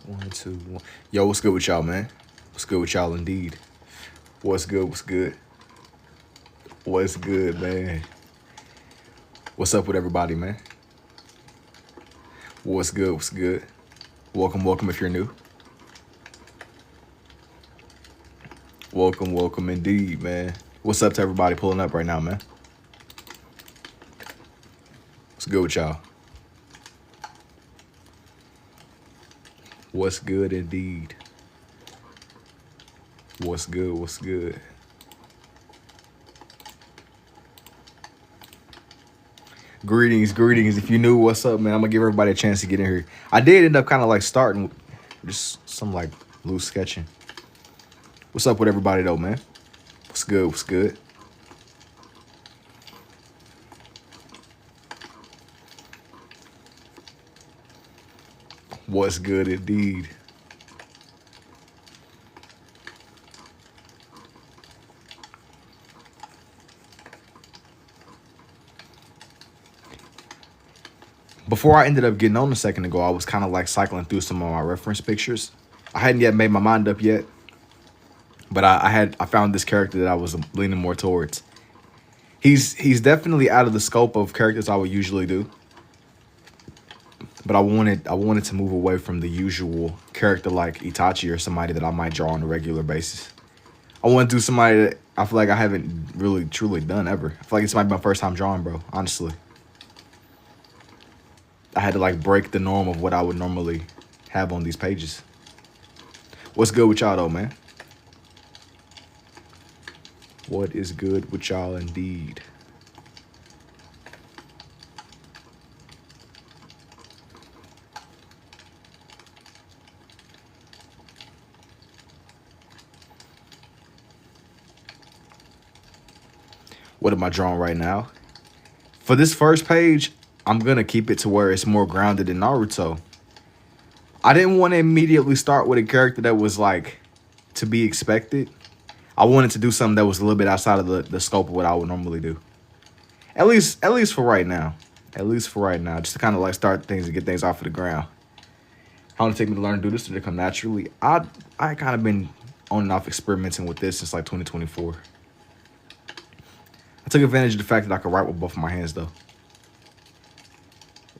One, two, one. Yo, what's good with y'all, man? What's good with y'all indeed? What's good? What's good? What's good, man? What's up with everybody, man? What's good? What's good? Welcome, welcome if you're new. Welcome, welcome indeed, man. What's up to everybody pulling up right now, man? What's good with y'all? What's good indeed? What's good? What's good? Greetings, greetings. If you knew, what's up, man? I'm gonna give everybody a chance to get in here. I did end up kind of like starting just some like loose sketching. What's up with everybody though, man? What's good? What's good? What's good indeed? Before I ended up getting on a second ago, I was kind of like cycling through some of my reference pictures. I hadn't yet made my mind up yet, but I found this character that I was leaning more towards. He's definitely out of the scope of characters I would usually do, but I wanted to move away from the usual character like Itachi or somebody that I might draw on a regular basis. I want to do somebody that I feel like I haven't really truly done ever. I feel like this might be my first time drawing, bro. Honestly, I had to like break the norm of what I would normally have on these pages. What's good with y'all though, man? What is good with y'all indeed? What am I drawing right now? For this first page, I'm going to keep it to where it's more grounded than Naruto. I didn't want to immediately start with a character that was like to be expected. I wanted to do something that was a little bit outside of the scope of what I would normally do. At least for right now. At least for right now. Just to kind of like start things and get things off of the ground. How long did it take me to learn to do this? Did it come naturally? I kind of been on and off experimenting with this since like 2024. I took advantage of the fact that I could write with both of my hands, though.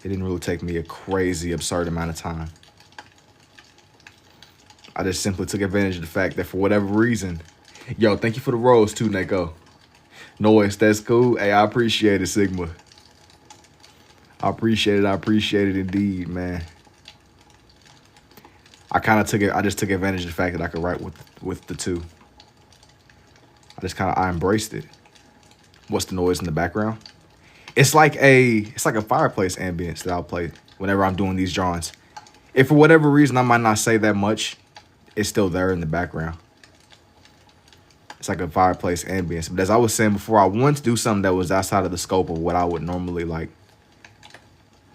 It didn't really take me a crazy, absurd amount of time. I just simply took advantage of the fact that for whatever reason... Yo, thank you for the rose, too, Neko. Noise, that's cool. Hey, I appreciate it, Sigma. I appreciate it indeed, man. I just took advantage of the fact that I could write with the two. I embraced it. What's the noise in the background? It's like a fireplace ambience that I'll play whenever I'm doing these drawings. If for whatever reason I might not say that much, it's still there in the background. It's like a fireplace ambience. But as I was saying before, I wanted to do something that was outside of the scope of what I would normally like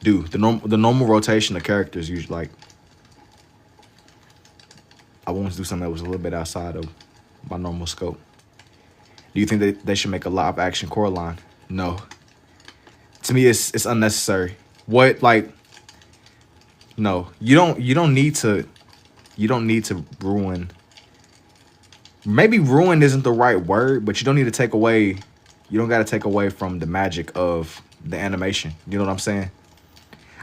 do. The normal rotation of characters usually like. I wanted to do something that was a little bit outside of my normal scope. Do you think they should make a live action Coraline? No. To me, it's unnecessary. What like? No, you don't need to ruin. Maybe ruin isn't the right word, but you don't need to take away. You don't got to take away from the magic of the animation. You know what I'm saying?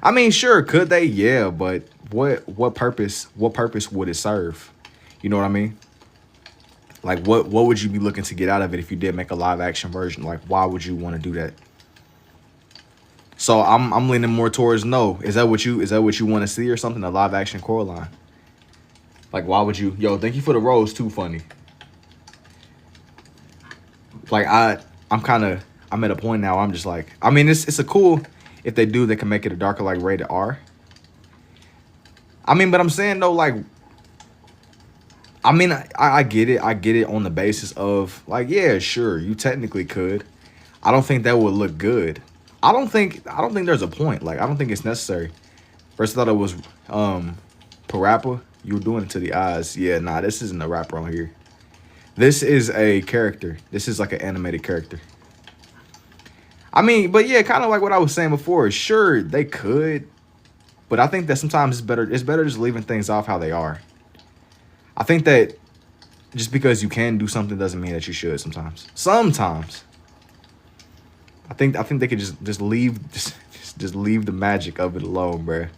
I mean, sure, could they? Yeah, but what purpose? What purpose would it serve? You know what I mean? Like, what would you be looking to get out of it if you did make a live action version? Like, why would you want to do that? So I'm leaning more towards no. Is that what you want to see or something? A live action Coraline? Like, why would you? Yo, thank you for the rose too. Funny. Like I'm at a point now. I'm just like, I mean, it's a cool if they do. They can make it a darker like rated R. I mean, but I'm saying though, like. I mean, I get it. I get it on the basis of, like, yeah, sure, you technically could. I don't think that would look good. I don't think there's a point. Like, I don't think it's necessary. First, I thought it was Parappa. You were doing it to the eyes. Yeah, nah, this isn't a rapper on here. This is a character. This is like an animated character. I mean, but yeah, kind of like what I was saying before. Sure, they could. But I think that sometimes it's better just leaving things off how they are. I think that just because you can do something doesn't mean that you should sometimes. Sometimes. I think they could just leave the magic of it alone, bruh.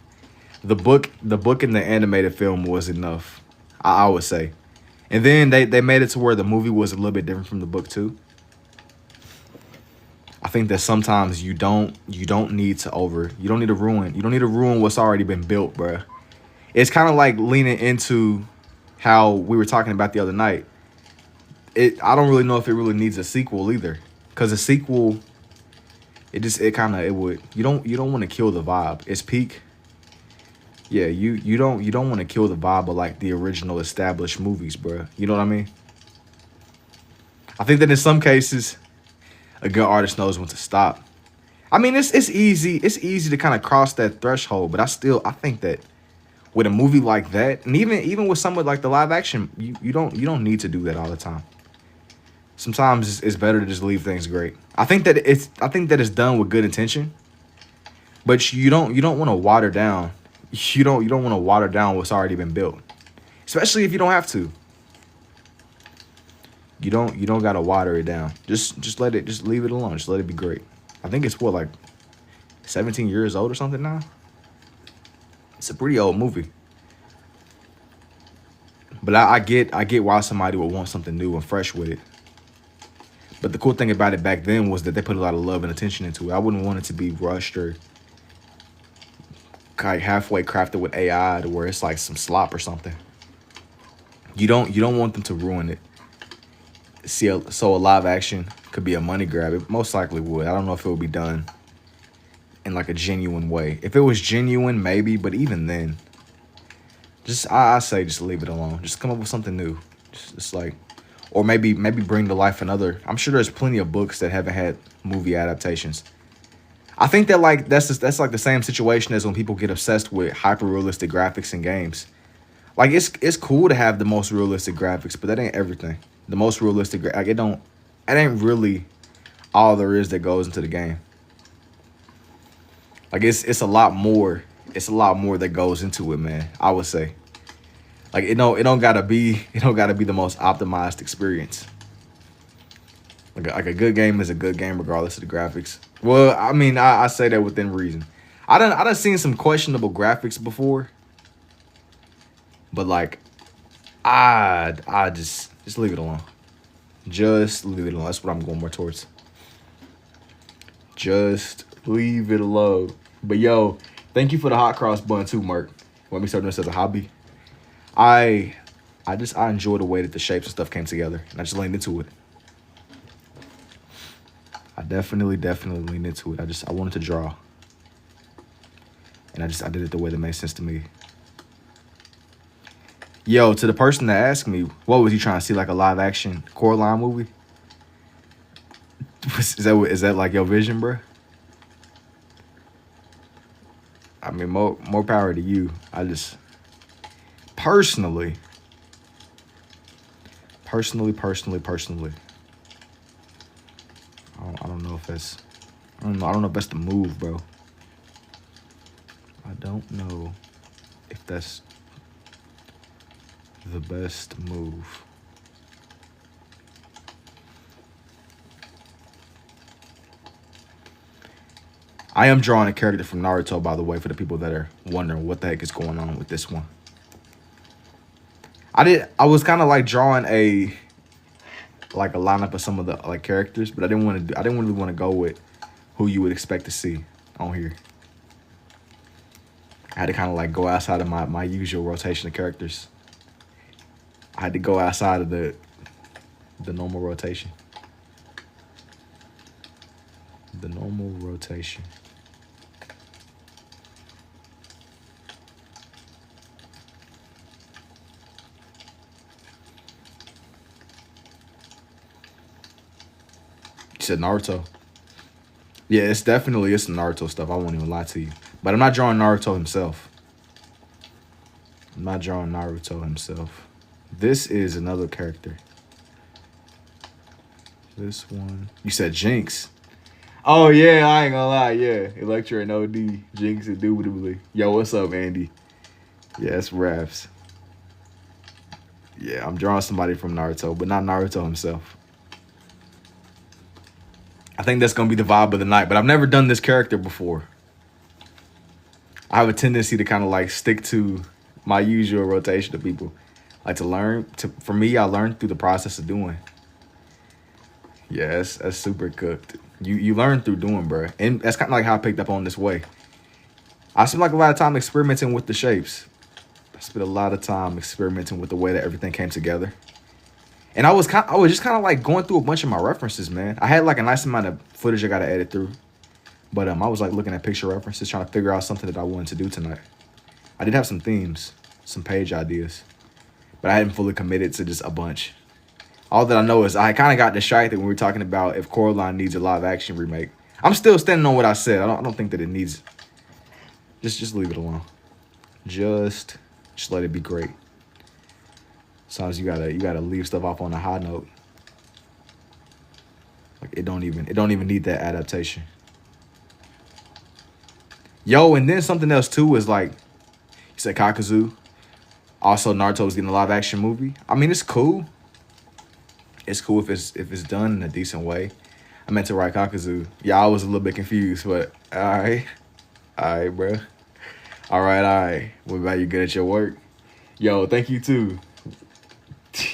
The book and the animated film was enough, I would say. And then they made it to where the movie was a little bit different from the book too. I think that sometimes you don't need to ruin what's already been built, bruh. It's kind of like leaning into how we were talking about the other night. I don't really know if it really needs a sequel either, because a sequel, it would, you don't want to kill the vibe. It's peak. Yeah, you don't want to kill the vibe of like the original established movies, bruh. You know what I mean? I think that in some cases, a good artist knows when to stop. I mean, it's easy to kind of cross that threshold, but I think that with a movie like that, and even with some of like the live action, you don't need to do that all the time. Sometimes it's better to just leave things great. I think that it's done with good intention, but you don't want to water down. You don't want to water down what's already been built, especially if you don't have to. You don't gotta water it down. Just leave it alone. Just let it be great. I think it's what, like 17 years old or something now. It's a pretty old movie. But I get why somebody would want something new and fresh with it. But the cool thing about it back then was that they put a lot of love and attention into it. I wouldn't want it to be rushed or like halfway crafted with AI to where it's like some slop or something. You don't want them to ruin it. So a live action could be a money grab. It most likely would. I don't know if it would be done in like a genuine way. If it was genuine, maybe, but even then, I say just leave it alone. Just come up with something new. Just like, or maybe bring to life another. I'm sure there's plenty of books that haven't had movie adaptations. I think that like that's like the same situation as when people get obsessed with hyper realistic graphics in games. Like it's cool to have the most realistic graphics, but that ain't everything. The most realistic, like it ain't really all there is that goes into the game. Like it's a lot more. It's a lot more that goes into it, man. I would say. Like it don't gotta be the most optimized experience. Like a good game is a good game regardless of the graphics. Well, I mean, I say that within reason. I done seen some questionable graphics before. But like I just leave it alone. Just leave it alone. That's what I'm going more towards. Just leave it alone. But yo, thank you for the hot cross bun too, Mark. Want me to start doing this as a hobby? I enjoy the way that the shapes and stuff came together, and I just leaned into it. I definitely leaned into it. I wanted to draw, and I did it the way that made sense to me. Yo, to the person that asked me, what was you trying to see, like a live action Coraline movie? Is that like your vision, bro? I mean, more power to you. I just personally. I don't know if that's. I don't know if that's the move, bro. I don't know if that's the best move. I am drawing a character from Naruto, by the way, for the people that are wondering what the heck is going on with this one. I was kind of like drawing a lineup of some of the like characters, but I didn't really want to go with who you would expect to see on here. I had to kind of like go outside of my usual rotation of characters. I had to go outside of the normal rotation. The normal rotation. You said Naruto. Yeah, it's Naruto stuff. I won't even lie to you. But I'm not drawing Naruto himself. This is another character. This one. You said Jinx. Oh yeah, I ain't gonna lie. Yeah, Electra and OD, Jinx indubitably. Yo, what's up, Andy? Yeah, it's raps. Yeah, I'm drawing somebody from Naruto, but not Naruto himself. I think that's gonna be the vibe of the night. But I've never done this character before. I have a tendency to kind of like stick to my usual rotation of people. Like to learn. For me, I learned through the process of doing. Yeah, that's super cooked. You learn through doing, bro. And that's kind of like how I picked up on this way. I spent like a lot of time experimenting with the shapes. I spent a lot of time experimenting with the way that everything came together. And I was just kind of like going through a bunch of my references, man. I had like a nice amount of footage I got to edit through. But I was like looking at picture references, trying to figure out something that I wanted to do tonight. I did have some themes, some page ideas, but I hadn't fully committed to just a bunch. All that I know is I kind of got distracted when we were talking about if Coraline needs a live action remake. I'm still standing on what I said. I don't think that it needs. Just leave it alone. Just let it be great. Sometimes you gotta leave stuff off on a high note. Like it don't even need that adaptation. Yo, and then something else too is like, he said Kakuzu. Also, Naruto's getting a live action movie. I mean, it's cool. It's cool if it's done in a decent way. I meant to write Kakuzu. Yeah, I was a little bit confused, but all right, bro. All right. What about you? Good at your work? Yo, thank you too.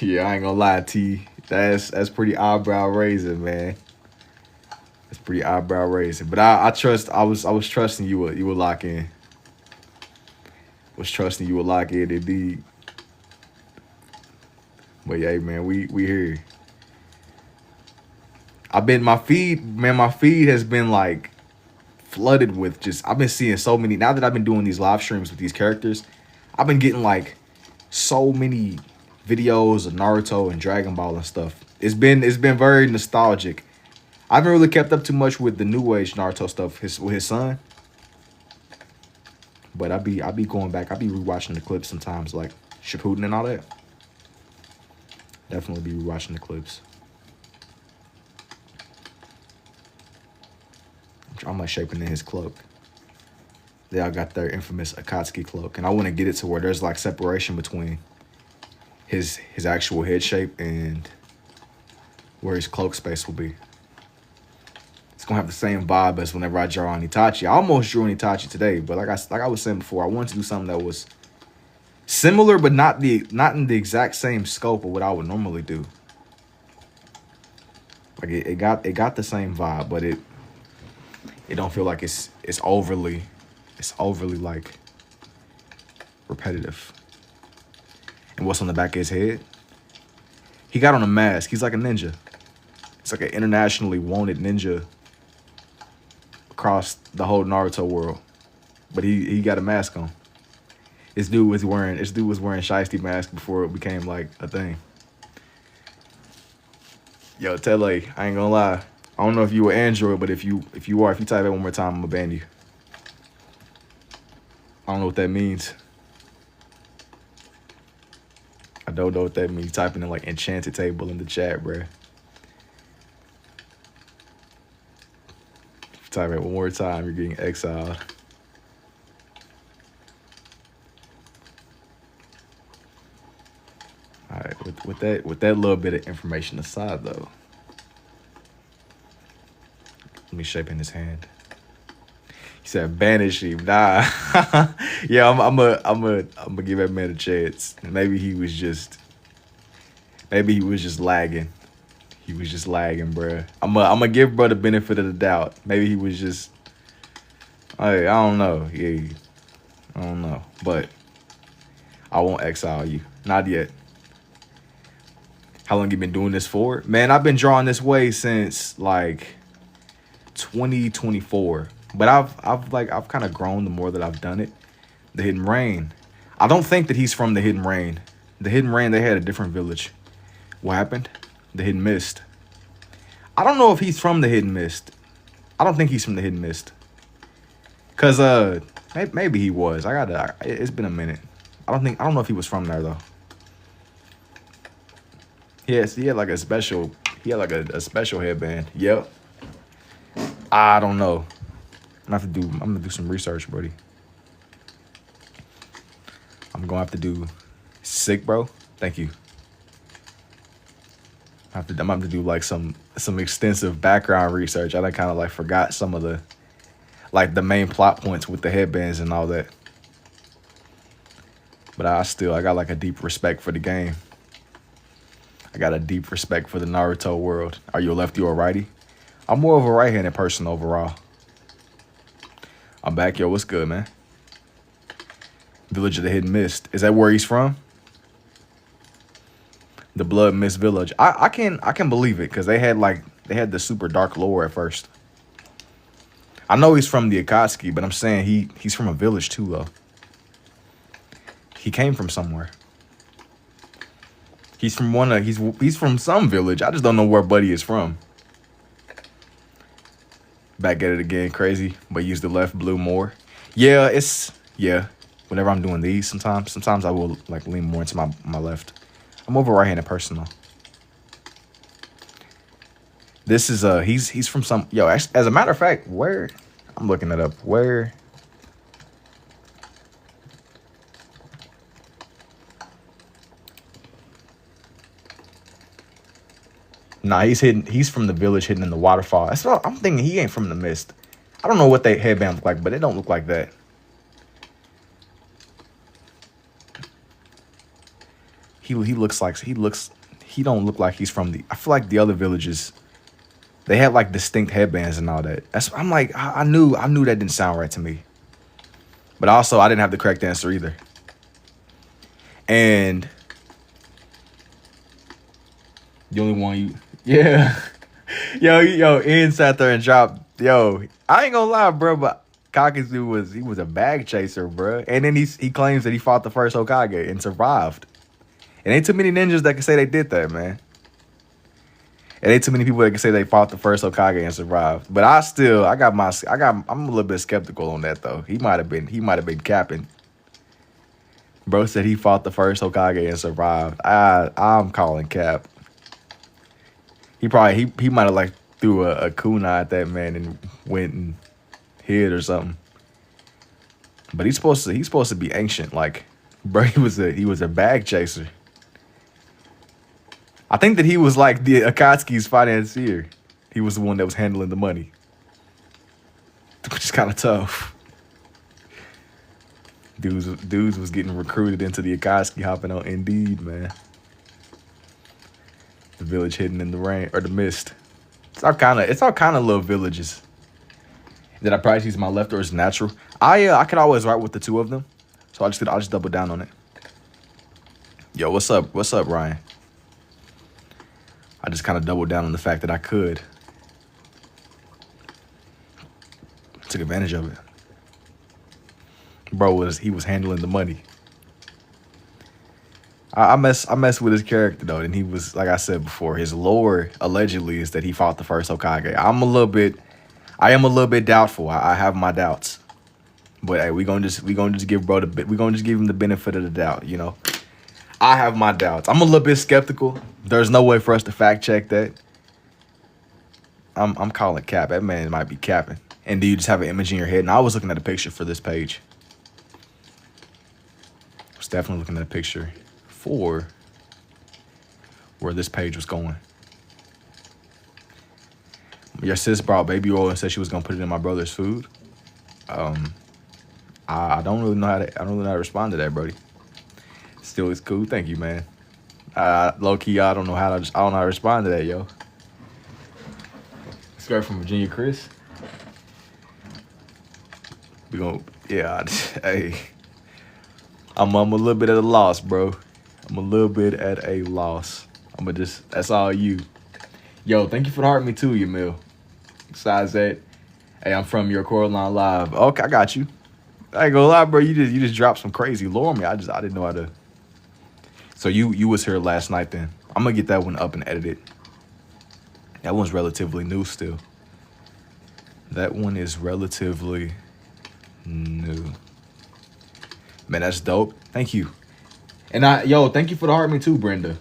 Yeah, I ain't gonna lie, T. That's pretty eyebrow raising, man. It's pretty eyebrow raising. But I was trusting you would lock in. Was trusting you would lock in indeed. But yeah, man, we here. My feed has been like flooded with I've been seeing so many, now that I've been doing these live streams with these characters, I've been getting like so many videos of Naruto and Dragon Ball and stuff. It's been very nostalgic. I haven't really kept up too much with the new age Naruto stuff with his son. But I be going back. I be rewatching the clips sometimes, like Shippuden and all that. Definitely be rewatching the clips. I'm like shaping in his cloak. They all got their infamous Akatsuki cloak, and I want to get it to where there's like separation between his actual head shape and where his cloak space will be. It's gonna have the same vibe as whenever I draw on Itachi. I almost drew on Itachi today, but like I was saying before, I wanted to do something that was similar, but not in the exact same scope of what I would normally do. Like it got the same vibe, but it don't feel like it's overly like repetitive. And what's on the back of his head? He got on a mask. He's like a ninja. It's like an internationally wanted ninja across the whole Naruto world. But he got a mask on. This dude was wearing shiesty mask before it became like a thing. Yo, Tele, I ain't gonna lie. I don't know if you were Android, but if you type it one more time, I'm gonna ban you. I don't know what that means. I don't know what that means. Typing in like enchanted table in the chat, bruh. Type it one more time, you're getting exiled. All right, with that little bit of information aside, though, let me shape in his hand. He said, "Banish him." Nah, yeah, I'm gonna give that man a chance. Maybe he was just lagging. He was just lagging, bruh. I'm gonna give bro the benefit of the doubt. Maybe he was just, I don't know. Yeah, I don't know, but I won't exile you. Not yet. How long you been doing this for? Man, I've been drawing this way since like 2024. But I've kind of grown the more that I've done it. The Hidden Rain. I don't think that he's from the Hidden Rain. The Hidden Rain, they had a different village. What happened? The Hidden Mist. I don't know if he's from the Hidden Mist. I don't think he's from the Hidden Mist. Cause maybe he was. It's been a minute. I don't know if he was from there though. Yes, he had like a special headband. Yep. I don't know. I'm gonna do some research, buddy. I'm gonna have to do sick, bro. Thank you. I'm gonna have to do like some extensive background research. I kind of like forgot some of the the main plot points with the headbands and all that. But I got like a deep respect for the game. I got a deep respect for the Naruto world. Are you a lefty or a righty? I'm more of a right-handed person overall. I'm back, yo. What's good, man? Village of the Hidden Mist. Is that where he's from? The Blood Mist Village. I can believe it because they had the super dark lore at first. I know he's from the Akatsuki, but I'm saying he's from a village too, though. He came from somewhere. He's from he's from some village. I just don't know where Buddy is from. Back at it again, crazy. But use the left blue more. Yeah, whenever I'm doing these, sometimes I will like lean more into my left. I'm over right-handed person though. This is he's from some as a matter of fact, where I'm looking it up. Where Nah, he's from the village hidden in the waterfall. That's what I'm thinking. He ain't from the mist. I don't know what they headband look like, but it don't look like that. He don't look like he's from the. I feel like the other villages, they had like distinct headbands and all that. I'm like, I knew that didn't sound right to me. But also, I didn't have the correct answer either. And the only one yeah. Yo, Ian sat there and dropped. Yo, I ain't gonna lie, bro, but Kakazu was a bag chaser, bro. And then he claims that he fought the first Hokage and survived. It ain't too many ninjas that can say they did that, man. It ain't too many people that can say they fought the first Hokage and survived. But I'm a little bit skeptical on that though. He might have been capping. Bro said he fought the first Hokage and survived. I'm calling cap. He might have like threw a kunai at that man and went and hid or something. But he's supposed to be ancient. Like, bro, he was a bag chaser. I think that he was like the Akatsuki's financier. He was the one that was handling the money, which is kind of tough. Dudes was getting recruited into the Akatsuki, hopping on Indeed, man. The village hidden in the rain or the mist. It's all kind of little villages. Did I practice using my left or is it natural? I could always write with the two of them, so I'll just double down on it. Yo, what's up? What's up, Ryan? I just kind of doubled down on the fact that I could. Took advantage of it. Bro was handling the money. I mess with his character though, and he was, like I said before, his lore allegedly is that he fought the first Hokage. I am a little bit doubtful. I have my doubts, but hey, we gonna just give bro we gonna just give him the benefit of the doubt. You know, I have my doubts. I'm a little bit skeptical. There's no way for us to fact check that. I'm calling cap. That man might be capping. And do you just have an image in your head? And I was looking at a picture for this page. I was definitely looking at a picture for where this page was going. Your sis brought baby oil and said she was gonna put it in my brother's food. I don't really know how to respond to that, Brody. Still, it's cool. Thank you, man. Low key, I don't know how to respond to that, yo. This girl from Virginia, Chris. Hey, I'm a little bit at a loss, bro. I'm a little bit at a loss. That's all you. Yo, thank you for the heart me too, Yamil. Besides that, hey, I'm from your Coraline Live. Okay, I got you. I ain't gonna lie, bro. You just dropped some crazy lore on me. I didn't know how to. So you was here last night then. I'm gonna get that one up and edited. That one's relatively new still. That one is relatively new. Man, that's dope. Thank you. And thank you for the heart me too, Brenda.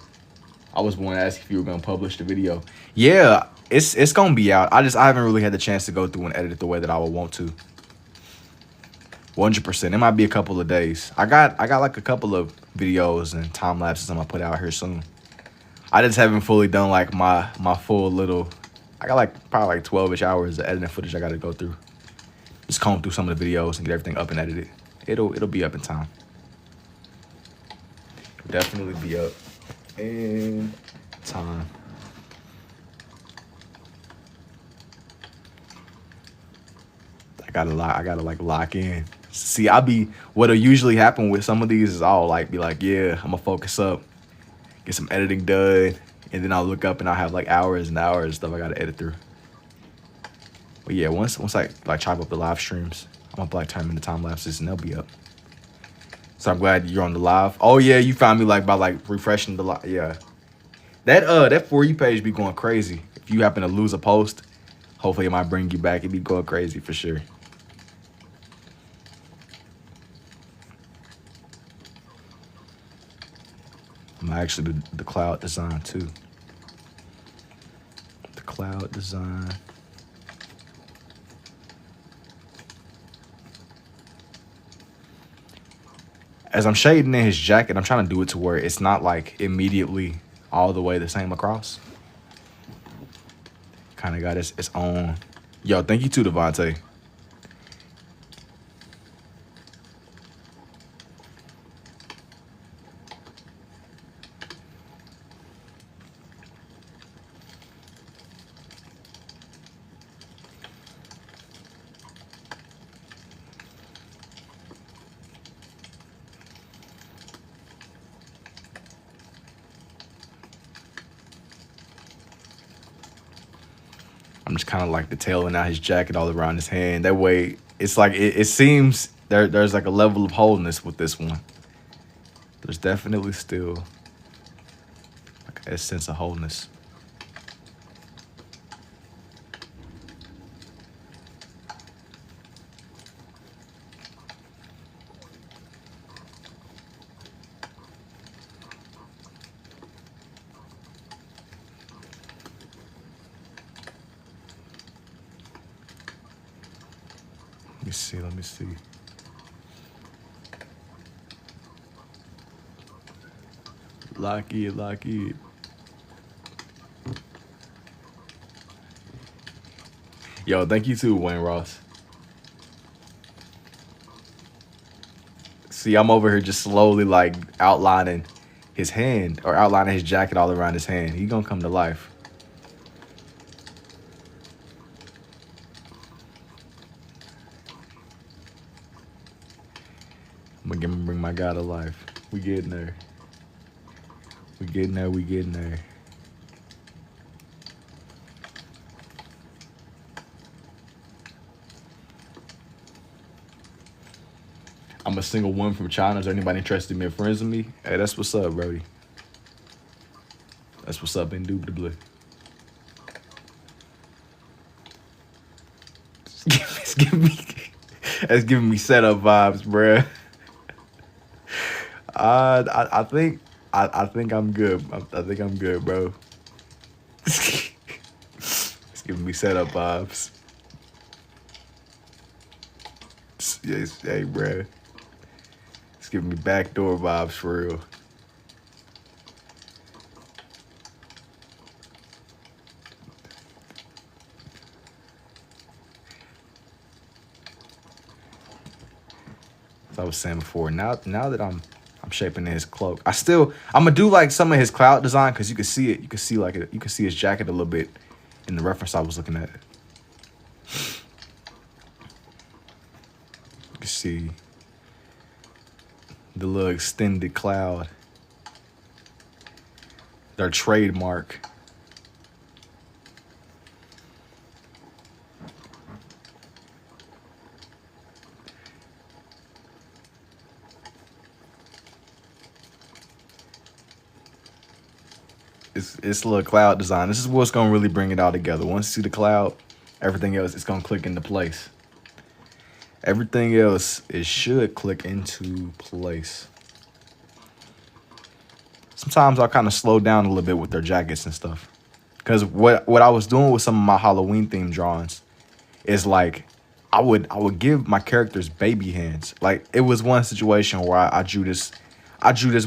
I was going to ask if you were gonna publish the video. Yeah, It's gonna be out. I haven't really had the chance to go through and edit it the way that I would want to. 100%. It might be a couple of days. I got like a couple of videos and time lapses I'm gonna put out here soon. I just haven't fully done like my full little. I got like probably like 12-ish hours of editing footage I got to go through. Just comb through some of the videos and get everything up and edited. It'll be up in time. It'll definitely be up in time. I gotta like lock in. See, what'll usually happen with some of these is I'll like be like, yeah, I'm gonna focus up, get some editing done, and then I'll look up and I'll have like hours and hours of stuff I gotta edit through. But yeah, once I like chop up the live streams, I'm gonna like turn them into time lapses and they'll be up. So I'm glad you're on the live. Oh yeah, you found me like by like refreshing the live. Yeah, that For You page be going crazy. If you happen to lose a post, hopefully it might bring you back. It be going crazy for sure. I'm gonna actually do the cloud design too. The cloud design. As I'm shading in his jacket, I'm trying to do it to where it's not like immediately all the way the same across. Kind of got its own. Yo, thank you too, Devontae. I'm just kind of like detailing out his jacket all around his hand. That way, it's like it seems there's like a level of wholeness with this one. There's definitely still like a sense of wholeness. Let me see. Lock it. Yo, thank you too, Wayne Ross. See, I'm over here just slowly like outlining his hand or outlining his jacket all around his hand. He gonna come to life. I'm gonna bring my guy to life. We getting there. We getting there. I'm a single woman from China. Is there anybody interested in being friends with me? Hey, that's what's up, Brody. That's what's up, indubitably. That's giving me setup vibes, bruh. I think I'm good. I think I'm good, bro. It's giving me setup vibes. Yes, hey, bro. It's giving me backdoor vibes for real. As I was saying before, now that I'm shaping his cloak, I'm gonna do like some of his cloud design because you can see it. You can see his jacket a little bit in the reference I was looking at. You can see the little extended cloud. Their trademark. It's a little cloud design. This is what's gonna really bring it all together. Once you see the cloud, everything else is gonna click into place. Everything else should click into place. Sometimes I'll kind of slow down a little bit with their jackets and stuff. Because what I was doing with some of my Halloween themed drawings is like I would give my characters baby hands. Like it was one situation where I drew this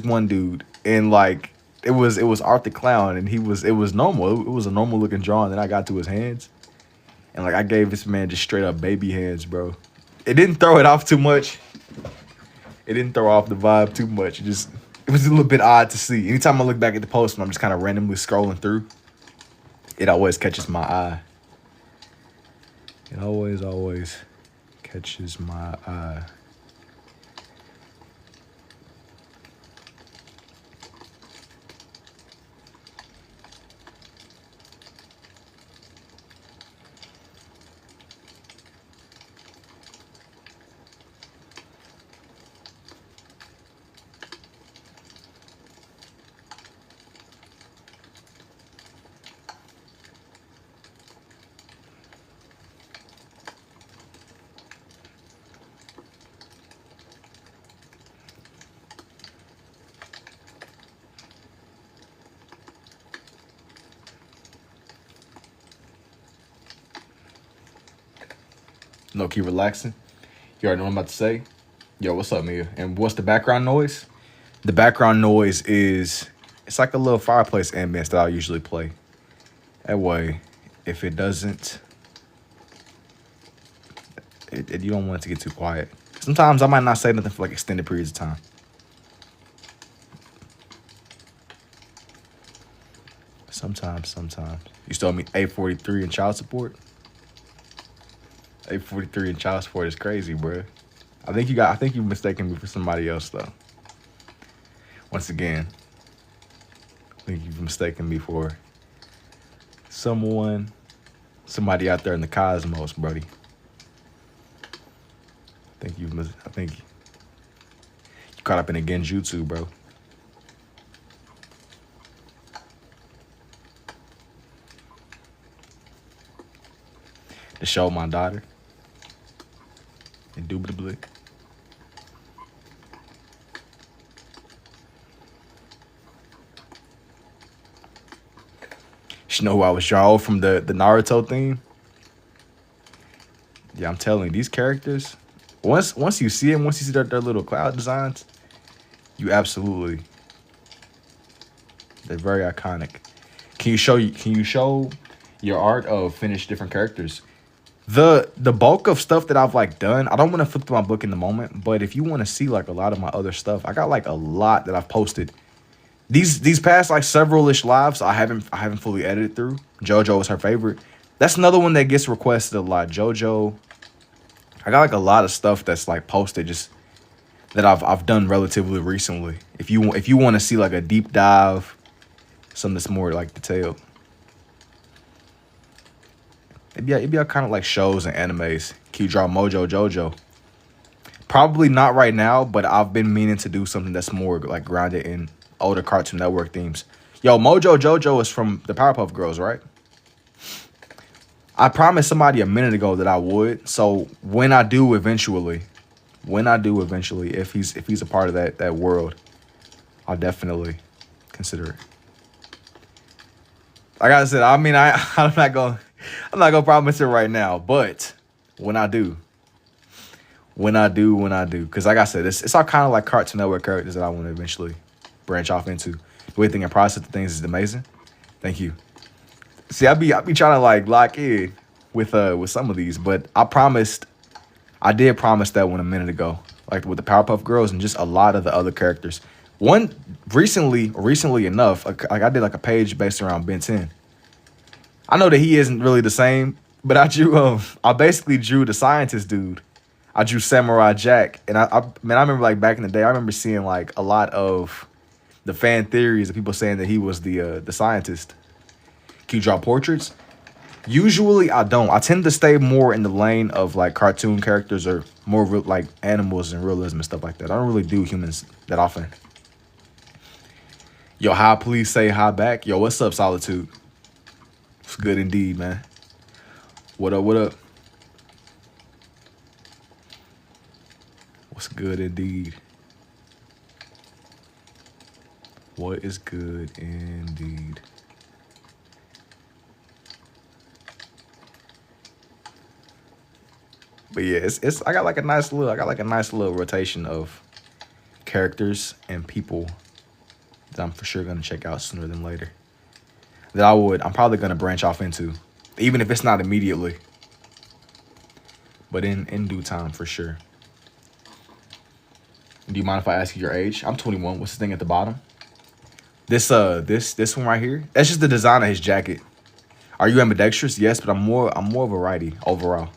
one dude and like it was Art the Clown and it was normal. It was a normal looking drawing. Then I got to his hands and like I gave this man just straight up baby hands, bro. It didn't throw it off too much. It didn't throw off the vibe too much. It was a little bit odd to see. Anytime I look back at the post and I'm just kind of randomly scrolling through, it always catches my eye. It always catches my eye. Low key relaxing. You already know what I'm about to say. Yo, what's up, Mia? And what's the background noise? The background noise it's like a little fireplace ambience that I usually play. That way, if it doesn't, you don't want it to get too quiet. Sometimes I might not say nothing for like extended periods of time. Sometimes. You still owe me $843 in child support? $843 in child support is crazy, bro. I think you're mistaken me for somebody else though. Once again, I think you've mistaken me for somebody out there in the cosmos, Brody. I think you caught up in a genjutsu, bro. To show my daughter. Indubitably. You know who I was drawn from the Naruto theme? Yeah, I'm telling you, these characters, once you see them, once you see their little cloud designs, they're very iconic. Can you show your art of finished different characters? The bulk of stuff that I've like done, I don't want to flip through my book in the moment, but if you want to see like a lot of my other stuff, I got like a lot that I've posted. These past like several-ish lives, I haven't fully edited through. JoJo is her favorite. That's another one that gets requested a lot. JoJo. I got like a lot of stuff that's like posted just that I've done relatively recently. If you want to see like a deep dive, something that's more like detailed. It'd be kind of like shows and animes. Can you draw Mojo Jojo? Probably not right now, but I've been meaning to do something that's more like grounded in older Cartoon Network themes. Yo, Mojo Jojo is from the Powerpuff Girls, right? I promised somebody a minute ago that I would. So when I do eventually, if he's a part of that world, I'll definitely consider it. Like I said, I mean, I'm not gonna promise it right now, but when I do, because like I said, it's all kind of like Cartoon Network characters that I want to eventually branch off into. The way thinking process of things is amazing. Thank you. See, I be trying to like lock in with some of these, but I did promise that one a minute ago, like with the Powerpuff Girls and just a lot of the other characters. One recently enough, like I did like a page based around Ben 10. I know that he isn't really the same, but I basically drew the scientist dude. I drew Samurai Jack, and I remember like back in the day, I remember seeing like a lot of the fan theories of people saying that he was the scientist. Can you draw portraits? Usually I don't. I tend to stay more in the lane of like cartoon characters or more like animals and realism and stuff like that. I don't really do humans that often. Yo, hi, please say hi back. Yo, what's up, Solitude? It's good indeed, man. What up, what up? What's good indeed? What is good indeed? But yeah, it's I got like a nice little rotation of characters and people that I'm for sure gonna check out sooner than later. That I'm probably gonna branch off into, even if it's not immediately, but in due time for sure. Do you mind if I ask you your age? I'm 21. What's the thing at the bottom? This one right here. That's just the design of his jacket. Are you ambidextrous? Yes, but I'm more of a righty overall.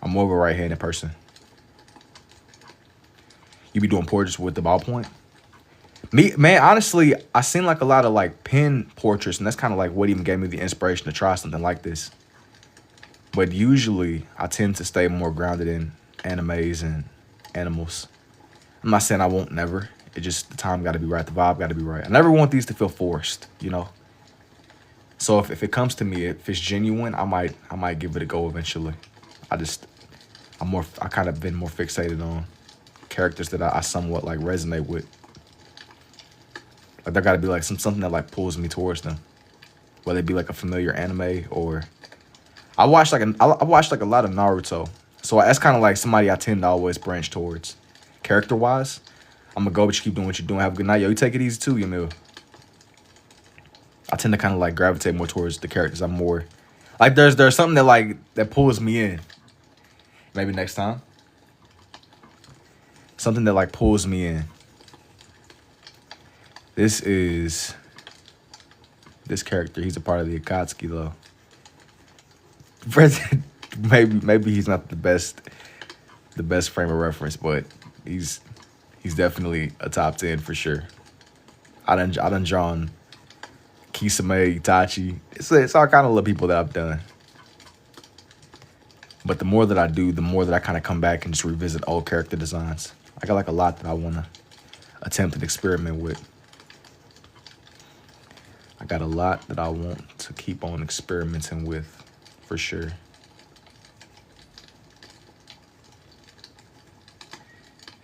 I'm more of a right-handed person. You be doing portraits with the ballpoint? Me, man, honestly, I seen like a lot of like pen portraits, and that's kind of like what even gave me the inspiration to try something like this. But usually, I tend to stay more grounded in animes and animals. I'm not saying I won't never. It just, the time got to be right, the vibe got to be right. I never want these to feel forced, you know? So if it comes to me, if it's genuine, I might give it a go eventually. I kind of been more fixated on characters that I somewhat like resonate with. Like there gotta be like something that like pulls me towards them. Whether it be like a familiar anime or I watched like a lot of Naruto. So that's kind of like somebody I tend to always branch towards. Character wise, I'm gonna go, but you keep doing what you're doing. Have a good night. Yo, you take it easy too, Yamil. I tend to kind of like gravitate more towards the characters. I'm more like there's something that pulls me in. Maybe next time. Something that like pulls me in. This character. He's a part of the Akatsuki though. Maybe he's not the best frame of reference, but he's definitely a top 10 for sure. I done drawn Kisame, Itachi. It's all kind of little people that I've done. But the more that I do, the more that I kind of come back and just revisit old character designs. I got like a lot that I want to attempt and experiment with. I got a lot that I want to keep on experimenting with, for sure.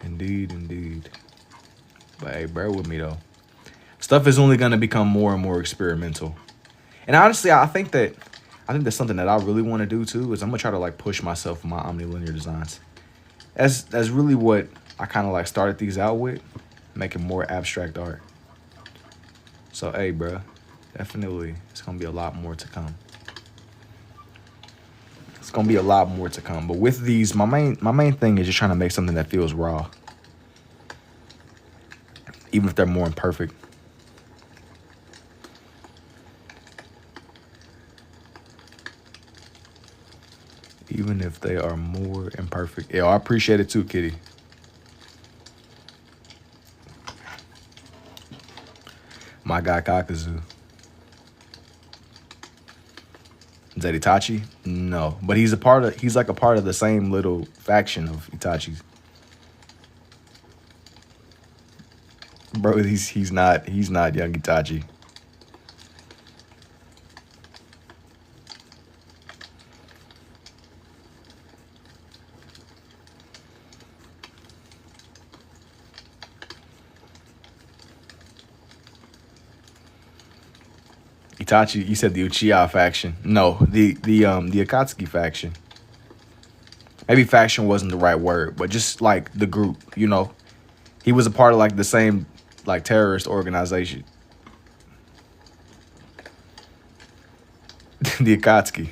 Indeed, indeed. But hey, bear with me though. Stuff is only gonna become more and more experimental. And honestly, I think that's something that I really want to do too, is I'm gonna try to like push myself with my omnilinear designs. That's really what I kind of like started these out with, making more abstract art. So hey, bro, definitely it's gonna be a lot more to come. It's gonna be a lot more to come. But with these, my main thing is just trying to make something that feels raw, even if they're more imperfect. Even if they are more imperfect. Yeah, I appreciate it too, Kitty. My guy Kakazu. Is that Itachi? No, but he's like a part of the same little faction of Itachi's. Bro, he's not young Itachi. Itachi, you said the Uchiha faction. No, the Akatsuki faction. Maybe faction wasn't the right word, but just like the group, you know. He was a part of like the same like terrorist organization. The Akatsuki.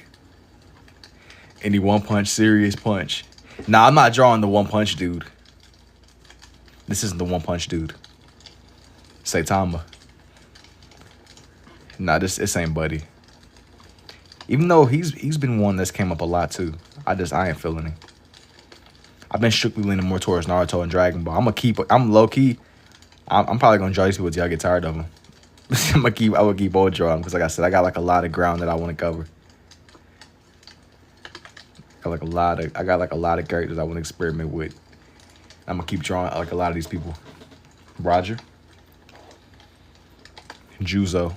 Any one punch, serious punch. Nah, I'm not drawing the one punch dude. This isn't the one punch dude. Saitama. Nah, this ain't Buddy. Even though he's been one that's came up a lot too. I ain't feeling it. I've been strictly leaning more towards Naruto and Dragon Ball. I'm low key. I'm probably gonna draw these people till I get tired of them. I would keep on drawing because, like I said, I got like a lot of ground that I want to cover. I got like a lot of characters I want to experiment with. I'm gonna keep drawing like a lot of these people. Roger. Juzo.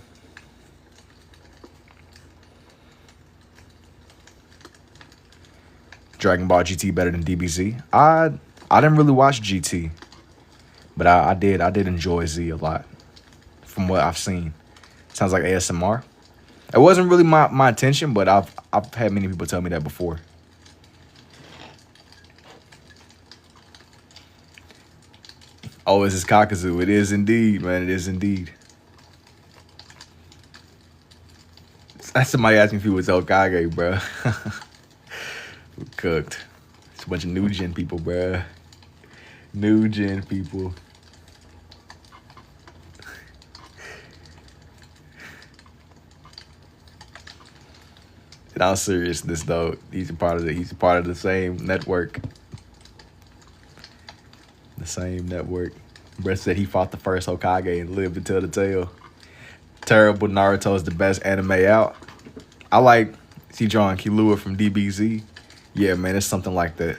Dragon Ball GT better than DBZ. I didn't really watch GT, but I did enjoy Z a lot from what I've seen. Sounds like ASMR. It wasn't really my intention, but I've had many people tell me that before. Oh, it's his Kakazu. It is indeed, man. It is indeed. Somebody asked me if he was Hokage, bro. We're cooked. It's a bunch of new gen people, bro. New gen people. In all seriousness, though, he's a part of the same network. The same network. Brett said he fought the first Hokage and lived to tell the tale. Terrible. Naruto is the best anime out. I like John Killua from DBZ. Yeah, man, it's something like that.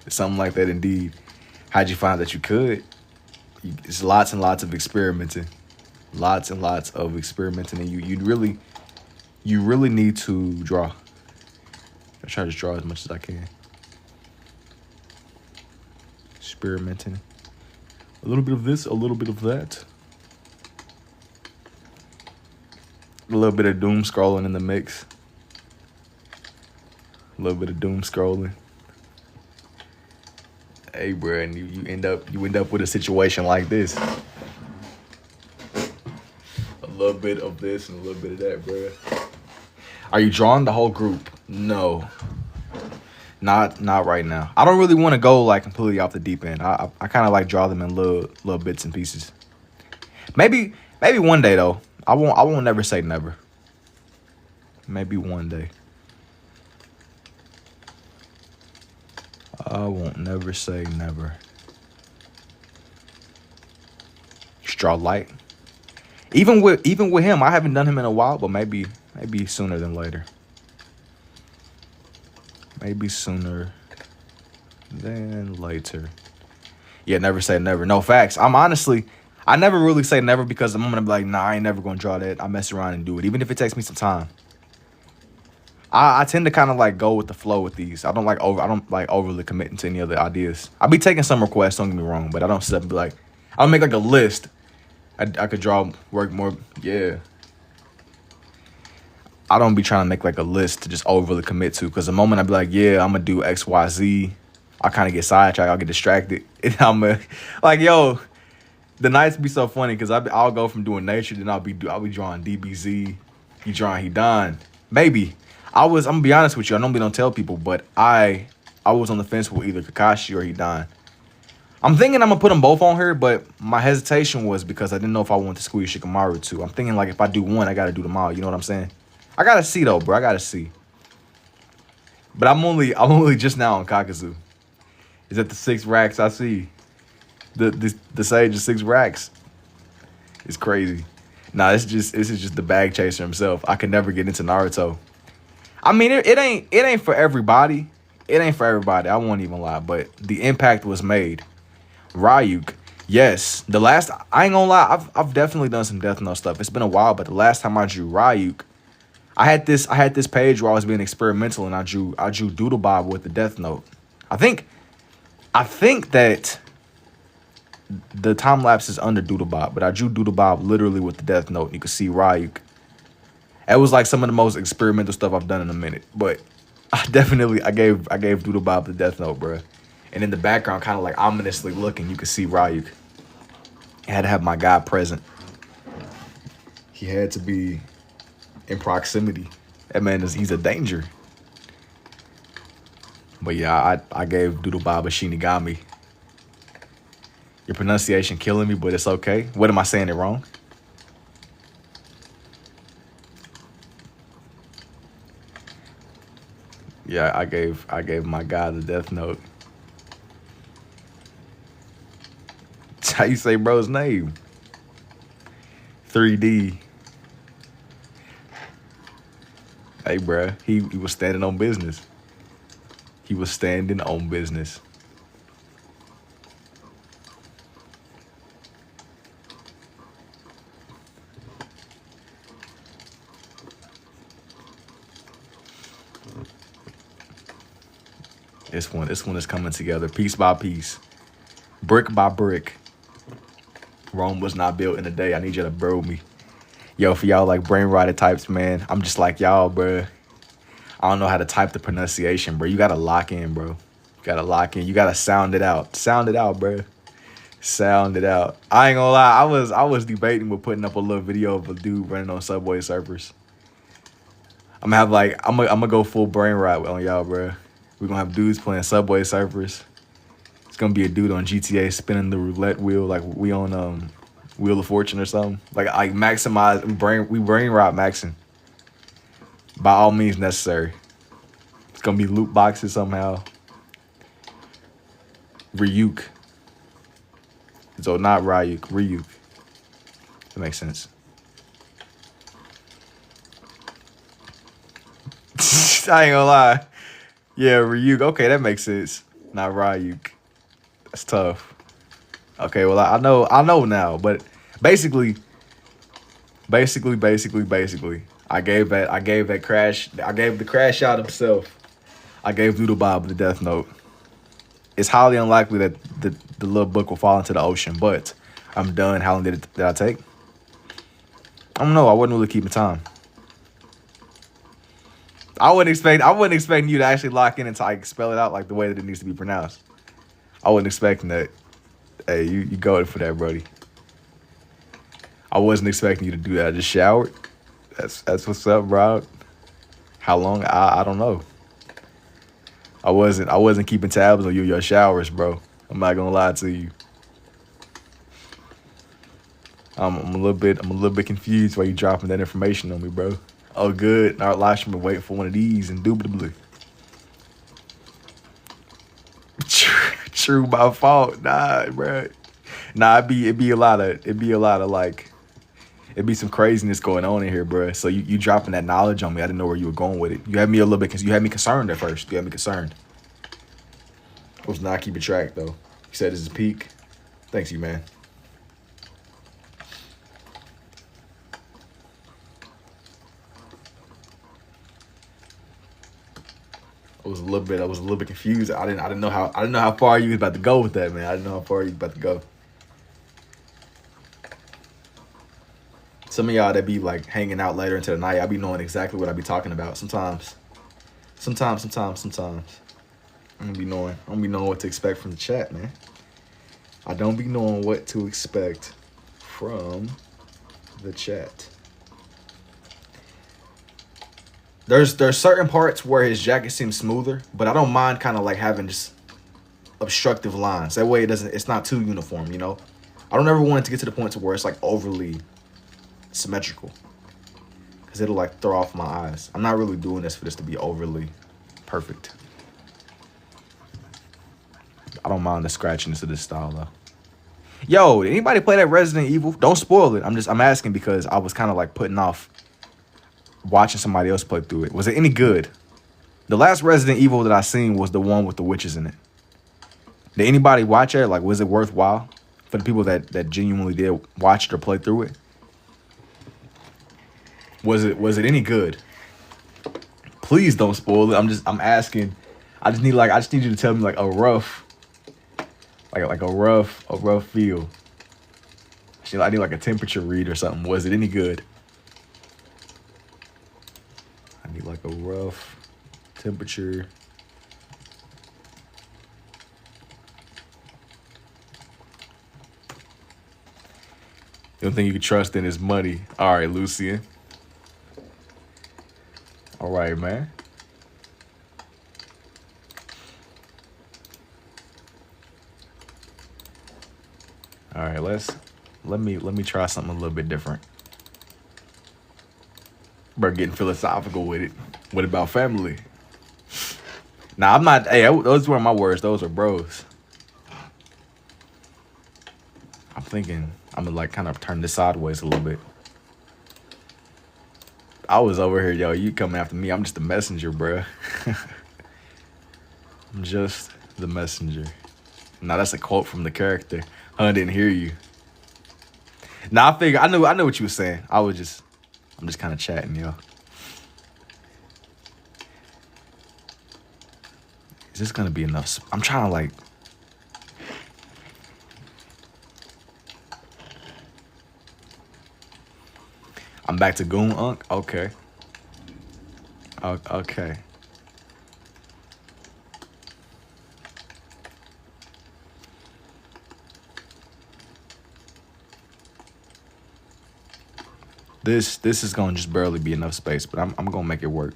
It's something like that indeed. How'd you find that you could? It's lots and lots of experimenting. Lots and lots of experimenting. And you really need to draw. I try to draw as much as I can. Experimenting. A little bit of this, a little bit of that. A little bit of doom scrolling in the mix. A little bit of doom scrolling. Hey, bro, and you end up with a situation like this. A little bit of this and a little bit of that, bro. Are you drawing the whole group? No. Not right now. I don't really want to go like completely off the deep end. I kind of like draw them in little bits and pieces. Maybe one day though. I won't never say never. Maybe one day. I won't never say never. Just draw light. Even with him, I haven't done him in a while, but maybe sooner than later. Maybe sooner than later. Yeah, never say never. No, facts. I never really say never because the moment I'm like, nah, I ain't never gonna draw that. I mess around and do it, even if it takes me some time. I tend to kind of like go with the flow with these. I don't like overly committing to any other ideas. I be taking some requests, don't get me wrong, but I don't sit up and be like, I'll make like a list. I could draw work more. Yeah. I don't be trying to make like a list to just overly commit to, because the moment I be like, yeah, I'm gonna do X, Y, Z, I kind of get sidetracked. I'll get distracted. And I'm like, yo, the nights be so funny because I'll go from doing nature, then I'll be drawing DBZ. He drawing Hidan. Maybe. I'm gonna be honest with you. I normally don't tell people, but I was on the fence with either Kakashi or Hidan. I'm thinking I'm gonna put them both on here, but my hesitation was because I didn't know if I wanted to squeeze Shikamaru too. I'm thinking like if I do one, I gotta do them all. You know what I'm saying? I gotta see though, bro. I gotta see. But I'm only just now on Kakazu. Is that the 6 racks I see? The sage of 6 racks. It's crazy. Nah, this is just the bag chaser himself. I could never get into Naruto. I mean, it ain't for everybody. It ain't for everybody. I won't even lie, but the impact was made. Ryuk, yes. I ain't gonna lie. I've definitely done some Death Note stuff. It's been a while, but the last time I drew Ryuk, I had this page where I was being experimental, and I drew Doodle Bob with the Death Note. I think that the time lapse is under Doodle Bob, but I drew Doodle Bob literally with the Death Note. And you can see Ryuk. It was like some of the most experimental stuff I've done in a minute, but I gave Doodle Bob the Death Note, bro. And in the background, kind of like ominously looking, you could see Ryuk. I had to have my guy present. He had to be in proximity. That man he's a danger. But yeah, I gave Doodle Bob a Shinigami. Your pronunciation killing me, but it's okay. What am I saying it wrong? Yeah, I gave my guy the Death Note. That's how you say bro's name. 3D. Hey, bro, he was standing on business. He was standing on business. This one is coming together piece by piece, brick by brick. Rome was not built in a day. I need you to bro me. Yo, for y'all like brain rotted types, man, I'm just like y'all, bro. I don't know how to type the pronunciation, bro. You gotta lock in, bro. You gotta lock in. You gotta sound it out. Sound it out, bro. Sound it out. I ain't gonna lie. I was debating with putting up a little video of a dude running on Subway Surfers. I'm gonna have like I'm gonna go full brain rot on y'all, bro. We're gonna have dudes playing Subway Surfers. It's gonna be a dude on GTA spinning the roulette wheel like we on Wheel of Fortune or something. Like maximize we brain rot maxing. By all means necessary. It's gonna be loot boxes somehow. Ryuk. So not Ryuk, Ryuk. That makes sense. I ain't gonna lie. Yeah, Ryuk. Okay, that makes sense. Not Ryuk. That's tough. Okay, well I know now, but basically, I gave the crash out himself. I gave Doodle Bob the death note. It's highly unlikely that the little book will fall into the ocean, but I'm done. How long did I take? I don't know. I wasn't really keeping time. I wasn't expecting you to actually lock in and like spell it out like the way that it needs to be pronounced. I wasn't expecting that. Hey, you go for that, Brody. I wasn't expecting you to do that. I just showered. That's what's up, bro. How long? I don't know. I wasn't keeping tabs on your showers, bro. I'm not gonna lie to you. I'm a little bit confused why you dropping that information on me, bro. Oh, good. Our live stream will wait for one of these, indubitably. True, my fault. Nah, bro. Nah, it'd be a lot of like, it'd be some craziness going on in here, bro. So you dropping that knowledge on me. I didn't know where you were going with it. You had me a little bit, you had me concerned at first. You had me concerned. I was not keeping track though. You said this is peak. Thanks you, man. I was a little bit confused. I didn't know how far you was about to go with that, man. I didn't know how far you was about to go. Some of y'all that be like hanging out later into the night, I be knowing exactly what I be talking about. Sometimes. I don't be knowing what to expect from the chat, man. I don't be knowing what to expect from the chat. There's certain parts where his jacket seems smoother, but I don't mind kind of like having just obstructive lines. That way it's not too uniform, you know? I don't ever want it to get to the point to where it's like overly symmetrical, because it'll like throw off my eyes. I'm not really doing this for this to be overly perfect. I don't mind the scratchiness of this style though. Yo, did anybody play that Resident Evil? Don't spoil it. I'm asking because I was kind of like putting off watching somebody else play through it. Was it any good? The last Resident Evil that I seen was the one with the witches in it. Did anybody watch it? Like, was it worthwhile for the people that genuinely did watch it or play through it? Was it any good? Please don't spoil it. I'm asking. I just need you to tell me like a rough feel. I need like a temperature read or something. Was it any good? I need like a rough temperature. The only thing you can trust in is money. All right, Lucian. All right, man. All right, let me try something a little bit different. Bro, getting philosophical with it. What about family? Nah, I'm not. Hey, those weren't my words. Those are bros. I'm thinking I'm gonna like kind of turn this sideways a little bit. I was over here, yo. You coming after me? I'm just the messenger, bro. I'm just the messenger. Nah, that's a quote from the character. I didn't hear you. Nah, I figured I knew what you were saying. I'm just kind of chatting, yo. Is this gonna be enough? I'm trying to like. I'm back to Goon Unk. Okay. Okay. This is gonna just barely be enough space, but I'm gonna make it work.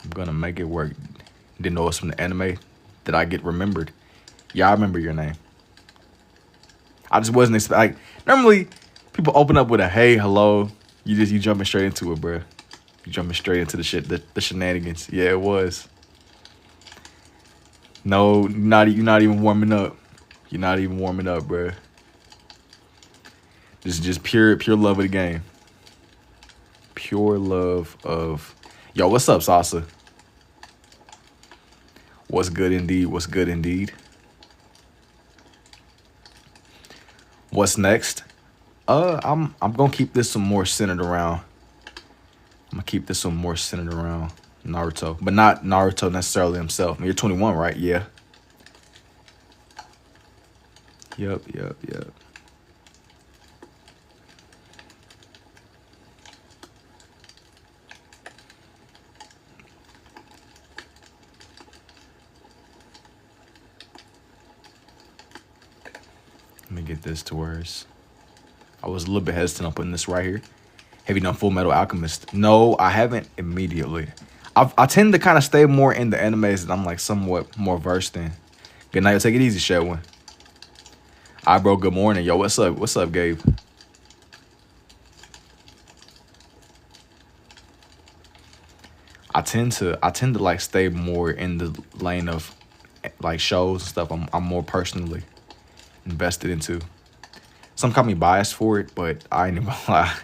I'm gonna make it work. Didn't know it's from the anime. Did I get remembered? Yeah, I remember your name. I just wasn't expecting. Like, normally, people open up with a hey, hello. You jumping straight into it, bruh. You jumping straight into the shit, the shenanigans. Yeah, it was. No, you're not even warming up. You're not even warming up, bruh. This is just pure love of the game. Pure love of. Yo, what's up, Sasa? What's good indeed? What's good indeed? What's next? I'm gonna keep this some more centered around. I'm gonna keep this some more centered around Naruto, but not Naruto necessarily himself. I mean, you're 21, right? Yeah. Yep. Let me get this to words. I was a little bit hesitant on putting this right here. Have you done Full Metal Alchemist? No, I haven't immediately. I tend to kind of stay more in the animes that I'm like somewhat more versed in. Good night. Take it easy, Shedwin. All right, bro. Good morning. Yo, what's up? What's up, Gabe? I tend to like stay more in the lane of like shows and stuff I'm more personally invested into. Some call me biased for it, but I ain't even gonna lie.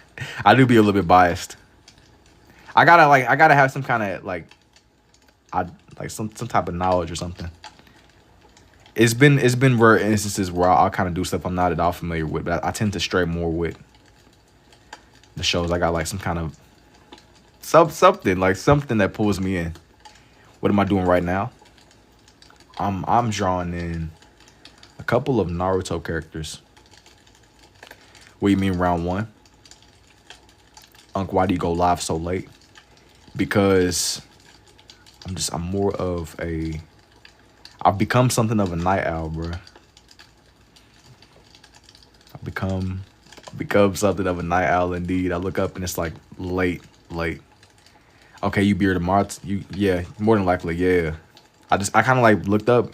I do be a little bit biased. I gotta have some kind of like some type of knowledge or something. It's been rare instances where I'll kind of do stuff I'm not at all familiar with, but I tend to stray more with the shows. I got like some kind of something that pulls me in. What am I doing right now? I'm drawing in a couple of Naruto characters. What do you mean round one? Unc, why do you go live so late? Because I'm more of a. I've become something of a night owl, bro. I've become something of a night owl indeed. I look up and it's like late. Okay, you be here tomorrow. Yeah, more than likely, yeah. I kind of like looked up,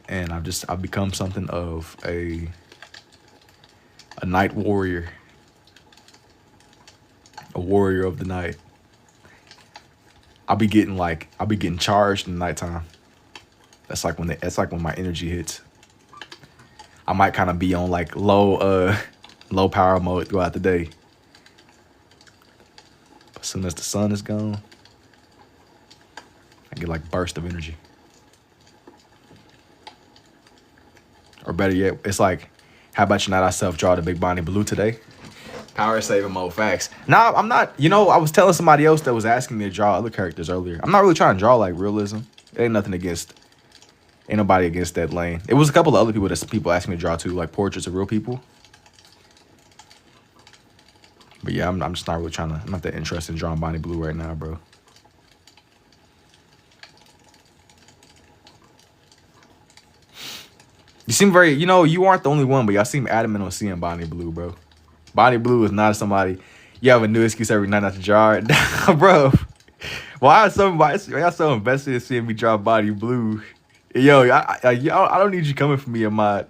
and I've become something of a night warrior, a warrior of the night. I'll be getting charged in the nighttime. That's like when my energy hits. I might kind of be on like low power mode throughout the day. But as soon as the sun is gone, I get like burst of energy. Or better yet, it's like, how about you not I self-draw the Big Bonnie Blue today? Power saving mode, facts. Nah, I'm not, I was telling somebody else that was asking me to draw other characters earlier. I'm not really trying to draw like realism. It ain't nobody against that lane. It was a couple of other people that people asked me to draw too, like portraits of real people. But yeah, I'm just not really I'm not that interested in drawing Bonnie Blue right now, bro. You seem very, you aren't the only one, but y'all seem adamant on seeing Bonnie Blue, bro. Bonnie Blue is not somebody, you have a new excuse every night not to draw it. Bro, why y'all so invested in seeing me draw Bonnie Blue? Yo, I don't need you coming for me in my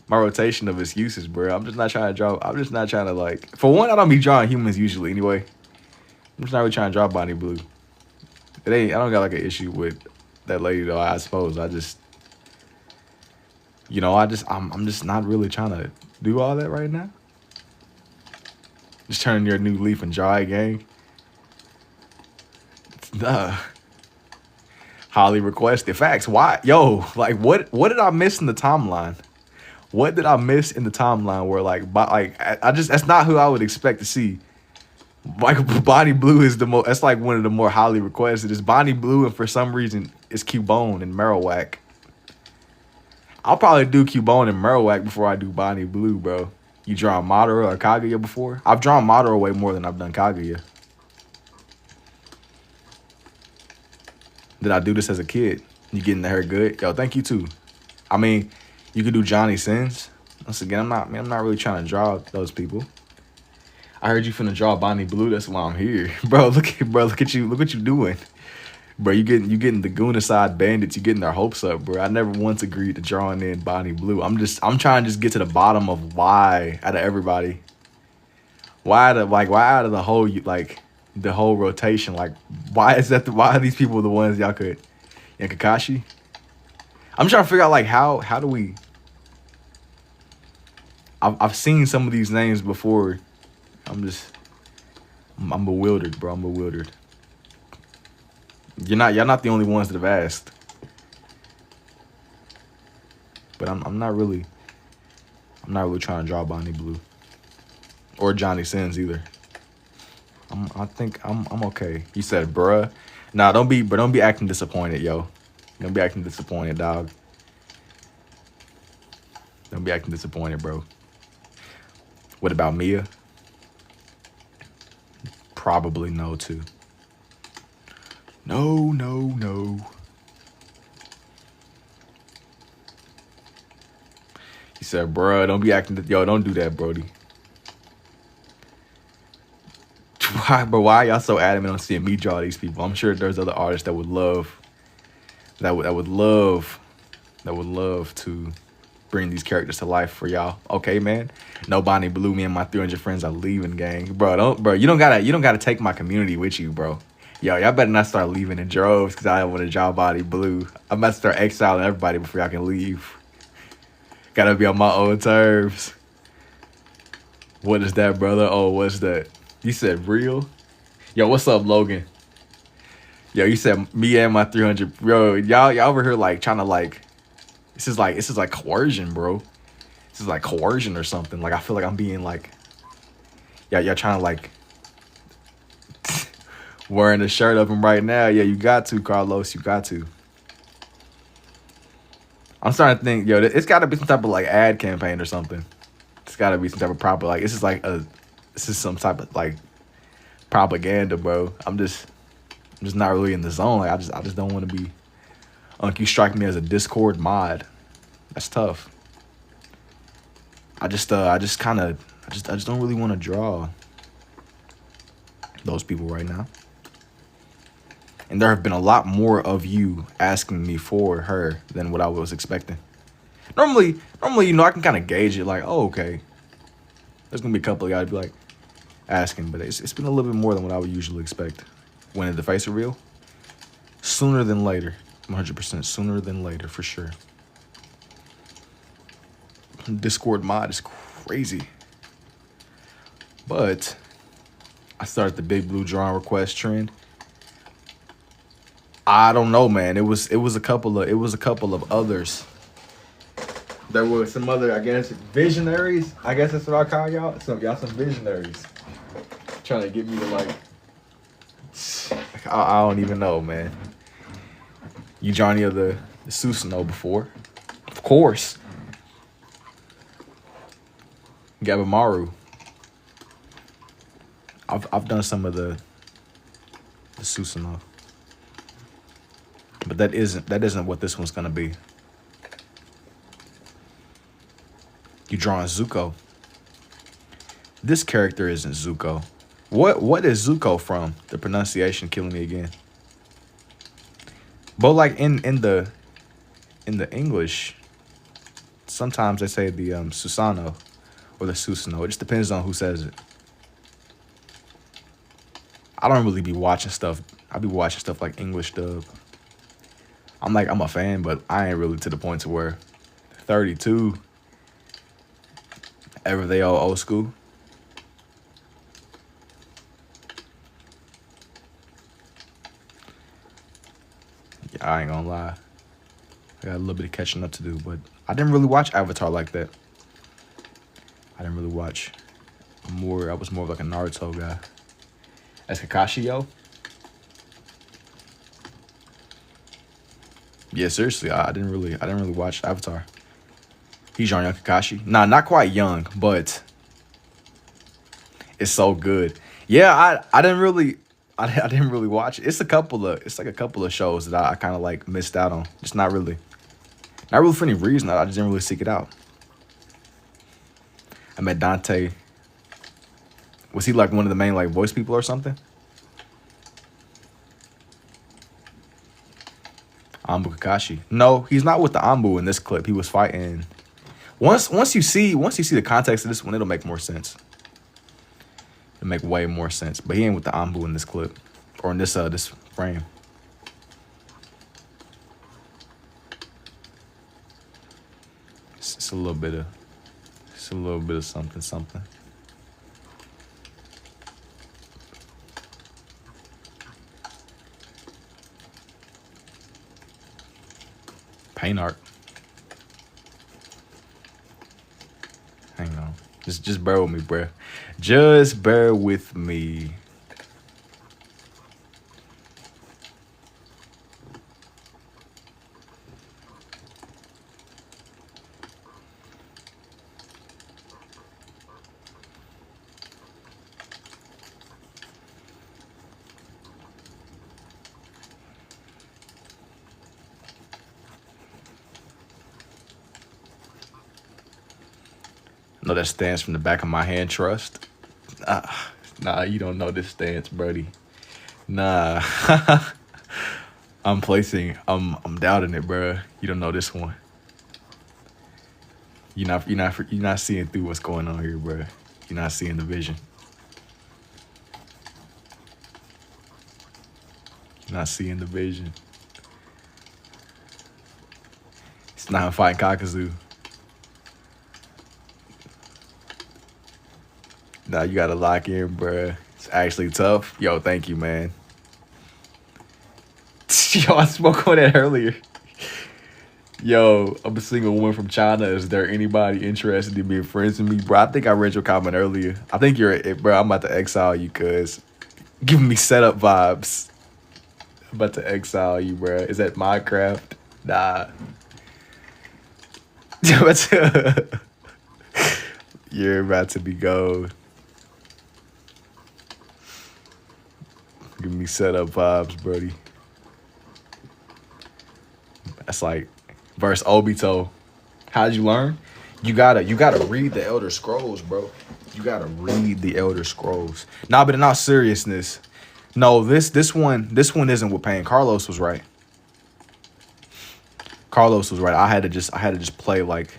rotation of excuses, bro. I'm just not trying to like, for one, I don't be drawing humans usually anyway. I'm just not really trying to draw Bonnie Blue. I don't got like an issue with that lady though, I suppose. I'm just not really trying to do all that right now. Just turning your new leaf and draw gang. Highly requested. Facts. Why? Yo, like what did I miss in the timeline? What did I miss in the timeline where that's not who I would expect to see. Like Bonnie Blue is that's like one of the more highly requested. It's Bonnie Blue, and for some reason it's Cubone and Marowak. I'll probably do Cubone and Marowak before I do Bonnie Blue, bro. You drawn Madara or Kaguya before? I've drawn Madara way more than I've done Kaguya. Did I do this as a kid? You getting the hair good? Yo, thank you too. I mean, you could do Johnny Sins. Once again, I'm not really trying to draw those people. I heard you finna draw Bonnie Blue. That's why I'm here, bro. Look at you. Look what you doing, bro. You getting the Goonicide bandits. You getting their hopes up, bro. I never once agreed to drawing in Bonnie Blue. I'm trying to just get to the bottom of why out of everybody, why out of the whole the whole rotation, like why is that? Why are these people the ones y'all could? Yeah, Kakashi. I'm trying to figure out like how do we. I've seen some of these names before. I'm bewildered, bro. I'm bewildered. Y'all not the only ones that have asked. But I'm not really trying to draw Bonnie Blue. Or Johnny Sins either. I think I'm okay. You said bruh. Nah, don't be acting disappointed, yo. Don't be acting disappointed, dog. Don't be acting disappointed, bro. What about Mia? Probably no, too. No. He said, bruh, don't be acting... Yo, don't do that, Brody. Why y'all so adamant on seeing me draw these people? I'm sure there's other artists that would love... That would love to bring these characters to life for y'all. Okay, man. No Bonnie Blue, me and my 300 friends are leaving, gang. Bro, you don't gotta take my community with you, bro. Yo, y'all better not start leaving in droves because I want to draw Bonnie Blue. I'm about to start exiling everybody before y'all can leave. Gotta be on my own terms. What is that, brother? Oh, what's that? You said real? Yo, what's up, Logan? Yo, you said me and my 300. Bro, y'all over here like trying to like... This is like coercion, bro. This is like coercion or something. Like I feel like I'm being like, y'all trying to like wearing the shirt of him right now. Yeah, you got to, Carlos. You got to. I'm starting to think, yo, it's got to be some type of like ad campaign or something. It's got to be some type of proper like this is some type of like propaganda, bro. I'm just not really in the zone. Like I just don't want to be. You strike me as a Discord mod. That's tough. I just don't really want to draw those people right now. And there have been a lot more of you asking me for her than what I was expecting. Normally, you know, I can kind of gauge it like, oh, okay. There's gonna be a couple of guys be like asking, but it's been a little bit more than what I would usually expect. When did the face reveal? Sooner than later. 100% sooner than later, for sure. Discord mod is crazy. But I started the Big Blue drawing request trend. I don't know, man. It was a couple of others. There were some other, I guess, visionaries. I guess that's what I call y'all. Y'all some visionaries. Trying to get me to like I don't even know, man. You Johnny of the Susanoo before? Of course. Gabamaru. I've done some of the Susanoo. But that isn't what this one's gonna be. You drawing Zuko. This character isn't Zuko. What is Zuko from? The pronunciation killing me again. But like in the English, sometimes they say the Susanoo or the Susanoo. It just depends on who says it. I don't really be watching stuff. I be watching stuff like English dub. I'm a fan, but I ain't really to the point to where 32 ever they all old school. Yeah, I ain't gonna lie. I got a little bit of catching up to do, but I didn't really watch Avatar like that. I didn't really watch more. I was more of like a Naruto guy. As Kakashi, yo. Yeah, seriously, I didn't really watch Avatar. He's young Kakashi. Nah, not quite young, but it's so good. Yeah, I didn't really watch it. It's like a couple of shows that I kind of like missed out on. Just not really for any reason. I just didn't really seek it out. I met Dante Was he like one of the main like voice people or something? Ambu Kakashi. No, he's not with the Ambu in this clip. He was fighting. Once you see the context of this one, it'll make more sense. It'll make way more sense. But he ain't with the Ambu in this clip or in this frame. It's a little bit of something. Paint art. Hang on. Just bear with me, bruh. Just bear with me. Know that stance from the back of my hand, trust? Nah, you don't know this stance, Brody. Nah. I'm doubting it, bro. You don't know this one. You're not seeing through what's going on here, bro. You're not seeing the vision. You're not seeing the vision. It's not fighting Kakazu. Nah, you gotta lock in, bruh. It's actually tough. Yo, thank you, man. Yo, I spoke on that earlier. Yo, I'm a single woman from China. Is there anybody interested in being friends with me? Bro, I think I read your comment earlier. I think you're it, bro. I'm about to exile you, cuz. Giving me setup vibes. I'm about to exile you, bro. Is that Minecraft? Nah. You're about to be gold. Give me setup vibes, Brody. That's like verse Obito. How'd you learn? You gotta read the Elder Scrolls, bro. You gotta read the Elder Scrolls. Nah, but in all seriousness, no, this one isn't with pain. Carlos was right. Carlos was right. I had to just play like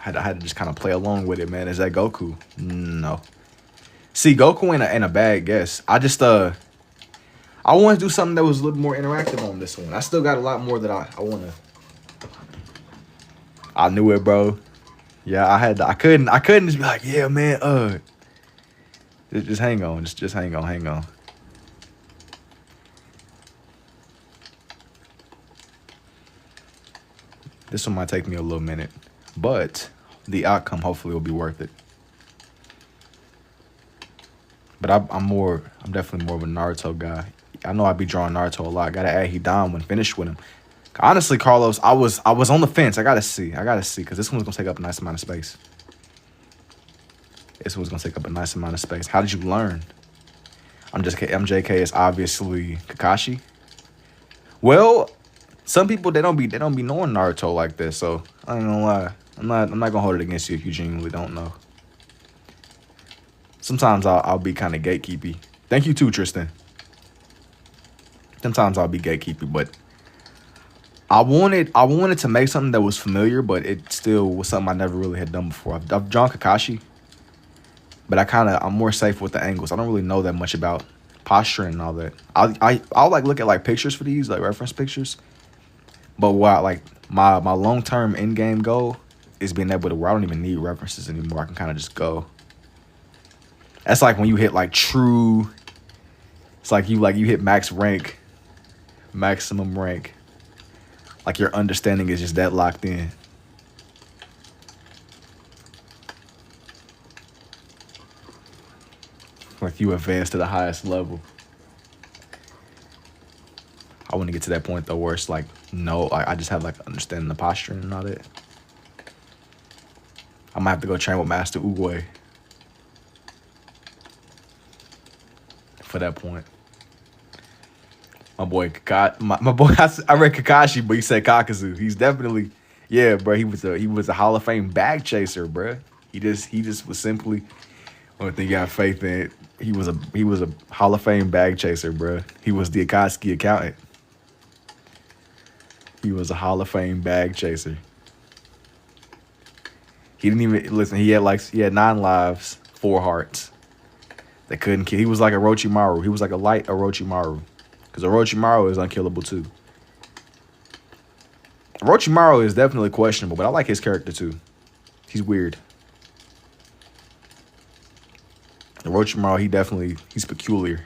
I had to just kind of play along with it, man. Is that Goku? No. See, Goku ain't a bad guess. I want to do something that was a little more interactive on this one. I still got a lot more that I want to. I knew it, bro. Yeah, I couldn't just be like, yeah, man. Just hang on, just hang on. This one might take me a little minute, but the outcome hopefully will be worth it. But I'm definitely more of a Naruto guy. I know I'd be drawing Naruto a lot. Gotta add Hidan when finished with him. Honestly, Carlos, I was on the fence. I gotta see, because this one's gonna take up a nice amount of space. How did you learn? MJK is obviously Kakashi. Well, some people they don't be knowing Naruto like this, so I ain't gonna lie. I'm not gonna hold it against you if you genuinely don't know. Sometimes I'll be kind of gatekeepy. Thank you too, Tristan. Sometimes I'll be gatekeepy, but I wanted to make something that was familiar, but it still was something I never really had done before. I've drawn Kakashi, but I'm more safe with the angles. I don't really know that much about posturing and all that. I'll like look at like pictures for these, like reference pictures. But what like my long-term end game goal is being able to where I don't even need references anymore. I can kind of just go. That's like when you hit like true. It's like you hit maximum rank. Like your understanding is just that locked in. Like you advance to the highest level. I want to get to that point though where it's like, no, I just have like understanding the posturing and all that. I might have to go train with Master Uguay for that point. My boy I read Kakashi, but he said Kakazu. He's definitely, yeah, bro. He was a Hall of Fame bag chaser, bro. He just was simply Only thing you got faith in, he was a Hall of Fame bag chaser, bro. He was the Akatsuki accountant. He was a Hall of Fame bag chaser. He didn't even listen. He had 9 lives, 4 hearts. They couldn't kill. He was like Orochimaru. He was like a light Orochimaru, because Orochimaru is unkillable too. Orochimaru is definitely questionable, but I like his character too. He's weird. Orochimaru, he's peculiar.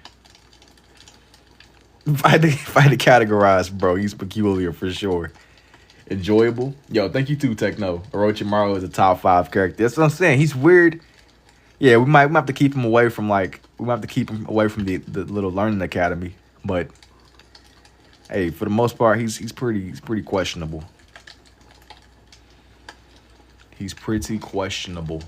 If I had to categorize, bro, he's peculiar for sure. Enjoyable. Yo, thank you too, Techno. Orochimaru is a top 5 character. That's what I'm saying. He's weird. Yeah, we might have to keep him away from the little learning academy. But hey, for the most part, he's pretty questionable. He's pretty questionable.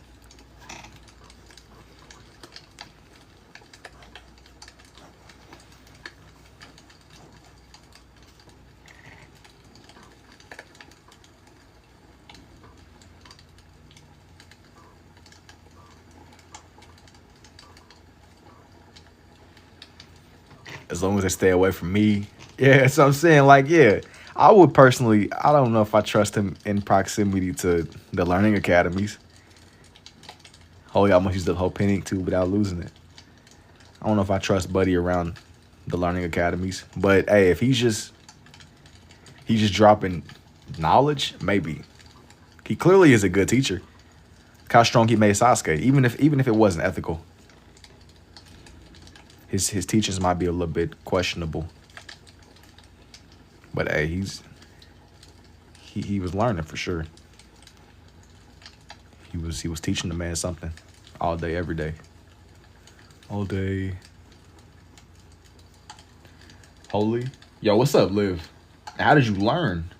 As long as they stay away from me. Yeah, that's what I'm saying. Like, yeah, I would personally, I don't know if I trust him in proximity to the learning academies. Holy, I almost used the whole penny too without losing it. I don't know if I trust Buddy around the learning academies. But hey, if he's just dropping knowledge, maybe. He clearly is a good teacher. Look how strong he made Sasuke, even if it wasn't ethical. His teachings might be a little bit questionable. But hey, he was learning for sure. He was teaching the man something all day, every day. All day. Holy. Yo, what's up, Liv? How did you learn?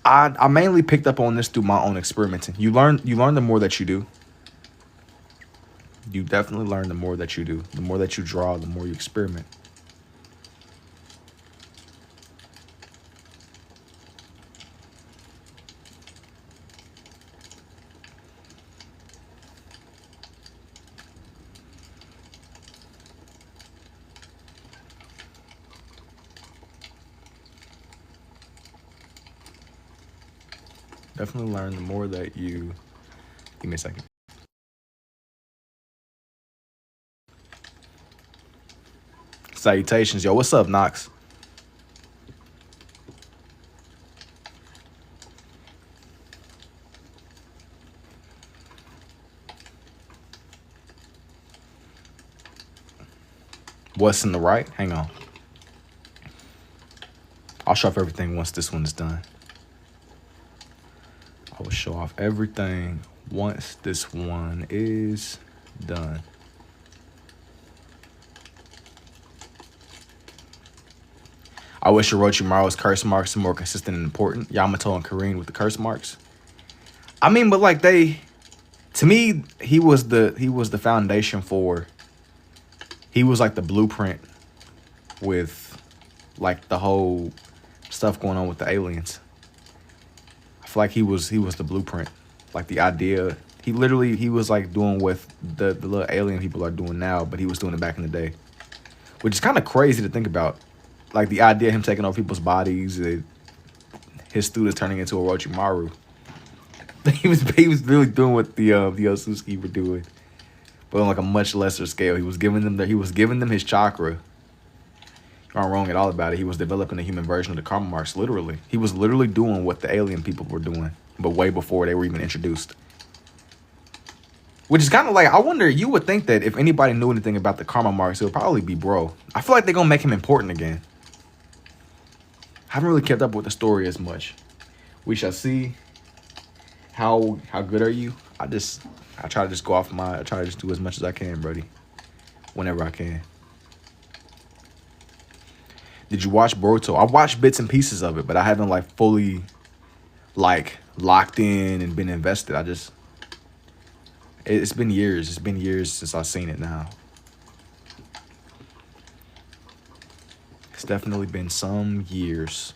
I mainly picked up on this through my own experimenting. You learn the more that you do. You definitely learn the more that you do. The more that you draw, the more you experiment. Definitely learn the more that you... Give me a second. Salutations. Yo, what's up, Knox? What's in the right? Hang on. I'll show off everything once this one is done. I will show off everything once this one is done. I wish Orochimaru's curse marks were more consistent and important. Yamato and Karin with the curse marks. I mean, but like to me, he was the foundation for. He was like the blueprint with like the whole stuff going on with the aliens. I feel like he was the blueprint, like the idea. He was like doing what the little alien people are doing now, but he was doing it back in the day, which is kind of crazy to think about. Like the idea of him taking over people's bodies, his students turning into Orochimaru. He was really doing what the Otsutsuki were doing, but on like a much lesser scale. He was giving them his chakra. You're not wrong at all about it. He was developing a human version of the karma marks. Literally, he was literally doing what the alien people were doing, but way before they were even introduced. Which is kind of like, I wonder, you would think that if anybody knew anything about the karma marks, it would probably be Bro. I feel like they're gonna make him important again. I haven't really kept up with the story as much. We shall see. How good are you? I try to just go off I try to just do as much as I can, Brody. Whenever I can. Did you watch Boruto? I watched bits and pieces of it, but I haven't like fully like locked in and been invested. It's been years. It's been years since I've seen it now. It's definitely been some years.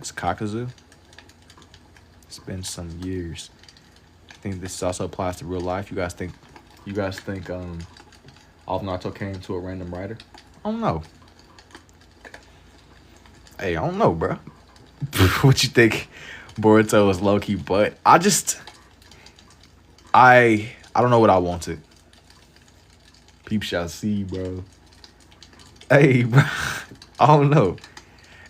It's Kakazu. It's been some years. I think this also applies to real life? You guys think Off Naruto came to a random writer? I don't know. Hey, I don't know, bro. What you think Boruto is low key, but I don't know what I wanted. Peep shall see, bro. Hey, bro. I don't know.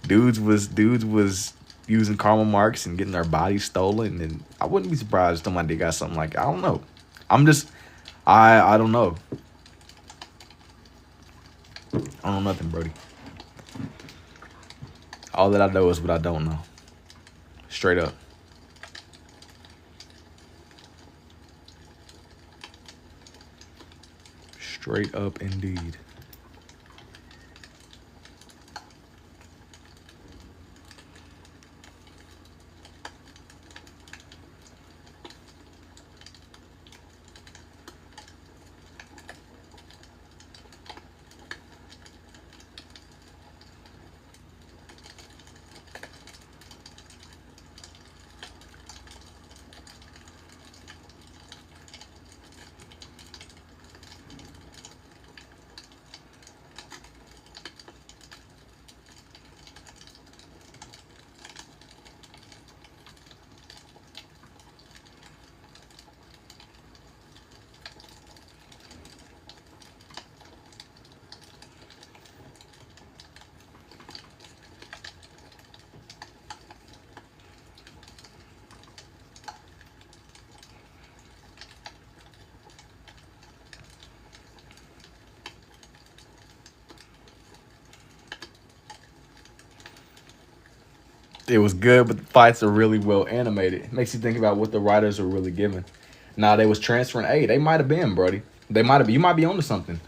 Dudes was using karma marks and getting their bodies stolen, and I wouldn't be surprised if somebody got something like, I don't know. I don't know. I don't know nothing, Brody. All that I know is what I don't know. Straight up. Straight up indeed. It was good, but the fights are really well animated. It makes you think about what the writers are really giving. Now they was transferring. Hey, they might have been, Brody. They might have. You might be onto something.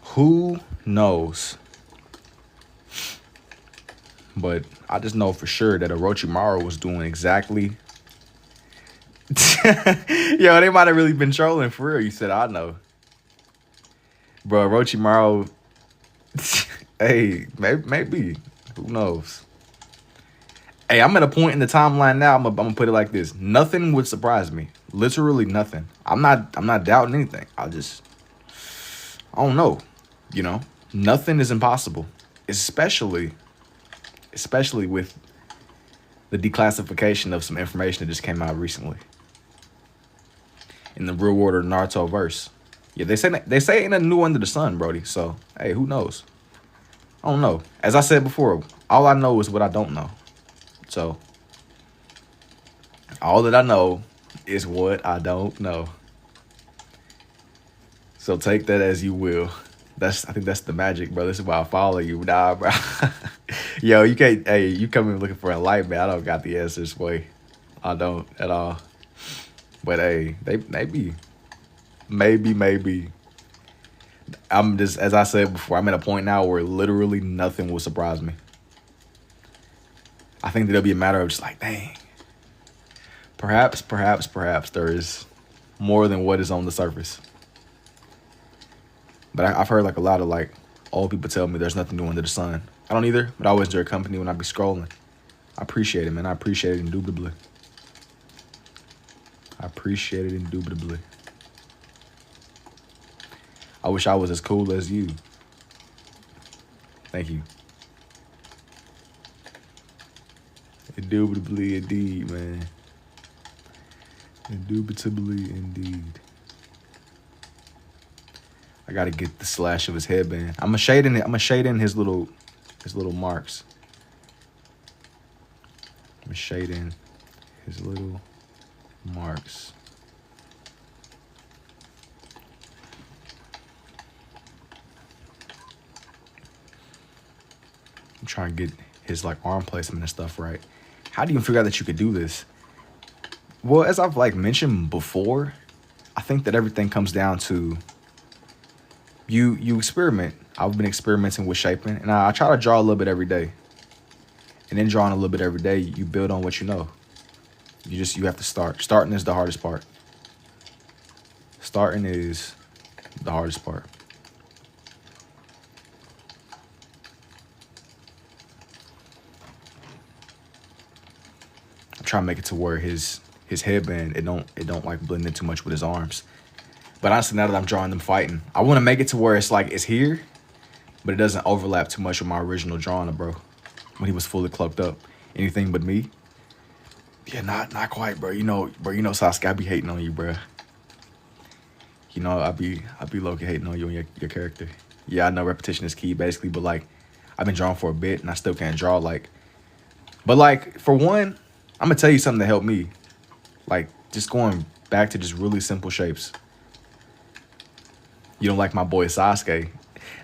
Who knows? But I just know for sure that Orochimaru was doing exactly. Yo, they might have really been trolling for real. You said I know, bro. Orochimaru. Hey, maybe. Who knows? Hey, I'm at a point in the timeline now. I'm gonna put it like this: nothing would surprise me. Literally nothing. I'm not doubting anything. I don't know. You know, nothing is impossible, especially with the declassification of some information that just came out recently in the real world of Naruto verse. Yeah, they say ain't a new under the sun, Brody. So hey, who knows? I don't know. As I said before, all I know is what I don't know. So all that I know is what I don't know. So take that as you will. I think that's the magic, bro. This is why I follow you. Nah, bro. Yo, you can't. Hey, you come in looking for enlightenment. I don't got the answers, boy. I don't at all. But hey, they maybe. I'm just, as I said before, I'm at a point now where literally nothing will surprise me. I think that it'll be a matter of just like, dang. Perhaps there is more than what is on the surface. But I've heard like a lot of like old people tell me there's nothing new under the sun. I don't either, but I always enjoy company when I be scrolling. I appreciate it, man. I appreciate it indubitably. I wish I was as cool as you. Thank you. Indubitably indeed, man. Indubitably indeed. I gotta get the slash of his headband. I'm gonna shade in his little marks. I'm gonna shade in his little marks. I'm trying to get his like arm placement and stuff right. How do you figure out that you could do this? Well, as I've like mentioned before, I think that everything comes down to you experiment. I've been experimenting with shaping, and I try to draw a little bit every day. And then drawing a little bit every day, you build on what you know. You have to start. Starting is the hardest part. Starting is the hardest part. I'm trying to make it to where his his headband, it don't like blend in too much with his arms. But honestly, now that I'm drawing them fighting, I want to make it to where it's like it's here, but it doesn't overlap too much with my original drawing of bro when he was fully cloaked up. Anything but me. Yeah, not quite, bro. You know, Sasuke, I be hating on you, bro. You know, I be low-key hating on you and your character. Yeah, I know repetition is key, basically, but like, I've been drawing for a bit and I still can't draw like. But like, for one, I'm gonna tell you something that helped me. Like, just going back to just really simple shapes. You don't like my boy Sasuke?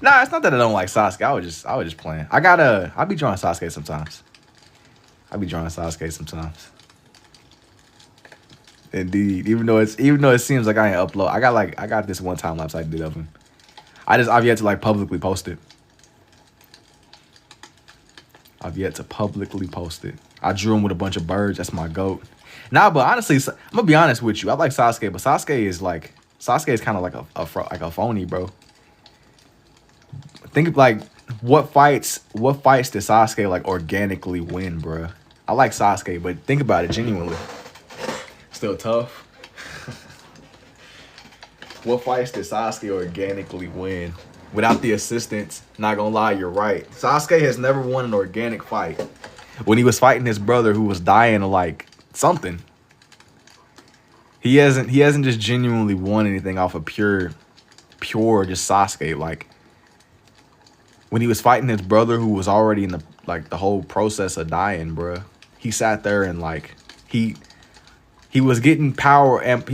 Nah, it's not that I don't like Sasuke. I was just playing. I be drawing Sasuke sometimes. Indeed, even though it seems like I ain't upload. I got this one time lapse I did of him. I've yet to like publicly post it. I drew him with a bunch of birds. That's my goat. Nah, but honestly, I'm gonna be honest with you. I like Sasuke, but Sasuke is kind of like a phony, bro. Think of like what fights did Sasuke like organically win, bro? I like Sasuke, but think about it genuinely. Still tough. What fights did Sasuke organically win? Without the assistance, not gonna lie, you're right. Sasuke has never won an organic fight. When he was fighting his brother who was dying of like something, he hasn't just genuinely won anything off of pure just Sasuke. Like when he was fighting his brother who was already in the whole process of dying, bruh. He sat there and like he was getting powered up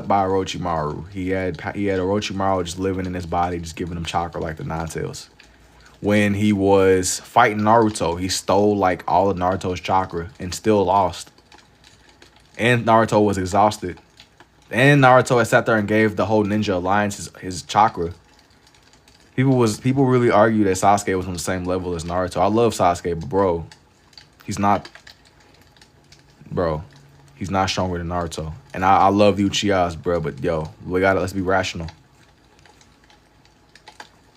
by Orochimaru. He had Orochimaru just living in his body, just giving him chakra like the Nine Tails. When he was fighting Naruto, he stole like all of Naruto's chakra and still lost. And Naruto was exhausted. And Naruto had sat there and gave the whole Ninja Alliance his chakra. People really argue that Sasuke was on the same level as Naruto. I love Sasuke, but bro, he's not stronger than Naruto. And I love the Uchihas, bro, but yo, let's be rational.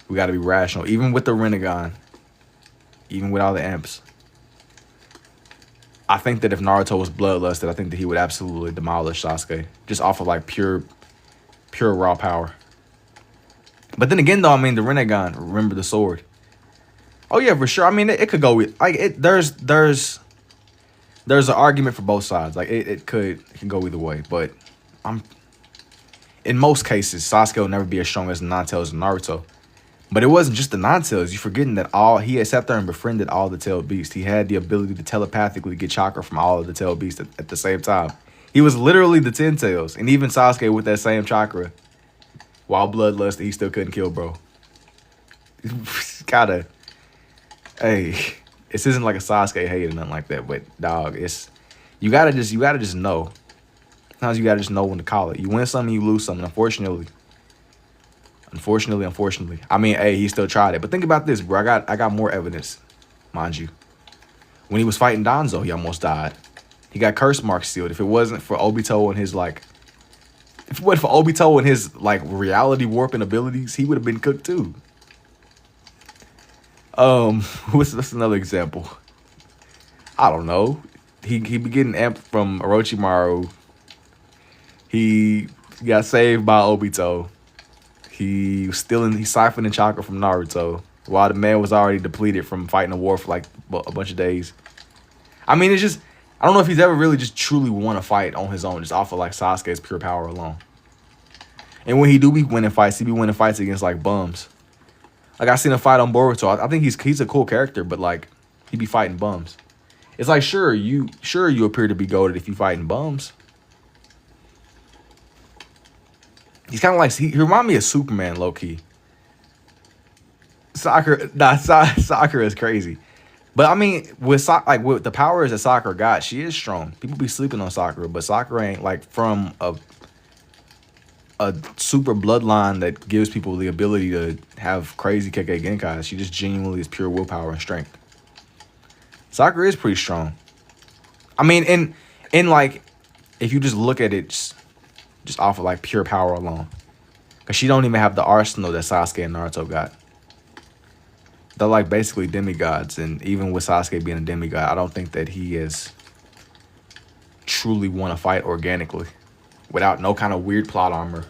We gotta be rational. Even with the Rinnegan, even with all the amps. I think that if Naruto was bloodlusted, I think that he would absolutely demolish Sasuke. Just off of like pure raw power. But then again though, I mean the Rinnegan, remember the sword. Oh yeah, for sure. I mean it could go with like there's an argument for both sides. Like it can go either way. But in most cases, Sasuke will never be as strong as the Nine Tails and Naruto. But it wasn't just the Nine Tails. You're forgetting that he had sat there and befriended all the tailed beasts. He had the ability to telepathically get chakra from all of the tailed beasts at the same time. He was literally the 10 tails. And even Sasuke with that same chakra, while bloodlusted, he still couldn't kill bro. Hey, this isn't like a Sasuke hate or nothing like that. But dog, you gotta just know. Sometimes you gotta just know when to call it. You win something, you lose something. Unfortunately. I mean, hey, he still tried it. But think about this, bro. I got more evidence, mind you. When he was fighting Danzo, he almost died. He got curse marks sealed. If it wasn't for Obito and his reality warping abilities, he would have been cooked too. What's another example? I don't know. He be getting amped from Orochimaru. He got saved by Obito. He siphoning chakra from Naruto while the man was already depleted from fighting a war for like a bunch of days. I mean, it's just, I don't know if he's ever really just truly won a fight on his own, just off of like Sasuke's pure power alone. And when he do be winning fights, he be winning fights against like bums. Like I seen a fight on Boruto. I think he's a cool character, but like he be fighting bums. It's like sure you appear to be goated if you fighting bums. He's kind of like, he remind me of Superman, low-key. Sakura is crazy. But I mean, with the powers that Sakura got, she is strong. People be sleeping on Sakura, but Sakura ain't like from a super bloodline that gives people the ability to have crazy Kekkei Genkai. She just genuinely is pure willpower and strength. Sakura is pretty strong. I mean, in like, if you just look at it, just off of like pure power alone. Because she don't even have the arsenal that Sasuke and Naruto got. They're like basically demigods. And even with Sasuke being a demigod, I don't think that he is truly want to fight organically without no kind of weird plot armor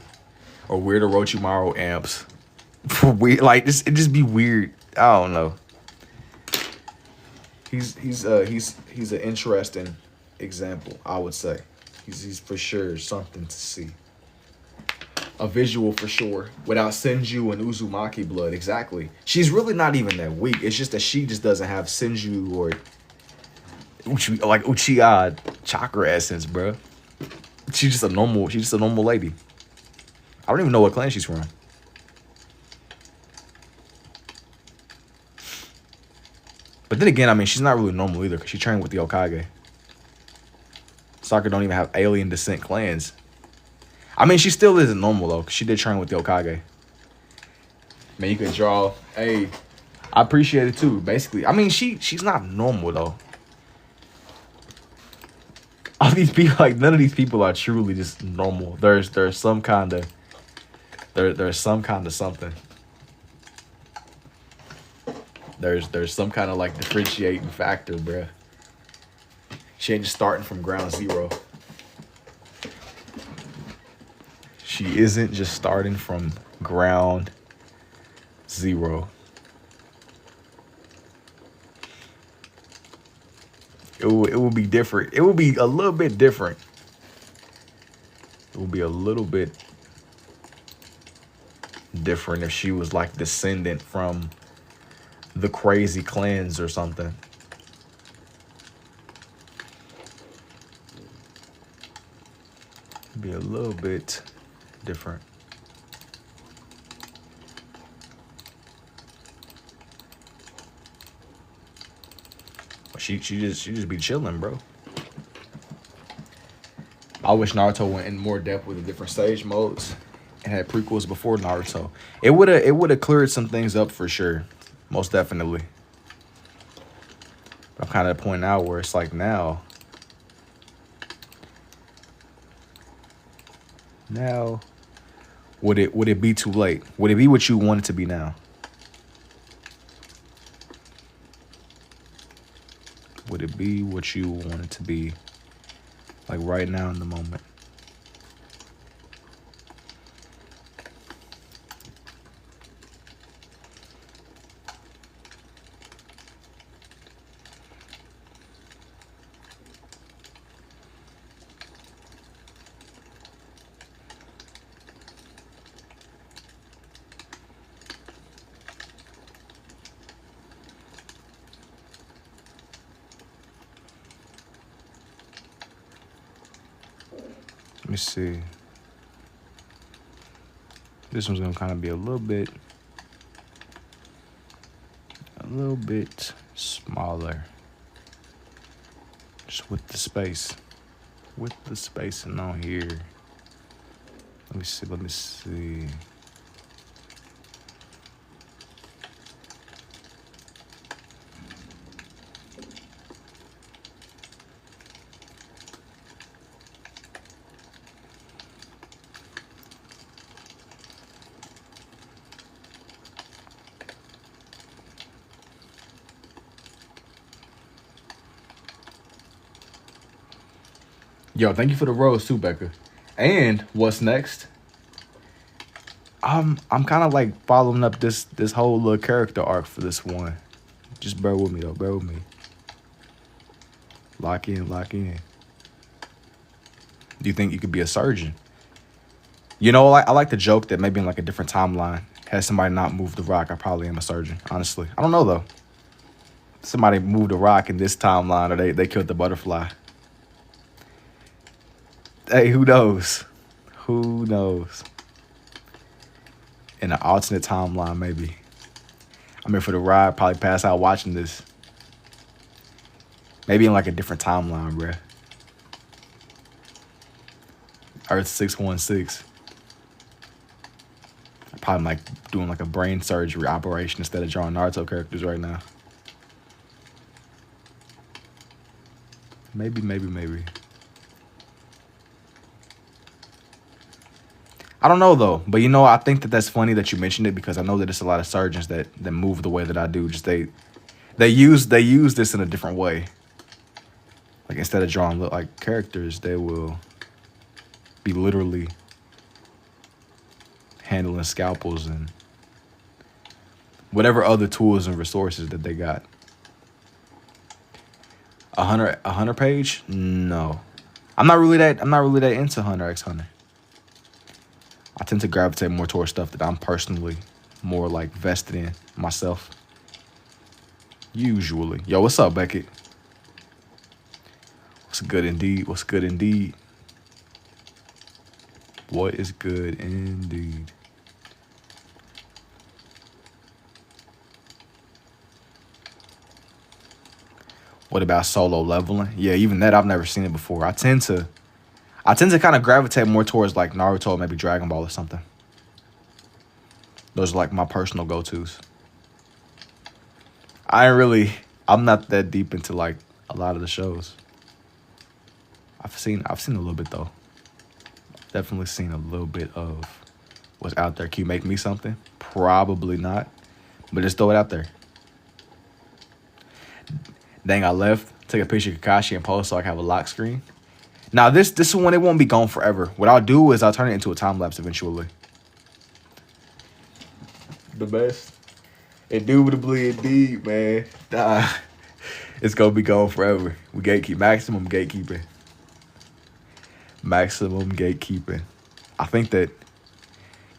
or weird Orochimaru amps. Weird, like this, it just be weird. I don't know. He's an interesting example, I would say. He's for sure something to see. A visual for sure. Without Senju and Uzumaki blood, exactly. She's really not even that weak. It's just that she just doesn't have Senju or Uchiha chakra essence, bro. She's just a normal lady. I don't even know what clan she's from. But then again, I mean, she's not really normal either because she trained with the Hokage. Sakura don't even have alien descent clans. I mean, she still isn't normal though because she did train with the Hokage. Man, you could draw. Hey, I appreciate it too. Basically, I mean, she's not normal though. All these people, like none of these people are truly just normal. There's some kind of there's some kind of something. There's some kind of like differentiating factor, bruh. She ain't just starting from ground zero. She isn't just starting from ground zero. It will be different. It will be a little bit different. It will be a little bit different if she was like descendant from the crazy clans or something. It'd be a little bit different. She just be chilling, bro. I wish Naruto went in more depth with the different stage modes and had prequels before Naruto. It would have cleared some things up for sure. Most definitely. I'm kind of at a point now where it's like now would it be too late? Would it be what you want it to be now? Would it be what you want it to be, like right now in the moment? Let me see. This one's gonna kind of be a little bit smaller. Just with the space. With the spacing on here. Let me see. Yo, thank you for the rose too, Becca. And what's next? I'm kind of like following up this whole little character arc for this one. Just bear with me though, bear with me. Lock in. Do you think you could be a surgeon? You know, I like the joke that maybe in like a different timeline, had somebody not moved the rock, I probably am a surgeon, honestly. I don't know though. Somebody moved the rock in this timeline or they killed the butterfly. Hey, who knows? Who knows? In an alternate timeline, maybe. I'm here for the ride, probably pass out watching this. Maybe in like a different timeline, bruh. Earth 616. I'm probably like doing like a brain surgery operation instead of drawing Naruto characters right now. Maybe. I don't know though, but you know, I think that's funny that you mentioned it because I know that it's a lot of surgeons that move the way that I do. Just they use this in a different way. Like instead of drawing like characters, they will be literally handling scalpels and whatever other tools and resources that they got. A hunter page? No. I'm not really that into Hunter x Hunter. I tend to gravitate more towards stuff that I'm personally more like vested in myself. Usually. Yo, what's up, Beckett? What's good indeed? What's good indeed? What is good indeed? What about solo leveling? Yeah, even that I've never seen it before. I tend to kind of gravitate more towards like Naruto or maybe Dragon Ball or something. Those are like my personal go-tos. I'm not that deep into like a lot of the shows. I've seen a little bit though. Definitely seen a little bit of what's out there. Can you make me something? Probably not. But just throw it out there. Dang, I left. Take a picture of Kakashi and post so I can have a lock screen. Now this one, it won't be gone forever. What I'll do is I'll turn it into a time lapse eventually. The best. Indubitably indeed, man. It's gonna be gone forever. We gatekeep. Maximum gatekeeping. Maximum gatekeeping. I think that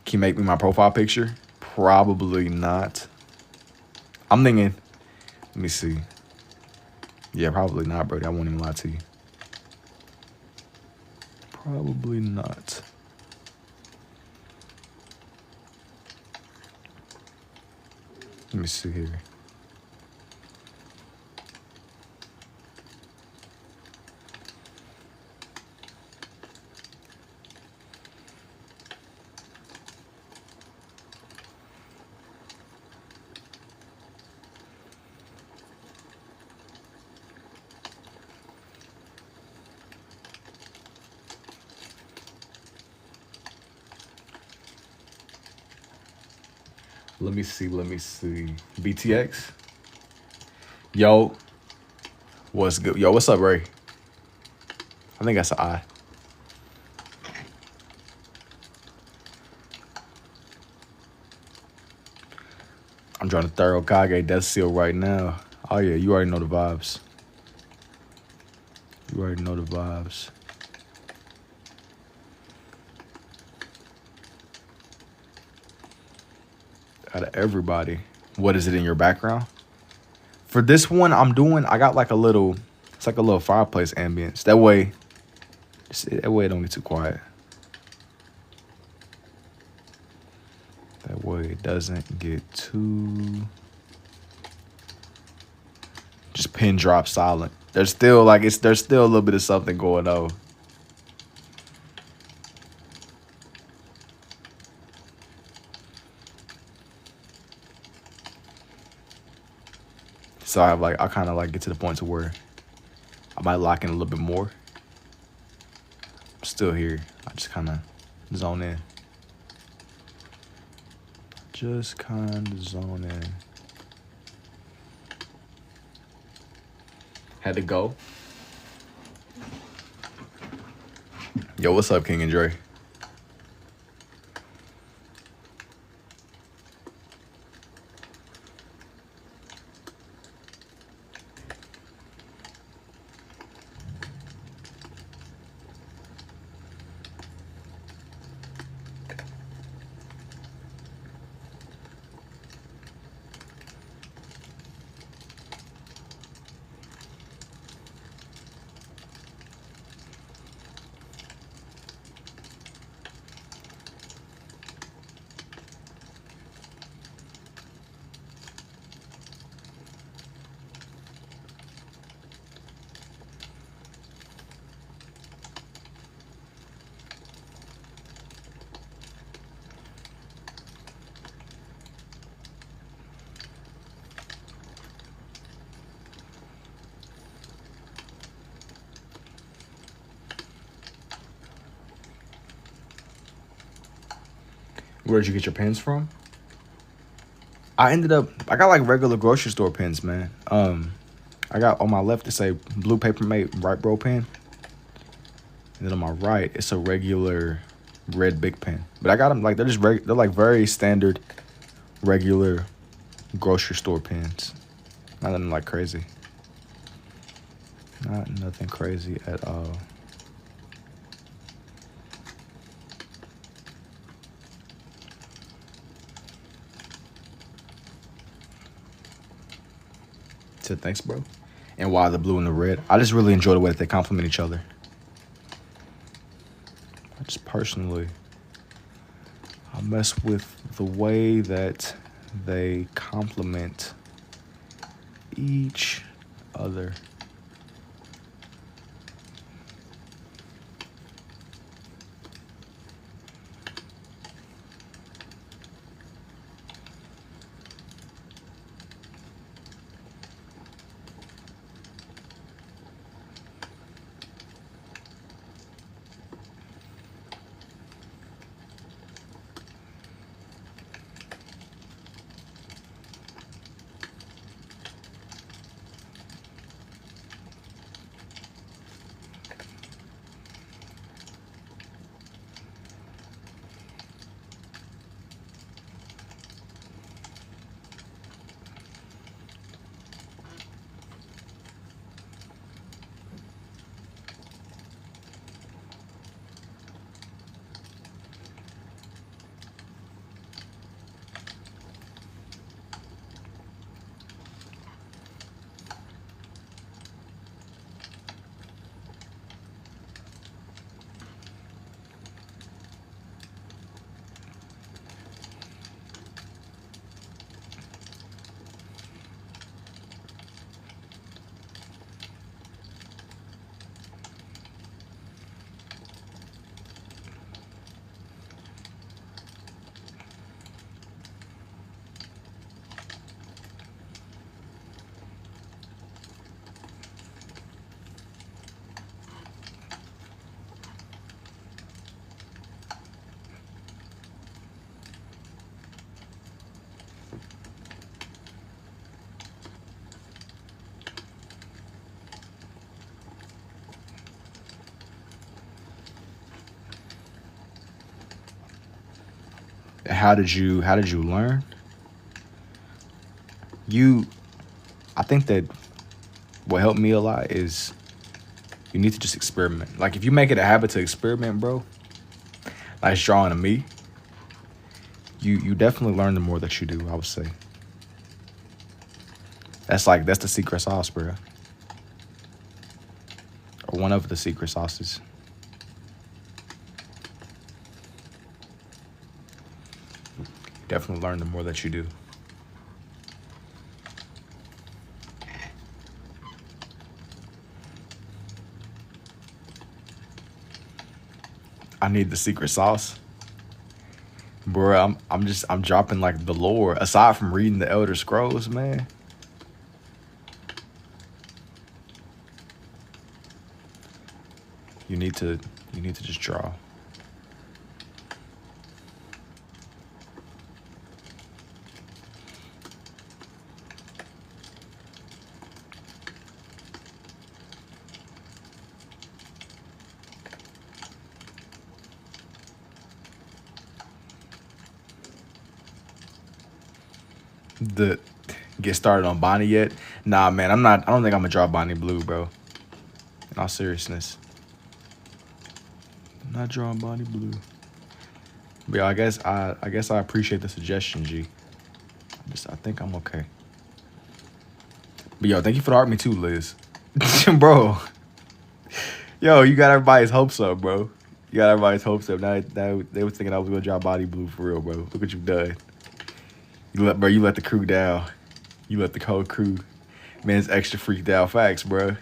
can you make me my profile picture? Probably not. I'm thinking, let me see. Yeah, probably not, bro. I won't even lie to you. Probably not. Let me see here. Let me see. BTX? Yo. What's good? Yo, what's up, Ray? I think that's an I. I'm trying to thorough Kage Death Seal right now. Oh, yeah, you already know the vibes. You already know the vibes. Out of everybody, what is it in your background? For this one, I got like it's like a little fireplace ambience. That way it don't get too quiet. That way it doesn't get too just pin drop silent. There's still a little bit of something going on. So I kind of like get to the point to where I might lock in a little bit more. I'm still here. I just kind of zone in. Just kind of zone in. Had to go. Yo, what's up, King and Dre? Where'd you get your pens from? I got like regular grocery store pens, man. I got on my left it say blue Paper Mate Right Bro pen. And then on my right, it's a regular red Big pen. But I got them like they're just they're like very standard, regular grocery store pens. Nothing like crazy. Not nothing crazy at all. So thanks, bro. And why the blue and the red? I just really enjoy the way that they complement each other. I just personally, I mess with the way that they complement each other. How did you learn? I think that what helped me a lot is you need to just experiment. Like if you make it a habit to experiment, bro, like it's drawing to me, you definitely learn the more that you do, I would say. That's the secret sauce, bro. Or one of the secret sauces. Definitely learn the more that you do. I need the secret sauce. Bro, I'm dropping like the lore. Aside from reading the Elder Scrolls, man. You need to just draw. The get started on Bonnie yet? Nah, man, I don't think I'm gonna draw Bonnie blue, bro. In all seriousness. I'm not drawing Bonnie blue. But yeah, I guess I appreciate the suggestion, G. I think I'm okay. But yo, thank you for the art me too, Liz. Bro. Yo, you got everybody's hopes up, bro. You got everybody's hopes up. Now they were thinking I was gonna draw Bonnie blue for real, bro. Look what you've done. You let the crew down. You let the whole crew. Man's extra freaked out. Facts, bro.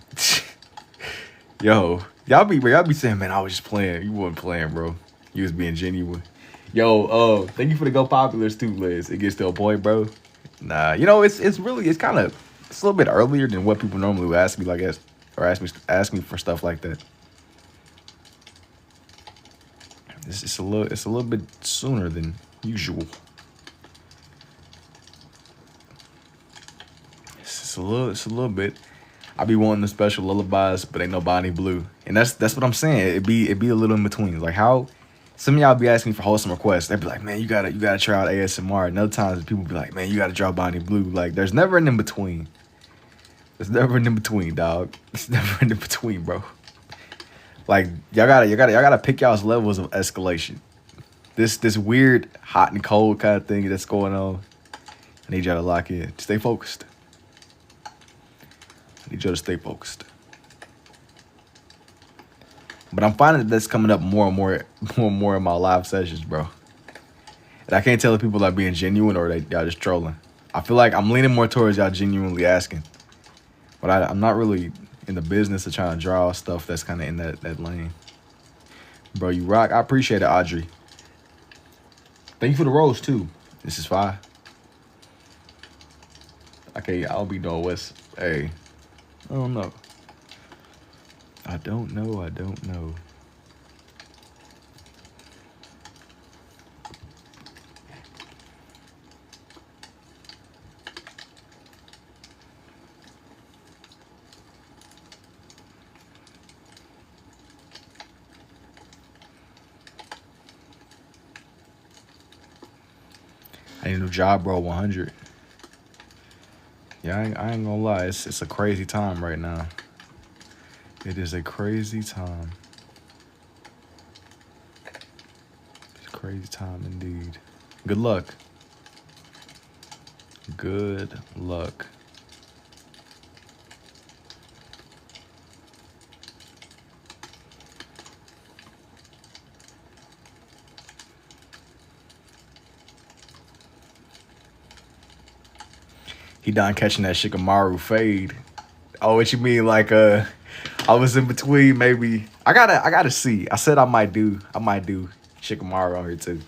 Yo, y'all be saying, man, I was just playing. You wasn't playing, bro. You was being genuine. Yo, thank you for the go populars too, Liz. It gets to a point, bro. Nah, you know, it's a little bit earlier than what people normally would ask me, like, or ask me for stuff like that. It's a little bit sooner than usual. It's a little bit. I be wanting the special lullabies, but ain't no Bonnie Blue. And that's what I'm saying. It'd be a little in between. Like how some of y'all be asking me for wholesome requests. They'd be like, man, you gotta try out ASMR. And other times people be like, man, you gotta draw Bonnie Blue. Like there's never an in between. There's never an in between, dog. It's never an in between, bro. Like y'all gotta pick y'all's levels of escalation. This weird hot and cold kind of thing that's going on. I need y'all to lock in. Stay focused. I need y'all to stay focused. But I'm finding that that's coming up more and more in my live sessions, bro. And I can't tell if people are being genuine or y'all just trolling. I feel like I'm leaning more towards y'all genuinely asking. But I'm not really in the business of trying to draw stuff that's kind of in that lane. Bro, you rock. I appreciate it, Audrey. Thank you for the rose, too. This is fire. Okay, I'll be doing West. Hey, I don't know. I don't know. I need a new job, bro. 100. Yeah, I ain't gonna lie. It's a crazy time right now. It is a crazy time. It's a crazy time indeed. Good luck. Good luck. He done catching that Shikamaru fade. Oh, what you mean? Like I was in between. Maybe I gotta see. I said I might do Shikamaru on here too.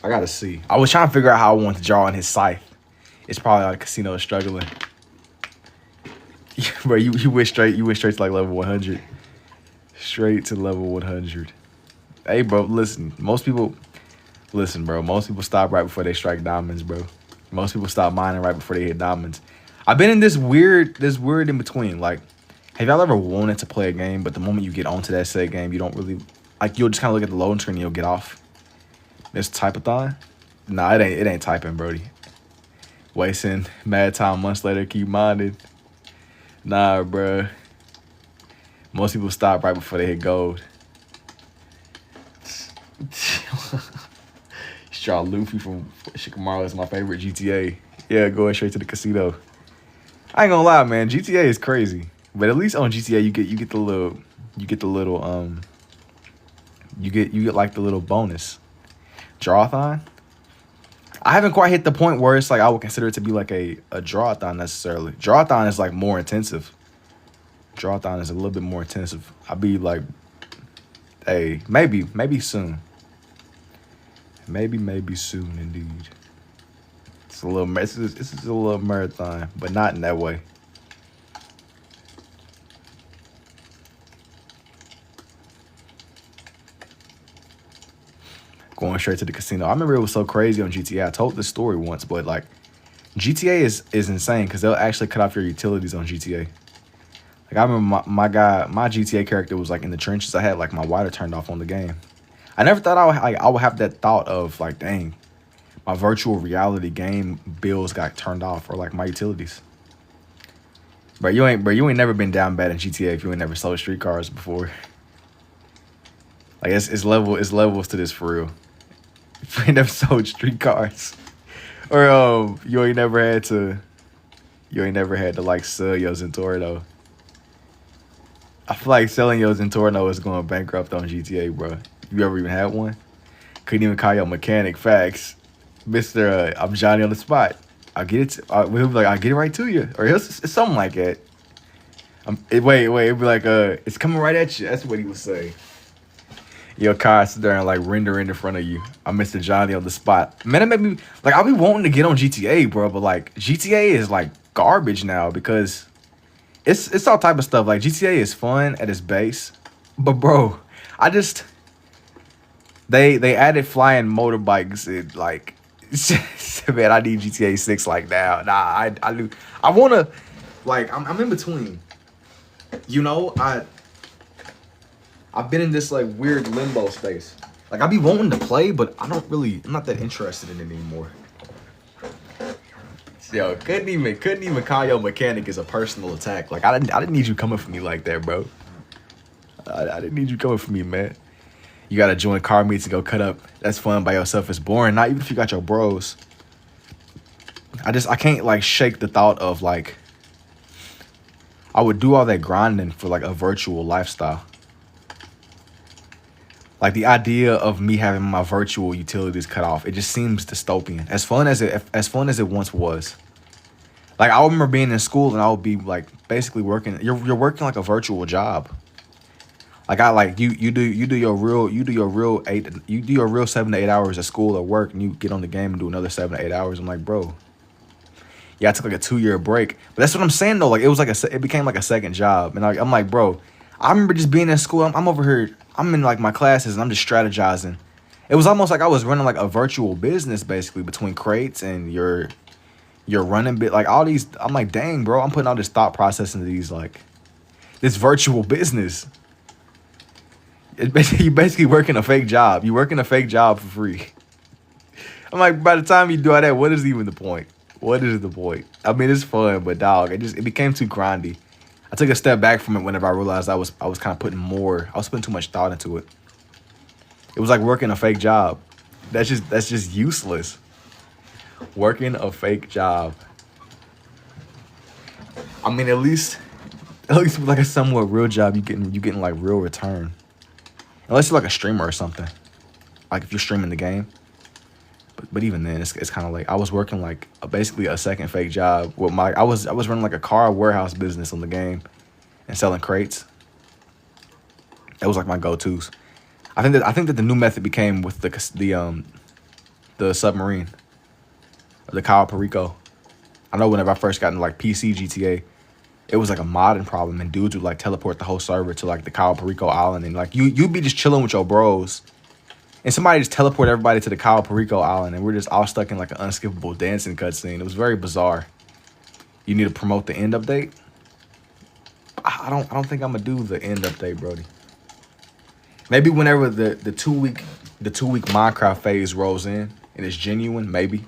I gotta see. I was trying to figure out how I want to draw on his scythe. It's probably like Casino is struggling. Bro, you went straight to like level 100. Straight to level 100. Hey, bro, listen. Most people stop right before they strike diamonds, bro. Most people stop mining right before they hit diamonds. I've been in this weird in between. Like, have y'all ever wanted to play a game, but the moment you get onto that said game, you don't really, like, you'll just kind of look at the loading screen and you'll get off. This type-a-thon? Nah, it ain't typing, Brody. Wasting mad time months later, keep minding. Nah, bro. Most people stop right before they hit gold. Draw Luffy from Shikamaru is my favorite GTA. Yeah, going straight to the casino. I ain't gonna lie, man. GTA is crazy, but at least on GTA you get like the little bonus. Drawathon. I haven't quite hit the point where it's like I would consider it to be like a drawathon necessarily. Drawathon is like more intensive. Drawathon is a little bit more intensive. I'll be like, hey, maybe soon. Maybe soon, indeed. It's a little, this is a little marathon, but not in that way. Going straight to the casino. I remember it was so crazy on GTA. I told this story once, but like, GTA is insane because they'll actually cut off your utilities on GTA. Like I remember my GTA character was like in the trenches. I had like my water turned off on the game. I never thought I would have that thought of like, dang, my virtual reality game bills got turned off or like my utilities. Bro, you ain't never been down bad in GTA if you ain't never sold streetcars before. Like it's levels to this for real. If you ain't never sold streetcars, or you ain't never had to like sell your Zentorno. I feel like selling your Zentorno is going bankrupt on GTA, bro. You ever even had one? Couldn't even call your mechanic. Facts. Mr. I'm Johnny on the spot. I'll get it. He'll be like, I'll get it right to you. Or it's something like that. Wait. It'll be like, it's coming right at you. That's what he would say. Your car sit there and like render in front of you. I'm Mr. Johnny on the spot. Man, it made me, like, I'll be wanting to get on GTA, bro. But like, GTA is like garbage now because it's all type of stuff. Like, GTA is fun at its base. But bro, They added flying motorbikes and like, man, I need GTA 6 like now. Nah, I do. I wanna. Like I'm in between. You know, I've been in this like weird limbo space. Like I be wanting to play, but I'm not that interested in it anymore. Yo, couldn't even call your mechanic as a personal attack. Like I didn't need you coming for me like that, bro. I didn't need you coming for me, man. You gotta join car meets and go cut up. That's fun by yourself. It's boring. Not even if you got your bros. I can't like shake the thought of like I would do all that grinding for like a virtual lifestyle. Like the idea of me having my virtual utilities cut off, it just seems dystopian. As fun as it once was. Like I remember being in school and I would be like basically working. You're working like a virtual job. Like you do your real 7 to 8 hours of school or work, and you get on the game and do another 7 to 8 hours. I'm like, bro. Yeah, I took like a 2-year break, but that's what I'm saying though. Like it became like a second job, and I'm like, bro. I remember just being in school. I'm over here. I'm in like my classes and I'm just strategizing. It was almost like I was running like a virtual business basically between crates and your running bit, like all these. I'm like, dang, bro. I'm putting all this thought process into these like this virtual business. You basically working a fake job. You working a fake job for free. I'm like, by the time you do all that, what is even the point? What is the point? I mean, it's fun, but dog, it became too grindy. I took a step back from it whenever I realized I was kind of putting too much thought into it. It was like working a fake job. That's just useless. Working a fake job. I mean, at least with like a somewhat real job, you getting like real return. Unless you're like a streamer or something. Like if you're streaming the game. But even then, it's kind of like I was working like basically a second fake job. With I was running like a car warehouse business on the game, and selling crates. That was like my go-tos. I think that the new method became with the submarine, the Kyle Perico. I know whenever I first got into like PC GTA, it was like a modding problem, and dudes would like teleport the whole server to like the Kyle Perico Island, and like you'd be just chilling with your bros. And somebody just teleport everybody to the Kyle Perico Island, and we're just all stuck in like an unskippable dancing cutscene. It was very bizarre. You need to promote the end update. I don't think I'm gonna do the end update, Brody. Maybe whenever the 2-week Minecraft phase rolls in and it's genuine, maybe.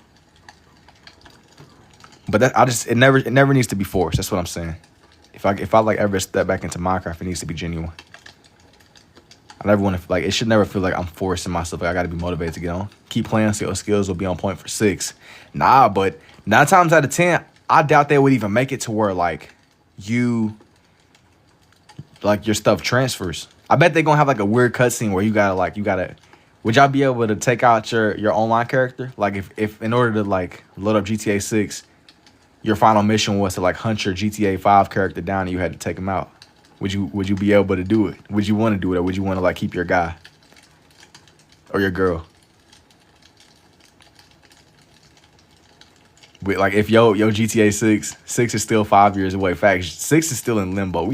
But it never needs to be forced. That's what I'm saying. If I like ever step back into Minecraft, it needs to be genuine. I never want to like it should never feel like I'm forcing myself. Like I got to be motivated to get on. Keep playing so your skills will be on point for 6. Nah, but 9 times out of 10, I doubt they would even make it to where like your stuff transfers. I bet they're gonna have like a weird cutscene where you gotta. Would y'all be able to take out your online character? Like if in order to like load up GTA 6, your final mission was to like hunt your GTA 5 character down and you had to take him out. Would you be able to do it? Would you want to do it, or would you want to like keep your guy or your girl? But like if yo GTA 6 is still 5 years away. Facts, 6 is still in limbo.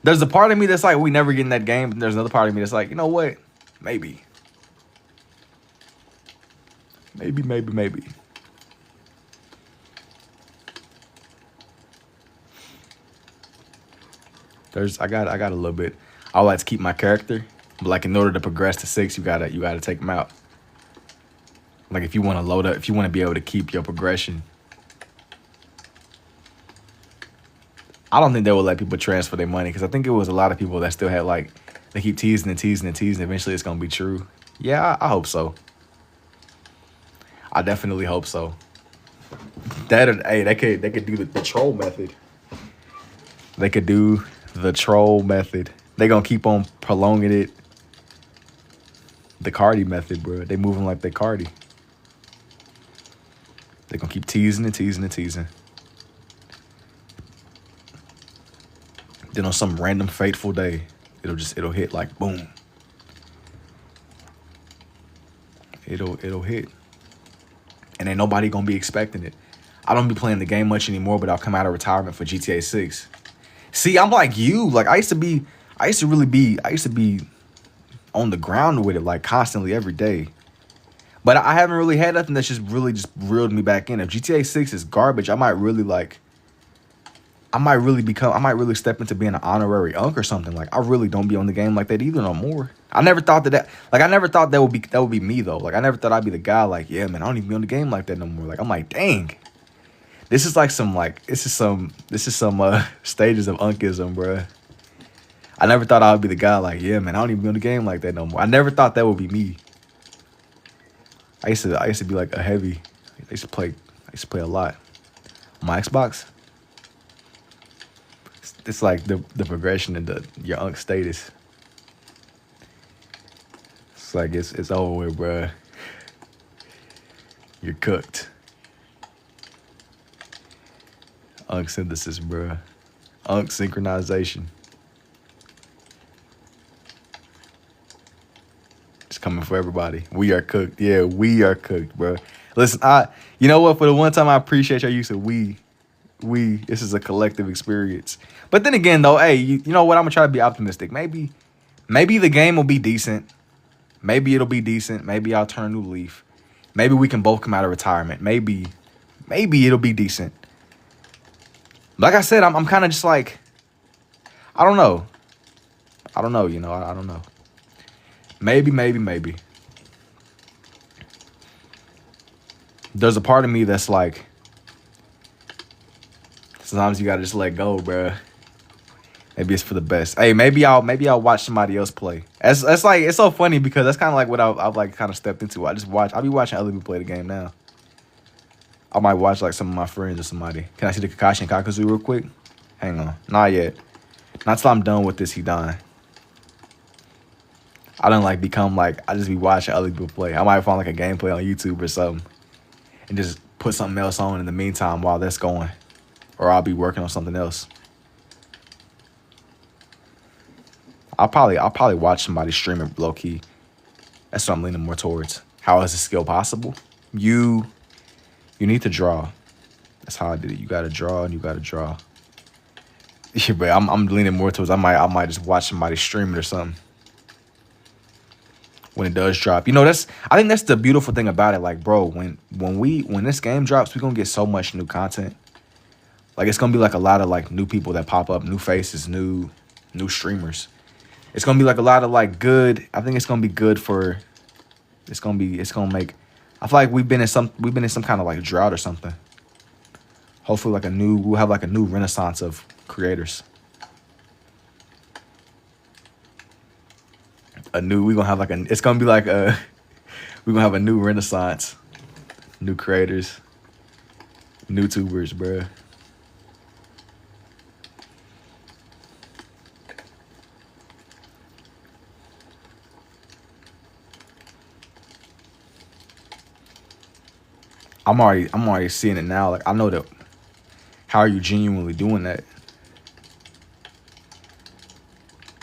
There's a part of me that's like we never get in that game, but there's another part of me that's like, you know what? Maybe. I got a little bit. I like to keep my character, but like in order to progress to 6, you gotta take them out. Like if you want to load up, if you want to be able to keep your progression, I don't think they will let people transfer their money because I think it was a lot of people that still had like they keep teasing and teasing and teasing. Eventually, it's gonna be true. Yeah, I hope so. I definitely hope so. They could do the troll method. They could do the troll method. They gonna keep on prolonging it. The Cardi method, bro. They moving like they Cardi. They gonna keep teasing and teasing and teasing. Then on some random fateful day, it'll hit like boom. It'll hit. And ain't nobody gonna be expecting it. I don't be playing the game much anymore, but I'll come out of retirement for GTA 6. See, I'm like you. Like I used to be on the ground with it like constantly every day. But I haven't really had nothing that's just reeled me back in. If GTA 6 is garbage, I might really like I might really step into being an honorary unk or something. Like, I really don't be on the game like that either no more. I never thought I never thought that would be me though. Like, I never thought I'd be the guy like, yeah, man, I don't even be on the game like that no more. Like, I'm like, dang, this is some stages of unkism, bruh. I never thought I would be the guy like, yeah, man, I don't even be on the game like that no more. I never thought that would be me. I used to be like a heavy. I used to play a lot. My Xbox. It's like the progression into your unk status. It's like it's over with, bruh. You're cooked. Unk synthesis, bruh. Unk synchronization. It's coming for everybody. We are cooked. Yeah, we are cooked, bruh. Listen, you know what? For the one time, I appreciate your use of we. This is a collective experience. But then again, though, hey, you know what? I'm gonna try to be optimistic. Maybe the game will be decent. Maybe it'll be decent. Maybe I'll turn a new leaf. Maybe we can both come out of retirement. Maybe it'll be decent. Like I said, I'm kind of just like, I don't know. You know, I don't know. Maybe. There's a part of me that's like, sometimes you gotta just let go, bruh. Maybe it's for the best. Hey, maybe I'll watch somebody else play. That's like, it's so funny because that's kind of like what I've like kind of stepped into. I'll be watching other people play the game now. I might watch like some of my friends or somebody. Can I see the Kakashi and Kakazu real quick? Hang on. Not yet. Not till I'm done with this, he dying. I don't like become like, I just be watching other people play. I might find like a gameplay on YouTube or something and just put something else on in the meantime while that's going. Or I'll be working on something else. I'll probably watch somebody stream it low key. That's what I'm leaning more towards. How is this skill possible? You need to draw. That's how I did it. You gotta draw and you gotta draw. Yeah, but I'm leaning more towards I might just watch somebody stream it or something. When it does drop. You know, I think that's the beautiful thing about it. Like, bro, when this game drops, we're gonna get so much new content. Like, it's gonna be like a lot of like new people that pop up, new faces, new streamers. It's gonna be like a lot of like good. I think it's gonna be good for. It's gonna make. I feel like we've been in some kind of like drought or something. Hopefully, we'll have like a new renaissance of creators. We're gonna have it's gonna be like we're gonna have a new renaissance, new creators, new tubers, bruh. I'm already seeing it now. Like, I know that. How are you genuinely doing that?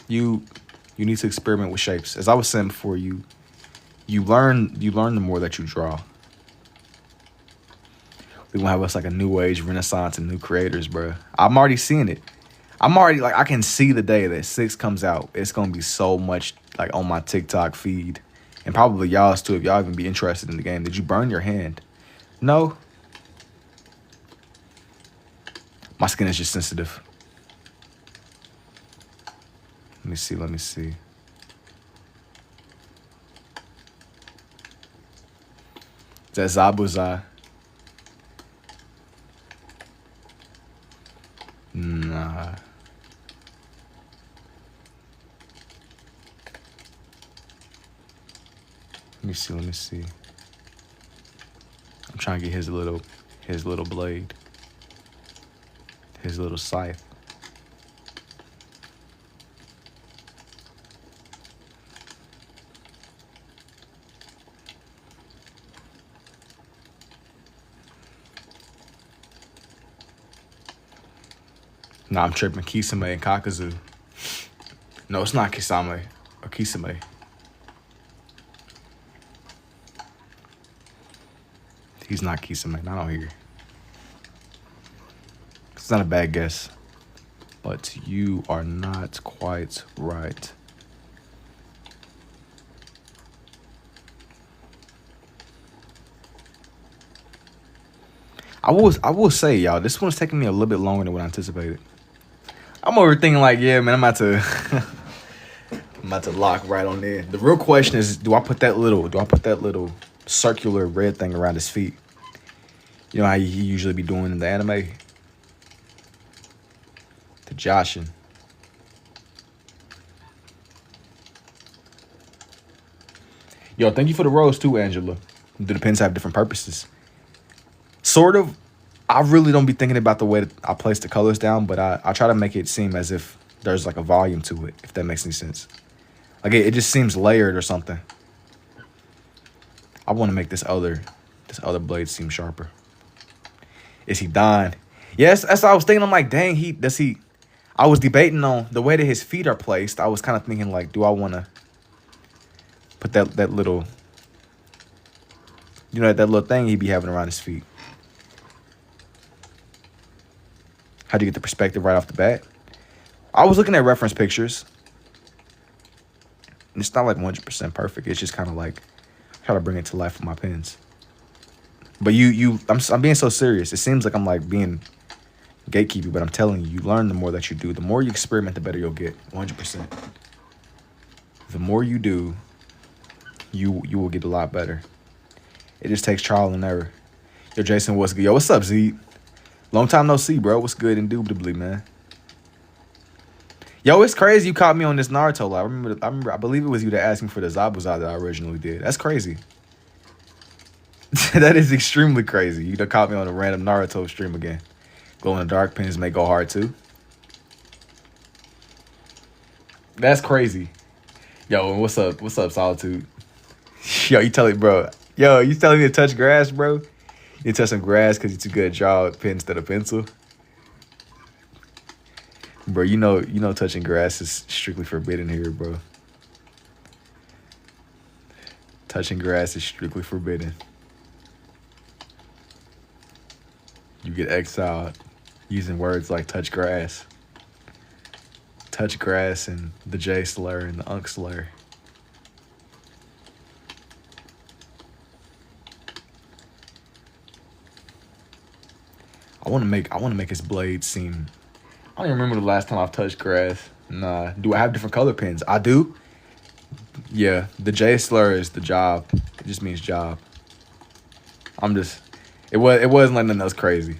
You need to experiment with shapes. As I was saying before, you learn the more that you draw. We're gonna have us like a new age renaissance and new creators, bro. I'm already seeing it. I'm already like, I can see the day that 6 comes out. It's gonna be so much like on my TikTok feed, and probably y'all's too if y'all even be interested in the game. Did you burn your hand? No. My skin is just sensitive. Let me see. Is that Zabuza? Nah. Let me see. I'm trying to get his little blade. His little scythe. No, I'm tripping. Kisame and Kakazu. No, it's not Kisame or Kisame. He's not Kisame. Not on here. It's not a bad guess. But you are not quite right. I will say, y'all, this one's taking me a little bit longer than what I anticipated. I'm overthinking like, yeah, man, I'm about to I'm about to lock right on there. The real question is, do I put that little circular red thing around his feet? You know how he usually be doing in the anime? To Joshin. Yo, thank you for the rose too, Angela. The pens have different purposes. Sort of. I really don't be thinking about the way that I place the colors down, but I try to make it seem as if there's like a volume to it, if that makes any sense. Like it just seems layered or something. I want to make this other blade seem sharper. Is he dying? Yes, that's what I was thinking. I'm like, dang, does he? I was debating on the way that his feet are placed. I was kind of thinking like, do I want to put that little, that little thing he be having around his feet? How do you get the perspective right off the bat? I was looking at reference pictures. And it's not like 100% perfect. It's just kind of like try to bring it to life with my pens. But I'm being so serious. It seems like I'm like being gatekeeping, but I'm telling you, you learn the more that you do. The more you experiment, the better you'll get. 100%. The more you do, you will get a lot better. It just takes trial and error. Yo, Jason, what's good? Yo, what's up, Z? Long time no see, bro. What's good? Indubitably, man. Yo, it's crazy you caught me on this Naruto live. I believe it was you that asked me for the Zabuza that I originally did. That's crazy. That is extremely crazy. You done caught me on a random Naruto stream again. Glow in the dark pens may go hard too. That's crazy. Yo, what's up? What's up, Solitude? Yo, you telling bro. Yo, you telling me to touch grass, bro? You touch some grass because you're too good at draw with pen instead of pencil. Bro, you know touching grass is strictly forbidden here, bro. Touching grass is strictly forbidden. You get exiled using words like touch grass. Touch grass and the J slur and the Unk slur. I want to make his blade seem. I don't even remember the last time I've touched grass. Nah. Do I have different color pens? I do. Yeah, the J slur is the job. It just means job. It wasn't like nothing else crazy.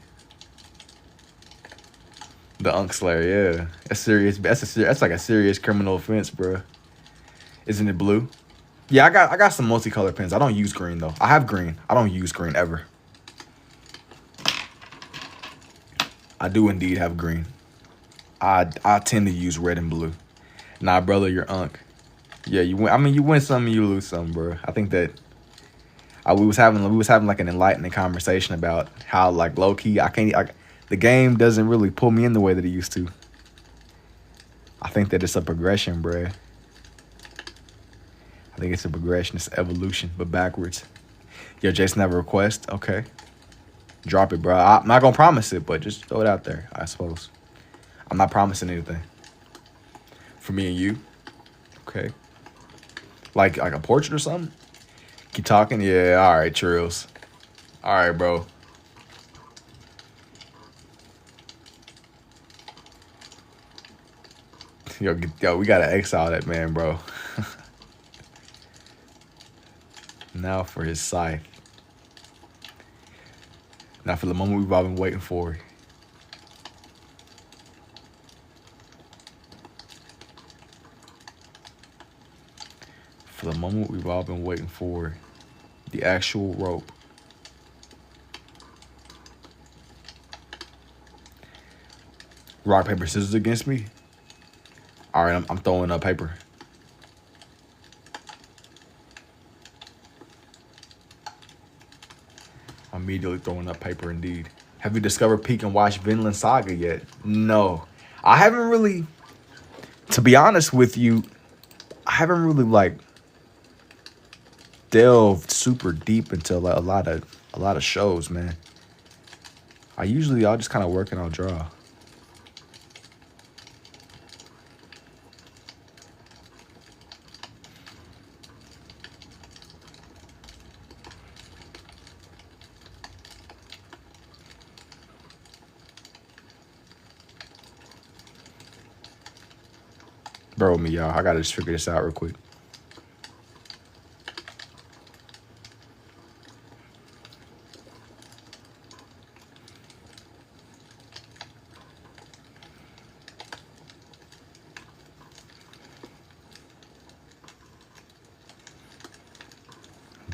The Unk slur, yeah. That's serious. That's like a serious criminal offense, bro. Isn't it blue? Yeah, I got some multicolored pens. I don't use green though. I have green. I don't use green ever. I do indeed have green. I tend to use red and blue. Nah, brother, you're Unk. Yeah, you win. I mean, you win some and you lose some, bro. I think that we was having like an enlightening conversation about how like low key the game doesn't really pull me in the way that it used to. I think that it's a progression, bro. I think it's a progression. It's evolution, but backwards. Yo, Jason have a request? Okay. Drop it, bro. I'm not gonna promise it, but just throw it out there, I suppose. I'm not promising anything. For me and you. Okay. Like a portrait or something? Keep talking? Yeah, alright, Trills. Alright, bro. Yo, we gotta exile that man, bro. Now for his scythe. Now for the moment we've all been waiting for. For the moment we've all been waiting for. The actual rope. Rock, paper, scissors against me? Alright, I'm throwing up paper. I'm immediately throwing up paper indeed. Have you discovered Peak and watched Vinland Saga yet? No. I haven't really, to be honest with you, I haven't really like delved super deep into like a lot of shows, man. I'll just kind of work and I'll draw. Bear with me, y'all. I gotta just figure this out real quick.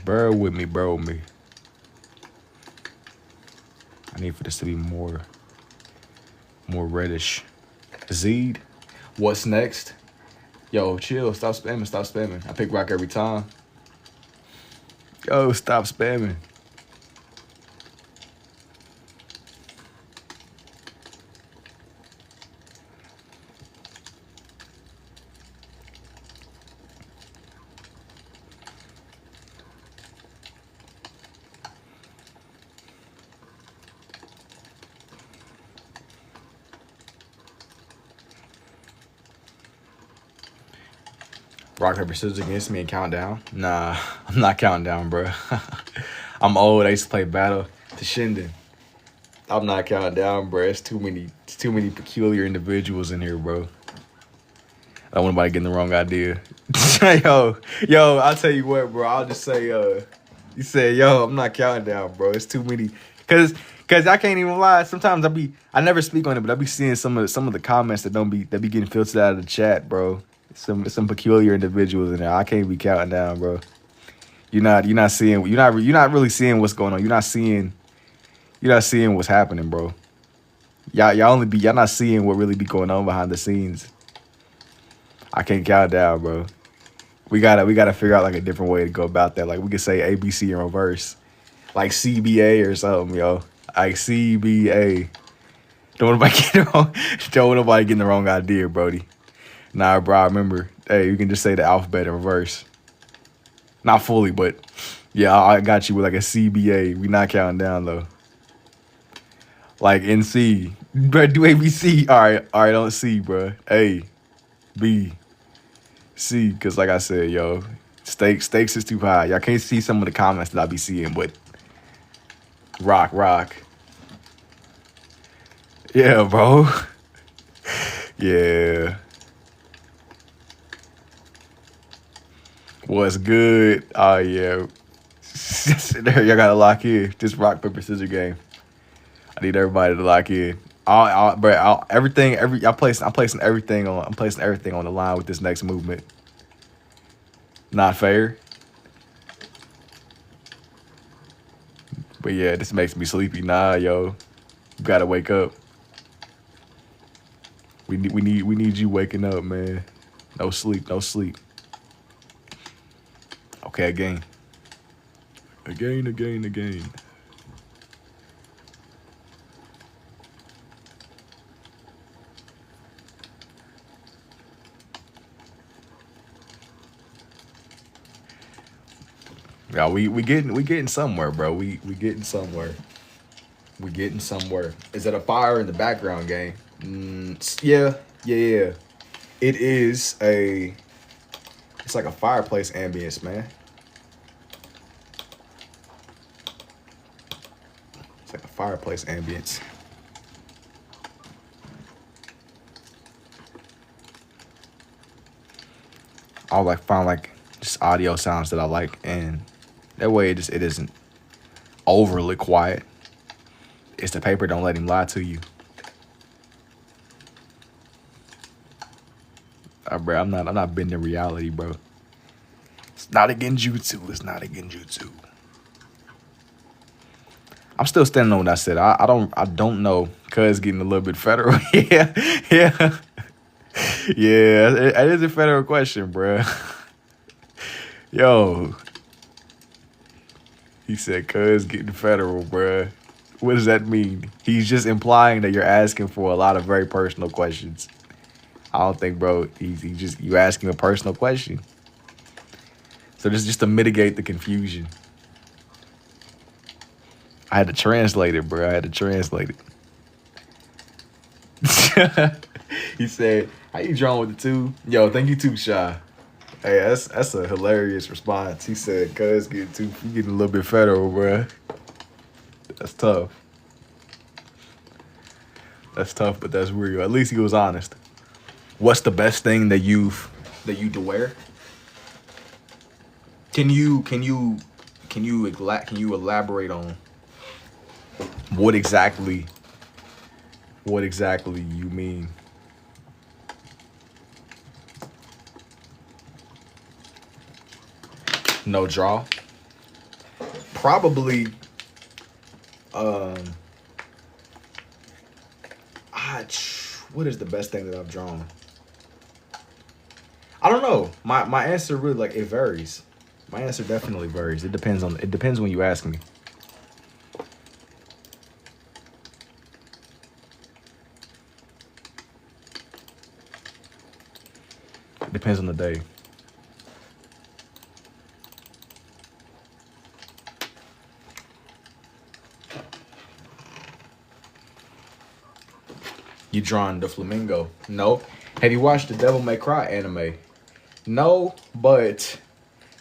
Bear with me, bear with me. I need for this to be more reddish. Zed, what's next? Yo, chill, stop spamming, stop spamming. I pick rock every time. Yo, stop spamming. Rock, paper, scissors against me and count down? Nah, I'm not counting down, bro. I'm old. I used to play Battle to Shinden. I'm not counting down, bro. It's too many peculiar individuals in here, bro. I don't want anybody getting the wrong idea. yo, I'll tell you what, bro. I'll just say, you said, yo, I'm not counting down, bro. It's too many. Cause I can't even lie. Sometimes I never speak on it, but I be seeing some of the comments that be getting filtered out of the chat, bro. Some peculiar individuals in there. I can't be counting down, bro. You're not really seeing what's going on. You're not seeing what's happening, bro. Y'all not seeing what really be going on behind the scenes. I can't count down, bro. We gotta figure out like a different way to go about that. Like we could say ABC in reverse, like CBA or something, yo. Like CBA. Don't want nobody getting the wrong idea, Brody. Nah, bro. I remember. Hey, you can just say the alphabet in reverse. Not fully, but yeah, I got you with like a CBA. We not counting down though. Like NC, bro. Do ABC. All right. Don't C, bro. A, B, C. Cause like I said, yo, stakes is too high. Y'all can't see some of the comments that I be seeing, but rock. Yeah, bro. Yeah. What's good? Oh yeah. There, y'all gotta lock in. This rock paper scissors game. I need everybody to lock in. I'm placing everything on the line with this next movement. Not fair. But yeah, this makes me sleepy. Nah, yo. You gotta wake up. We need you waking up, man. No sleep. Okay, again. Yeah, we getting somewhere, bro. We getting somewhere. Is that a fire in the background game? Yeah. It is it's like a fireplace ambience, man. It's like a fireplace ambience. I'll find just audio sounds that I like, and that way it isn't overly quiet. It's the paper. Don't let him lie to you. Bro, I'm not bending reality, bro. It's not a genjutsu. I'm still standing on what I said. I don't know. Cuz getting a little bit federal. yeah. It is a federal question, bro. Yo. He said, cuz getting federal, bro. What does that mean? He's just implying that you're asking for a lot of very personal questions. I don't think, bro, you asking a personal question. So this is just to mitigate the confusion. I had to translate it, bro. He said, how you drawing with the two? Yo, thank you too, Shy. Hey, that's a hilarious response. He said, cuz you getting a little bit federal, bro. That's tough. But that's real. At least he was honest. What's the best thing that you do wear? Can you elaborate on what exactly you mean? No draw. Probably um what is the best thing that I've drawn? I don't know. My answer really, like, it varies. My answer definitely varies. It depends when you ask me. It depends on the day. You drawing the flamingo? No. Have you watched the Devil May Cry anime? No, but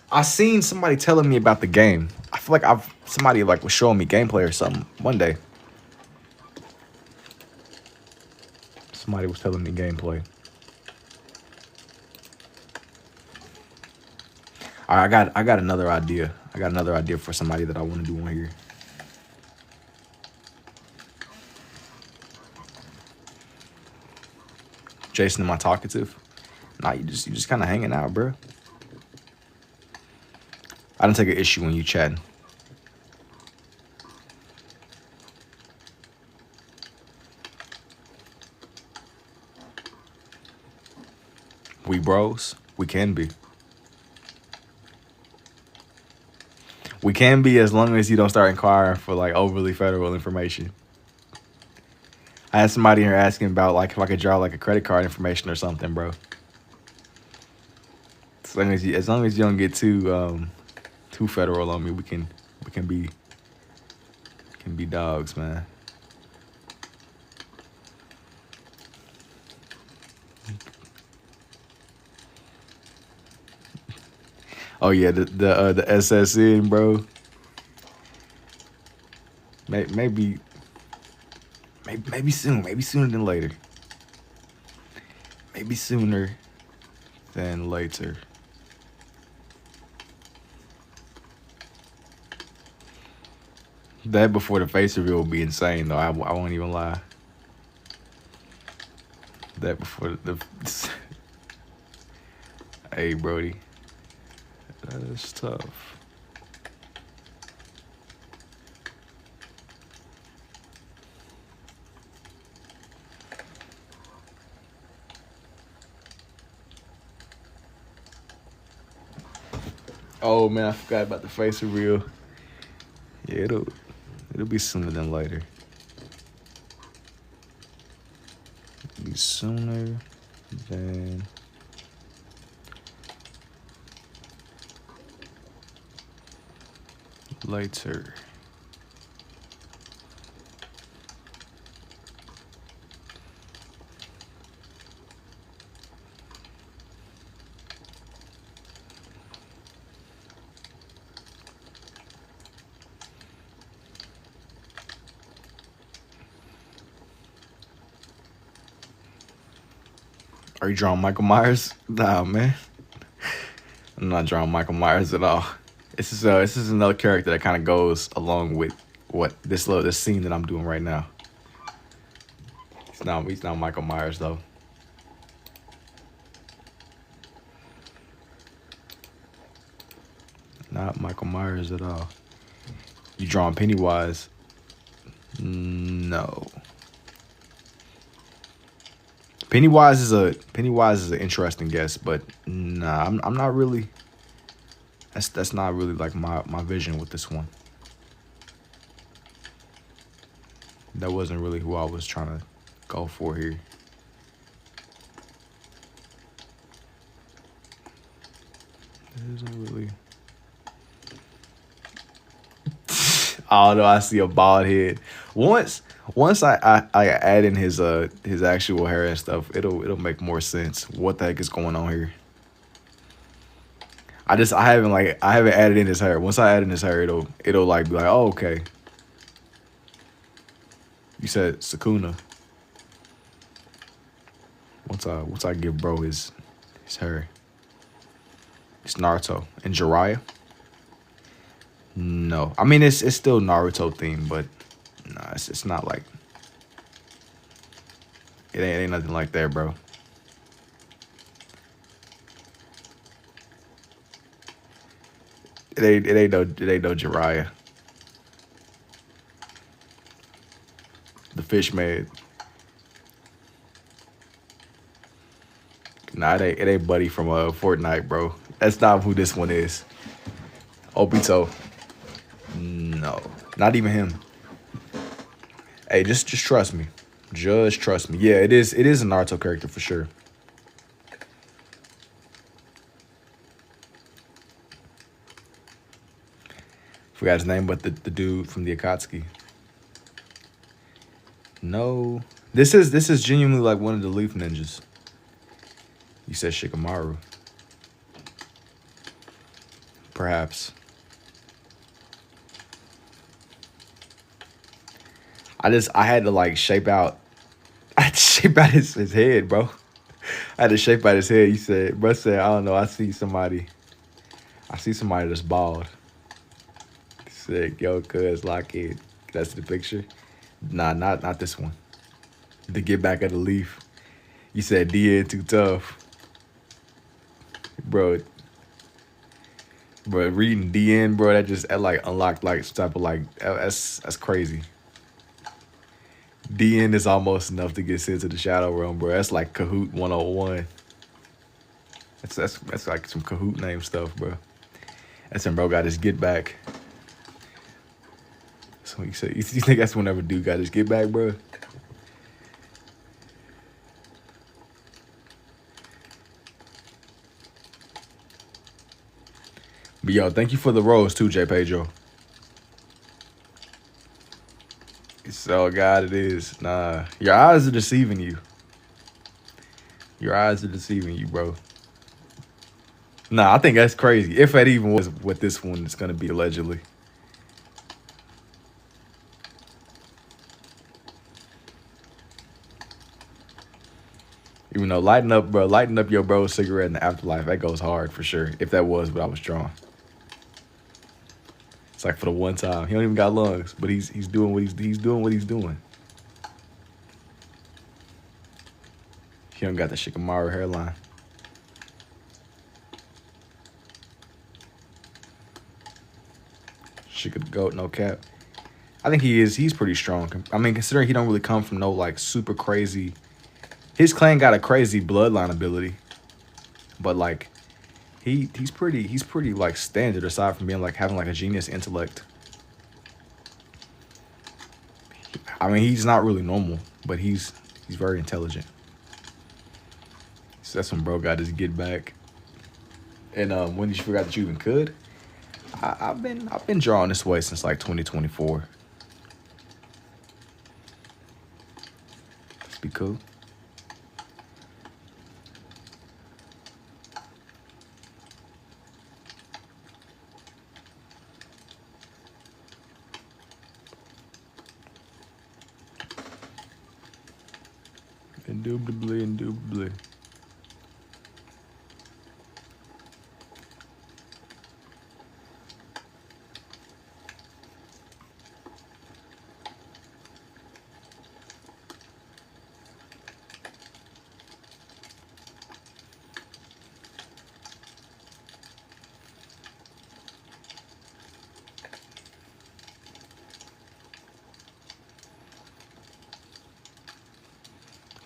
I seen somebody telling me about the game. I feel like somebody like was showing me gameplay or something one day. Somebody was telling me gameplay. All right, I got another idea. I got another idea for somebody that I want to do on here. Jason, am I talkative? Nah, you just kind of hanging out, bro. I didn't take an issue when you chatting. We bros. We can be. We can be, as long as you don't start inquiring for like overly federal information. I had somebody here asking about like if I could draw like a credit card information or something, bro. As long as you don't get too federal on me, we can be dogs, man. Oh yeah, the SSN, bro. Maybe soon. Maybe sooner than later. Maybe sooner than later. That before the face reveal would be insane, though. I won't even lie. That before the hey, Brody. That's tough. Oh man, I forgot about the face reveal. Yeah, it'll be sooner than later. It'll be sooner than later. Are you drawing Michael Myers? Nah, man. I'm not drawing Michael Myers at all. This is another character that kind of goes along with what this scene that I'm doing right now. He's not Michael Myers though. Not Michael Myers at all. You drawing Pennywise? No. Pennywise is an interesting guess, but nah, I'm not really. That's not really like my vision with this one. That wasn't really who I was trying to go for here. It isn't really. Oh no, I see a bald head. Once I add in his actual hair and stuff, it'll make more sense. What the heck is going on here? I haven't added in his hair. Once I add in his hair, it'll like be like, oh, okay. You said Sakuna. Once I give bro his hair. It's Naruto and Jiraiya. No, I mean it's still Naruto themed, but nah, it's not like it ain't nothing like that, bro. It ain't no Jiraiya. The fish man. Nah, it ain't Buddy from Fortnite, bro. That's not who this one is. Obito. No, not even him. Hey, just trust me. Just trust me. Yeah, it is a Naruto character for sure. Forgot his name, but the dude from the Akatsuki. No. This is genuinely like one of the Leaf Ninjas. You said Shikamaru. Perhaps. I had to like shape out. I had to shape out his head, bro. I had to shape out his head. He said, bro said, I don't know, I see somebody that's bald. He said, yo, cuz lock it. That's the picture. Nah, not this one. To get back at the Leaf. You said DN too tough. Bro, reading DN, bro, that like unlocked like some type of like that's crazy. DN is almost enough to get sent to the Shadow Realm, bro. That's like Kahoot 101. That's like some Kahoot name stuff, bro. That's when bro got his get back. So you say you think that's whenever dude got his get back, bro? But yo, thank you for the rose too, J. Pedro. So God, it is. Nah, your eyes are deceiving you. Your eyes are deceiving you, bro. Nah, I think that's crazy. If that even was what this one is gonna be allegedly. Even though lighting up your bro's cigarette in the afterlife, that goes hard for sure. If that was what I was drawing. It's like for the one time. He don't even got lungs, but he's doing what he's doing what he's doing. He don't got the Shikamaru hairline. Shika the goat, no cap. I think he's pretty strong. I mean, considering he don't really come from no like super crazy. His clan got a crazy bloodline ability, but like he's pretty like standard aside from being like having like a genius intellect. I mean, he's not really normal, but he's very intelligent. So that's when bro got his get back. And when you forgot that you even could, I've been drawing this way since like 2024. Let's be cool. Indubitably.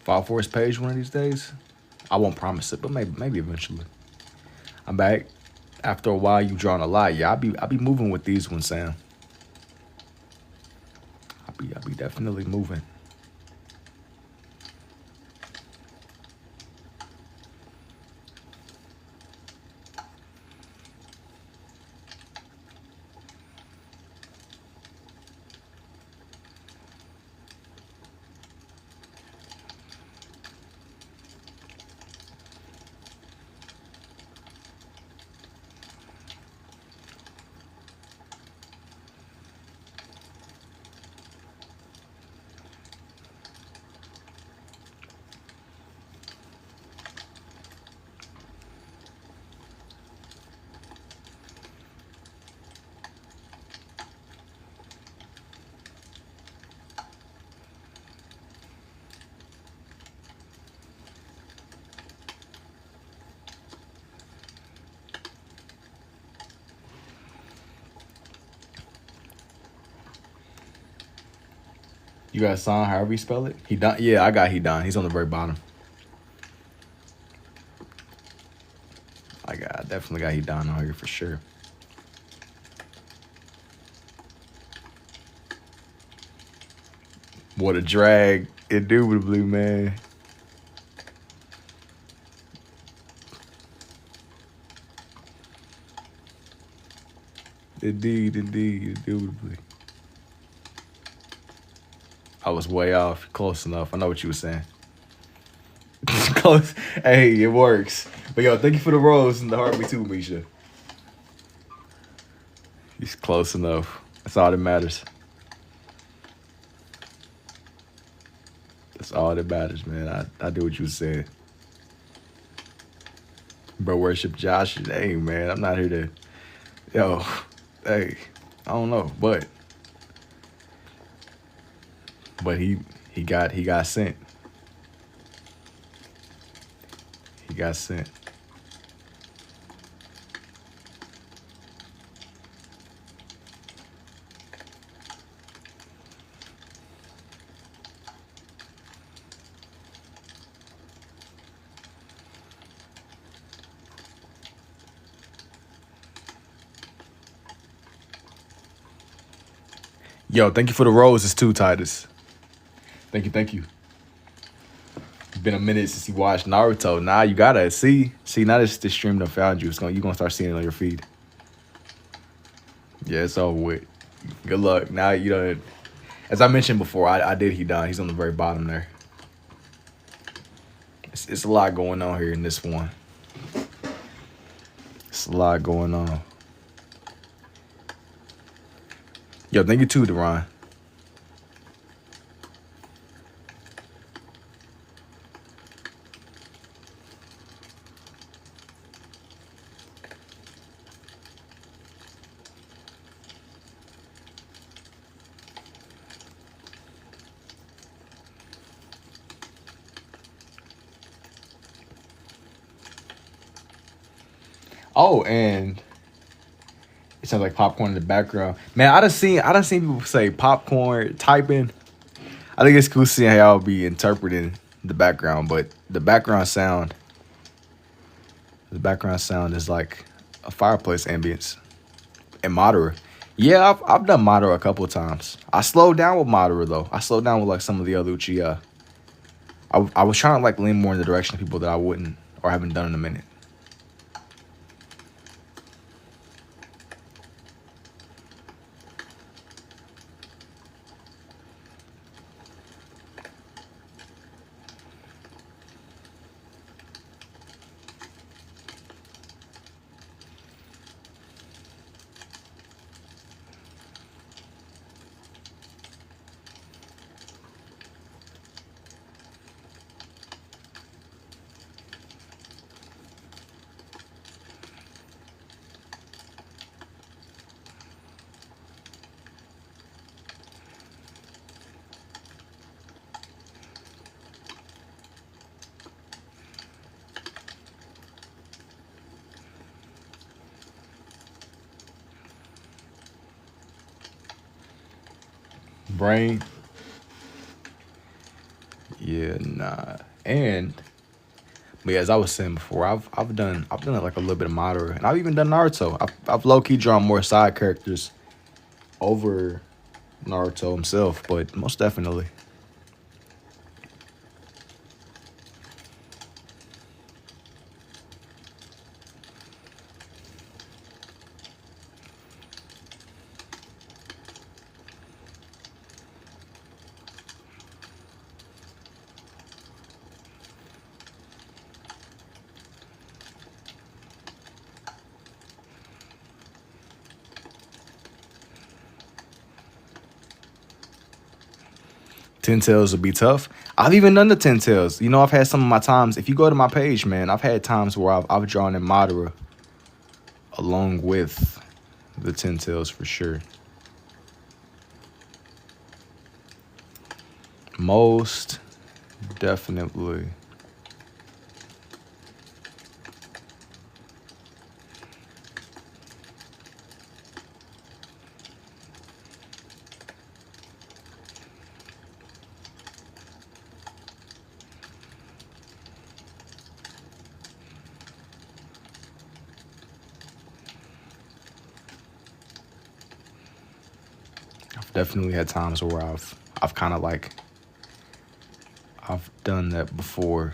5 Force page one of these days. I won't promise it, but maybe eventually. I'm back. After a while, you drawing a lot. Yeah, I'll be moving with these ones, Sam. I'll be definitely moving. You got San, however you spell it? He done. Yeah, I got he done. He's on the very bottom. I definitely got he done on here for sure. What a drag. Indubitably, man. Indeed, indubitably. I was way off. Close enough. I know what you were saying. Close. Hey, it works. But yo, thank you for the rose and the heartbeat too, Misha. He's close enough. That's all that matters. That's all that matters, man. I do what you said. Bro, worship Josh. Hey, man, I'm not here to. Yo, hey, I don't know, but he got sent. He got sent. Yo, thank you for the roses too, Titus. Thank you, thank you. It's been a minute since you watched Naruto. Now you gotta see. Now this stream done found you. You're gonna start seeing it on your feed. Yeah, it's over with. Good luck. Now you know. As I mentioned before, I did he done. He's on the very bottom there. It's a lot going on here in this one. It's a lot going on. Yo, thank you too, Deron. Oh, and it sounds like popcorn in the background. Man, I done seen people say popcorn typing. I think it's cool seeing how y'all be interpreting the background, but the background sound is like a fireplace ambience. And Madara. Yeah, I've done Madara a couple of times. I slowed down with Madara though. I slowed down with like some of the other Uchiha. I was trying to like lean more in the direction of people that I wouldn't or haven't done in a minute. Brain. Yeah, nah. But yeah, as I was saying before, I've done like a little bit of Madara, and I've even done Naruto. I've low key drawn more side characters over Naruto himself, but most definitely. Ten tails would be tough. I've even done the 10 tails. You know, I've had some of my times. If you go to my page, man, I've had times where I've drawn in Madara along with the 10 tails for sure. Most definitely. Definitely had times where I've kind of like I've done that before.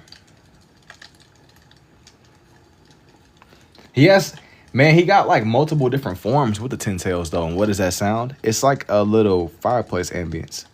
He has, man, he got like multiple different forms with the 10 tails though. And what does that sound? It's like a little fireplace ambience.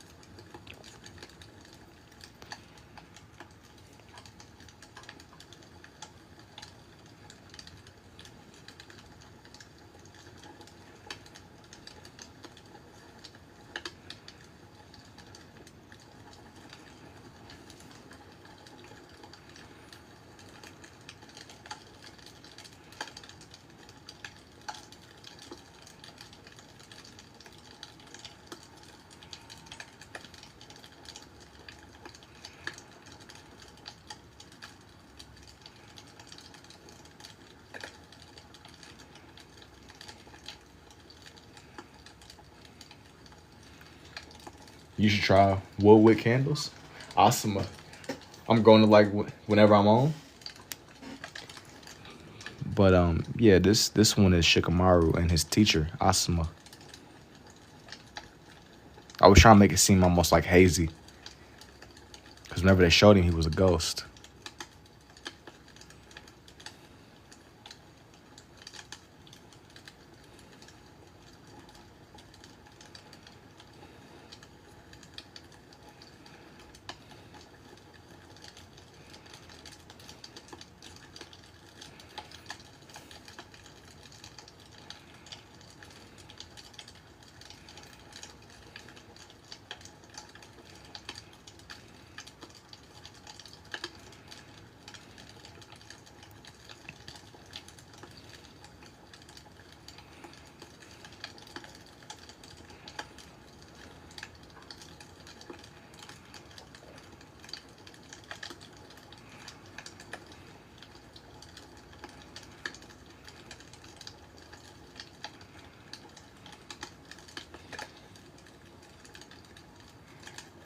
You should try wood wick candles. Awesome. I'm going to like whenever I'm on. But yeah, this one is Shikamaru and his teacher, Asuma. I was trying to make it seem almost like hazy. Because whenever they showed him, he was a ghost.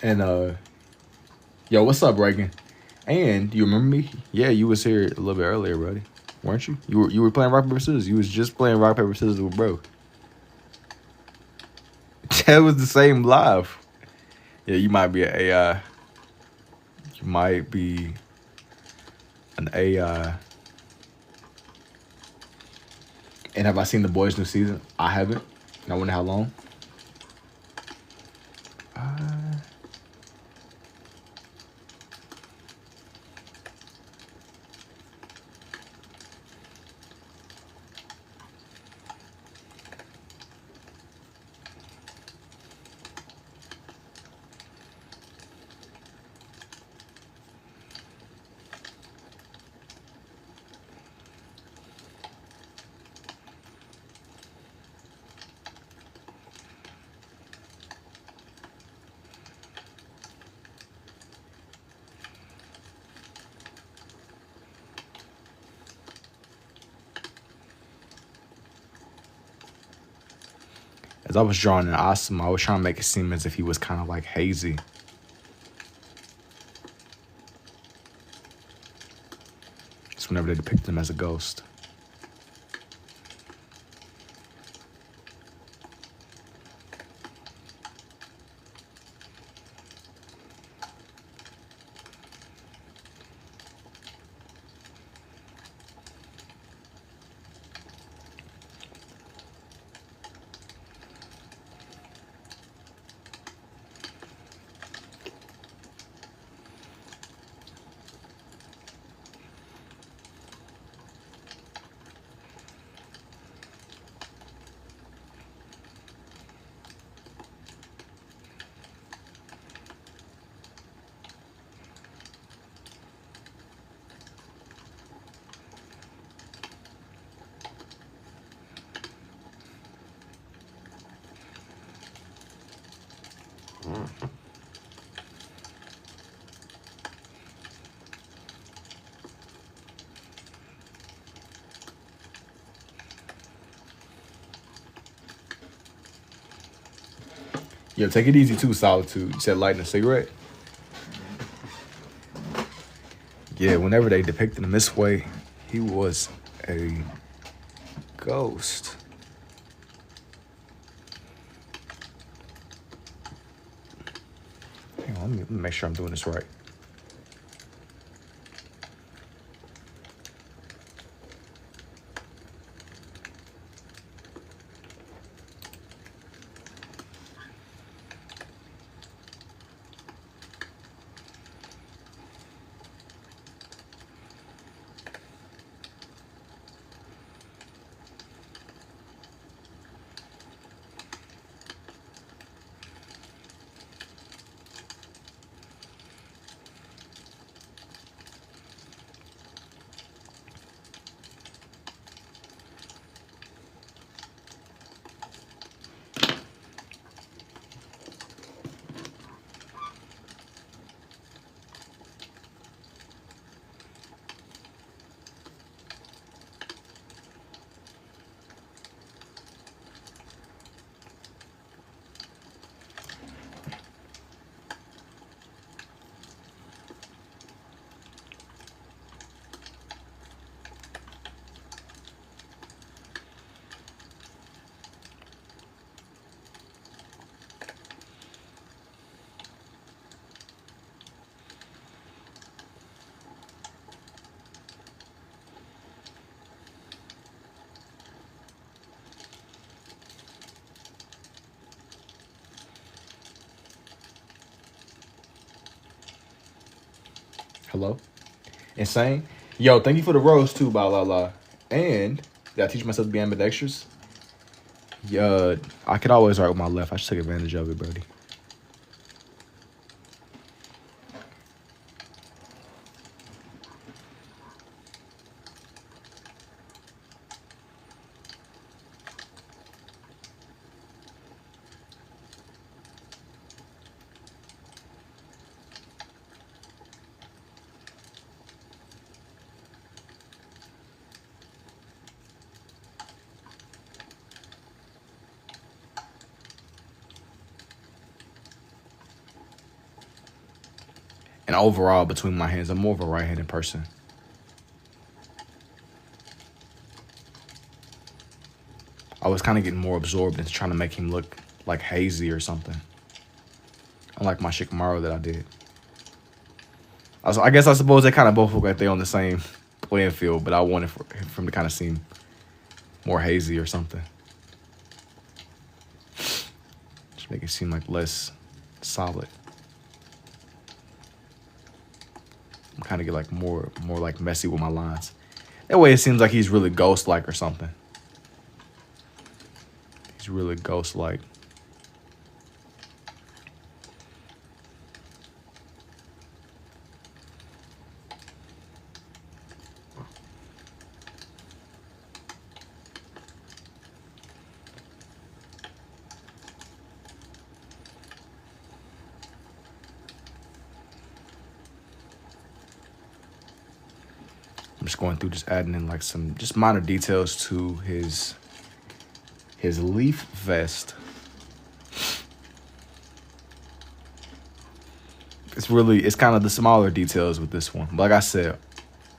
And yo, what's up, Reagan? And you remember me? Yeah, you was here a little bit earlier, buddy. Weren't you? You were playing rock paper scissors. You was just playing rock paper scissors with bro. That was the same live. Yeah, you might be an AI. You might be an AI. And have I seen The Boys' new season? I haven't. And I wonder how long. As I was drawing in Asuma, I was trying to make it seem as if he was kind of like hazy. Just whenever they depicted him as a ghost. Yo, take it easy too, Solitude. You said lighting a cigarette? Yeah, whenever they depicted him this way, he was a ghost. Let me make sure I'm doing this right. Hello? Insane? Yo, thank you for the rose too, blah, blah, blah. And did I teach myself to be ambidextrous? Yeah, I could always write with my left. I should take advantage of it, buddy. And overall, between my hands, I'm more of a right-handed person. I was kind of getting more absorbed into trying to make him look like hazy or something. Unlike my Shikamaru that I did. I guess I suppose they kind of both look like they're on the same playing field, but I wanted for him to kind of seem more hazy or something. Just make it seem like less solid. I'm kind of get like more like messy with my lines. That way it seems like he's really ghost-like or something. He's really ghost-like. I'm just going through, just adding in like some just minor details to his leaf vest. It's kind of the smaller details with this one. But like I said,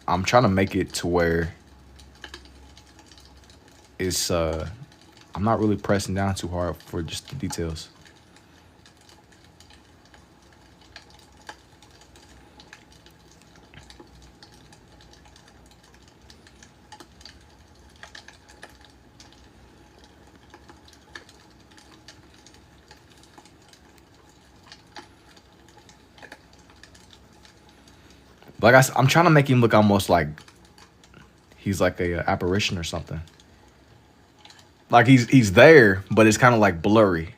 I'm trying to make it to where it's I'm not really pressing down too hard for just the details. Like I'm trying to make him look almost like he's like a apparition or something. Like he's there, but it's kind of like blurry.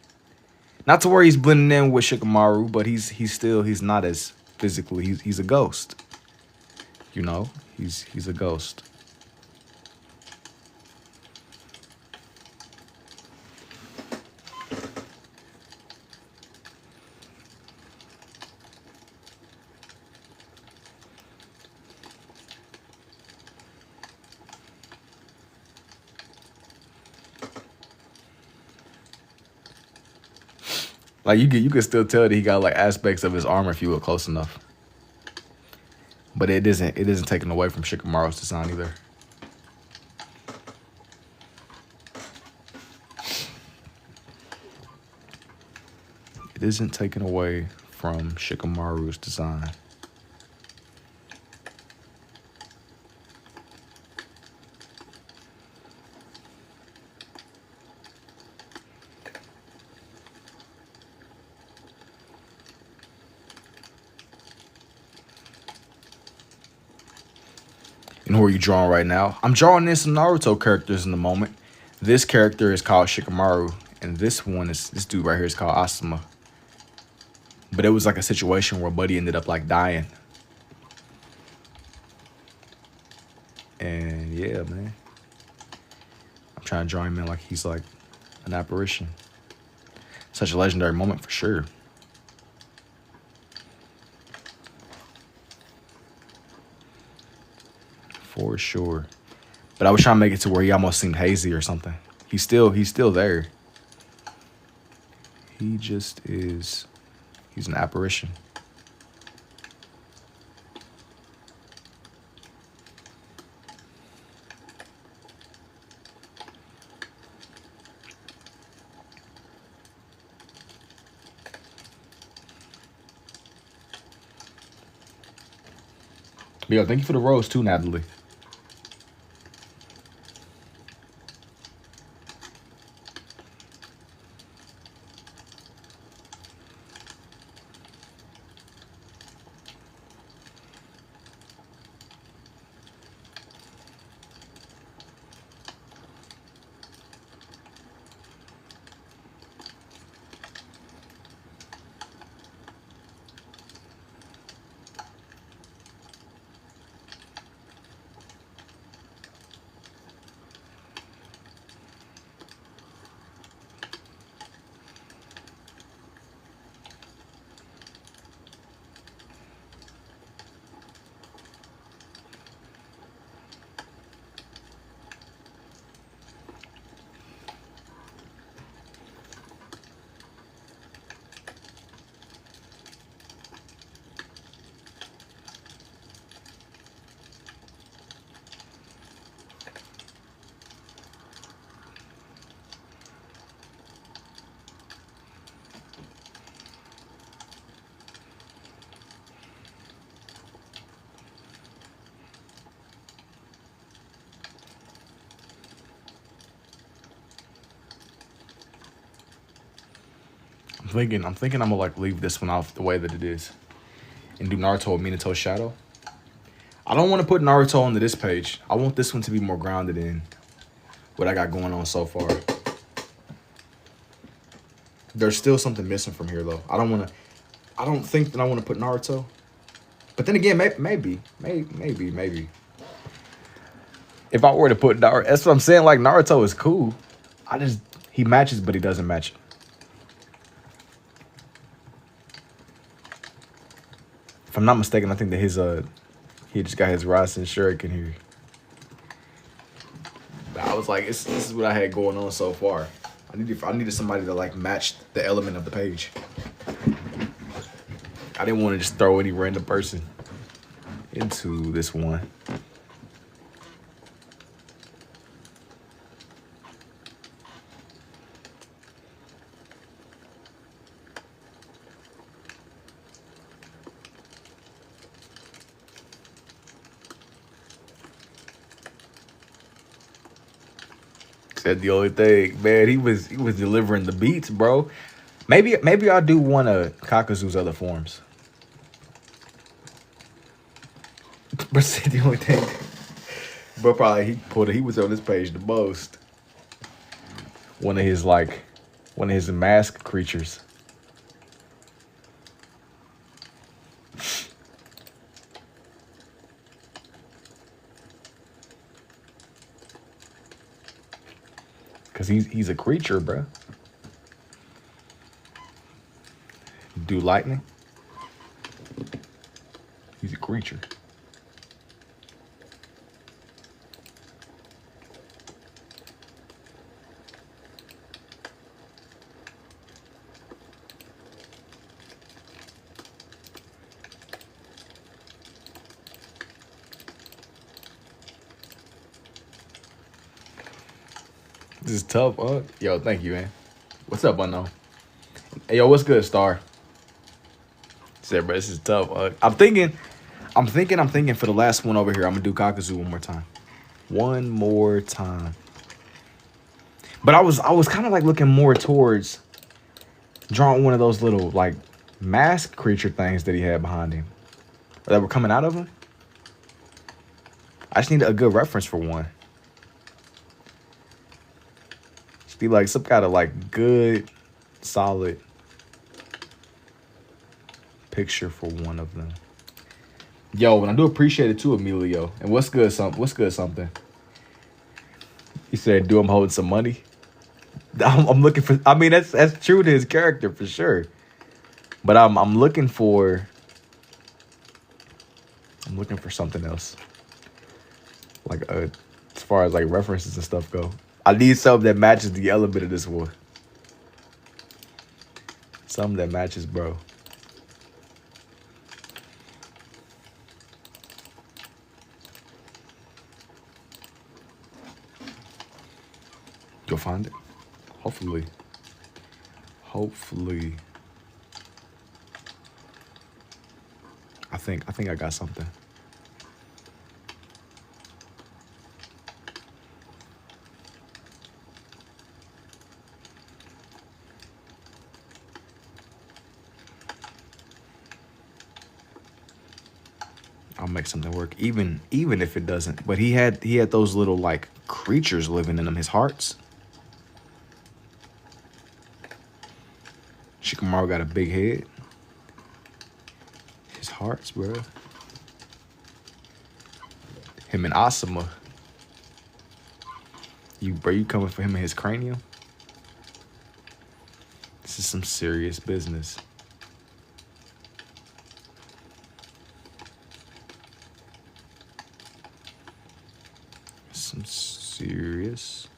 Not to where he's blending in with Shikamaru, but he's not as physically. He's a ghost. You know, he's a ghost. Like you can still tell that he got like aspects of his armor if you look close enough. But it isn't taken away from Shikamaru's design either. It isn't taken away from Shikamaru's design. And who are you drawing right now? I'm drawing in some Naruto characters in the moment. This character is called Shikamaru, and this dude right here is called Asuma. But it was like a situation where Buddy ended up like dying. And yeah, man. I'm trying to draw him in like he's like an apparition. Such a legendary moment for sure. For sure. But I was trying to make it to where he almost seemed hazy or something. He's still there. He just is, he's an apparition. But yo, thank you for the rose too, Natalie. I'm thinking I'm gonna like leave this one off the way that it is and do Naruto with Minato Shadow. I don't want to put Naruto onto this page. I want this one to be more grounded in what I got going on so far. There's still something missing from here though. I don't think that I want to put Naruto. But then again, maybe. If I were to put Naruto, that's what I'm saying. Like Naruto is cool. He matches, but he doesn't match. If I'm not mistaken, I think that he just got his Rasen Shuriken here. But I was like, this is what I had going on so far. I needed somebody to like match the element of the page. I didn't want to just throw any random person into this one. Said the only thing, man, he was delivering the beats, bro. Maybe I'll do one of Kakazu's other forms. But said the only thing, bro, probably he was on this page the most. One of his masked creatures. Cause he's a creature, bro. Do lightning. He's a creature. This is tough, huh? Yo, thank you, man. What's up, Unknown? Hey, yo, what's good, Star? said, bro, this is tough. I'm thinking for the last one over here, I'm gonna do Kakuzu one more time. One more time. But I was kind of like looking more towards drawing one of those little like mask creature things that he had behind him. Or that were coming out of him. I just need a good reference for one. Just be like some kind of like good, solid picture for one of them. Yo, and I do appreciate it too, Emilio. And what's good something? He said, do him holding some money. I'm looking for, I mean, that's true to his character for sure. But I'm looking for something else. Like as far as like references and stuff go. I need something that matches the element of this one. Something that matches, bro. You'll find it. Hopefully. I think I got something. I'll make something work, even if it doesn't. But he had those little like creatures living in them, his hearts. Shikamaru got a big head. His hearts, bro. Him and Asuma. You coming for him and his cranium? This is some serious business. Some serious.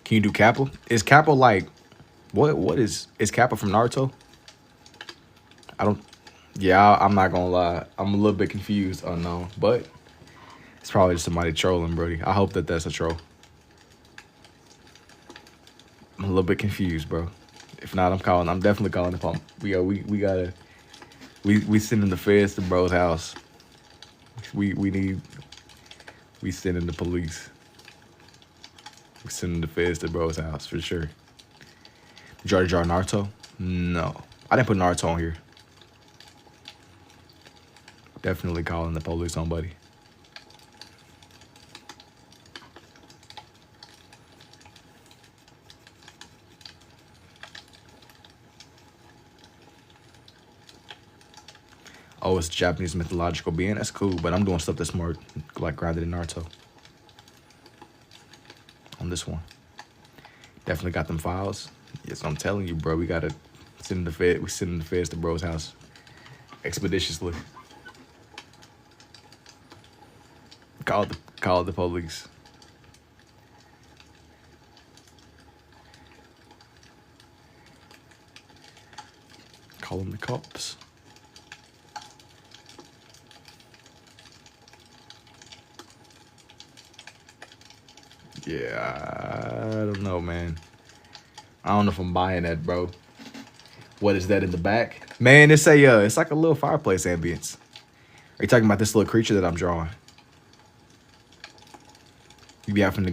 Can you do Kappa? Is Kappa like what is Kappa from Naruto? I don't. Yeah, I'm not gonna lie. I'm a little bit confused, unknown, but it's probably just somebody trolling, Brody. I hope that that's a troll. I'm a little bit confused, bro. If not, I'm definitely calling the pump. We sending the feds to bro's house. We sending the police. We sending the feds to bro's house for sure. Did you already draw Naruto? No, I didn't put Naruto on here. Definitely calling the police on buddy. Oh, it's a Japanese mythological being. That's cool, but I'm doing stuff that's more like grounded in Naruto. On this one, definitely got them files. Yes, I'm telling you, bro. We gotta send the fed. We sending the feds to bro's house expeditiously. Call the police. Call them the cops. Yeah, I don't know, man. I don't know if I'm buying that, bro. What is that in the back? Man, it's like a little fireplace ambience. Are you talking about this little creature that I'm drawing? You be having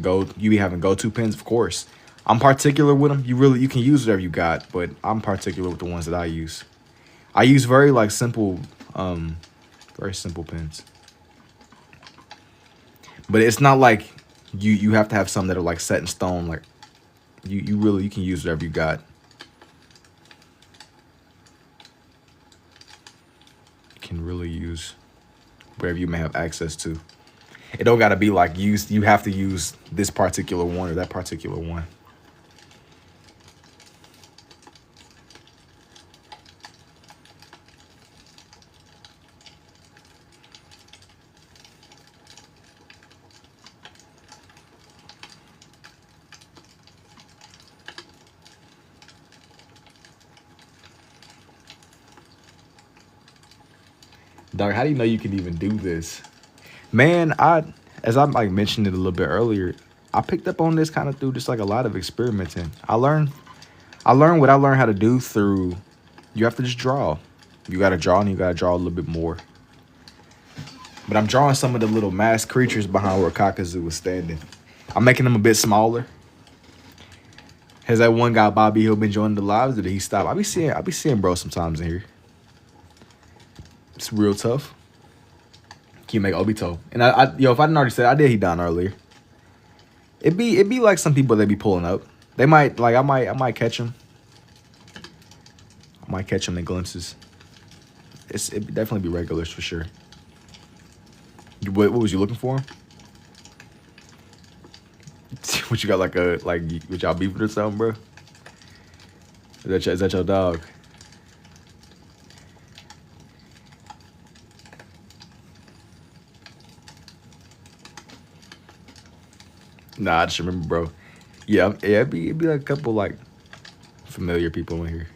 go-to pens, of course. I'm particular with them. You can use whatever you got, but I'm particular with the ones that I use. I use very like simple, very simple pens. But it's not like you have to have some that are like set in stone. Like you can use whatever you got. You can really use whatever you may have access to. It don't gotta be like you have to use this particular one or that particular one. Dog, how do you know you can even do this? Man, as I like mentioned it a little bit earlier, I picked up on this kind of through just like a lot of experimenting. I learned what I learned how to do through you have to just draw. You gotta draw and you gotta draw a little bit more. But I'm drawing some of the little masked creatures behind where Kakuzu was standing. I'm making them a bit smaller. Has that one guy Bobby Hill been joining the lives or did he stop? I be seeing bro sometimes in here. It's real tough. Can you make Obito? And if I didn't already say it, I did he down earlier. It'd be like some people that be pulling up. They might like I might catch them. I might catch them in glimpses. It'd definitely be regulars for sure. What was you looking for? What you got like with y'all beefing or something, bro? Is that your dog? Nah, I just remember, bro. Yeah, it'd be like a couple like familiar people in here.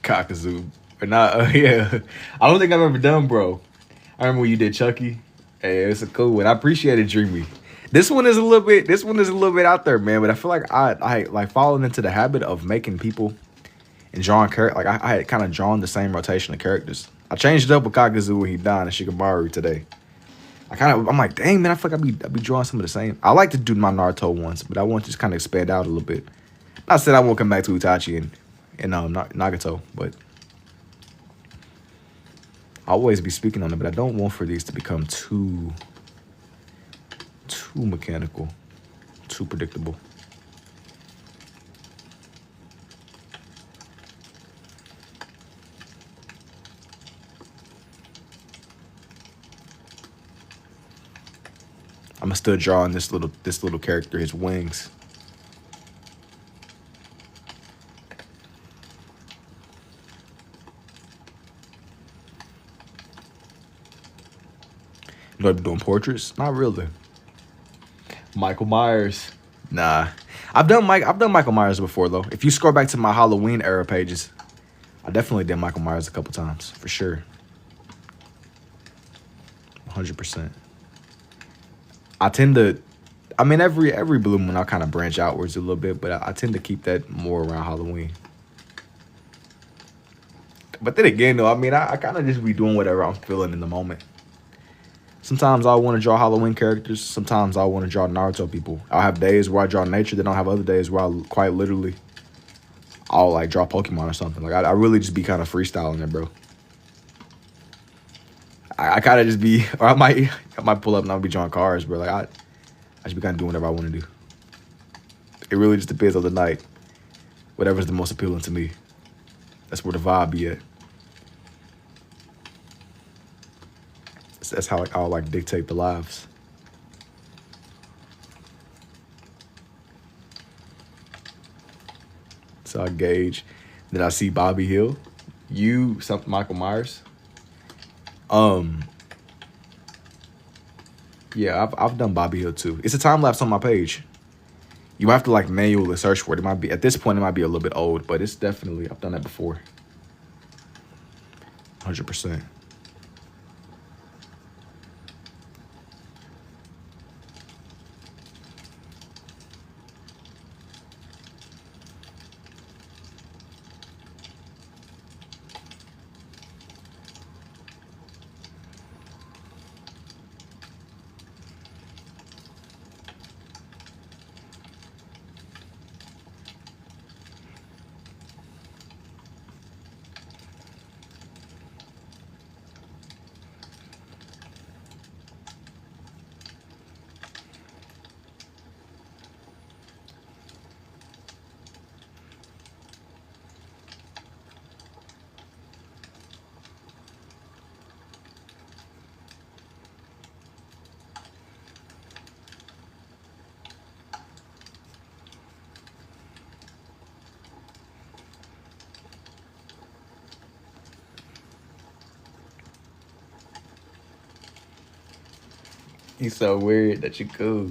Kakuzu. Or not, yeah. I don't think I've ever done, bro. I remember when you did Chucky. Hey, it's a cool one. I appreciate it, Dreamy. This one is a little bit out there, man. But I feel like I like falling into the habit of making people and drawing character. Like I had kind of drawn the same rotation of characters. I changed it up with Kakuzu when he died and Shikamaru today. I'm like, dang man, I feel like I be drawing some of the same. I like to do my Naruto ones, but I want to just kind of expand out a little bit. Not said I won't come back to Itachi and Nagato, but I'll always be speaking on it. But I don't want for these to become too mechanical, too predictable. I'm still drawing this little character, his wings. You know, doing portraits? Not really. Michael Myers. Nah. I've done Michael Myers before though. If you scroll back to my Halloween era pages, I definitely did Michael Myers a couple times, for sure. 100%. Every blue moon I kind of branch outwards a little bit, but I tend to keep that more around Halloween. But then again though, I kind of just be doing whatever I'm feeling in the moment. Sometimes I want to draw Halloween characters. Sometimes I want to draw Naruto people. I'll have days where I draw nature. Then I'll have other days where I'll like draw Pokemon or something. Like I really just be kind of freestyling it, bro. I kind of just be, or I might pull up and I'll be drawing cars, bro. Like I just be kind of doing whatever I want to do. It really just depends on the night. Whatever's the most appealing to me. That's where the vibe be at. That's how I'll like dictate the lives. So I gauge. Then I see Bobby Hill. You something Michael Myers. Yeah, I've done Bobby Hill too. It's a time lapse on my page. You have to like manually search for it. It might be at this point it might be a little bit old, but it's definitely I've done that before. 100%. He's so weird that you cool.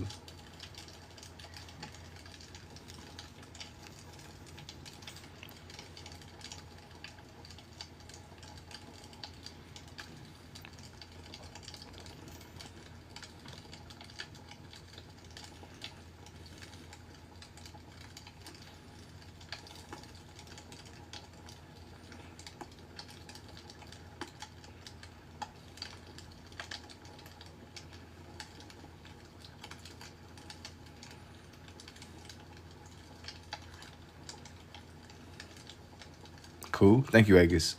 Cool. Thank you, Agus.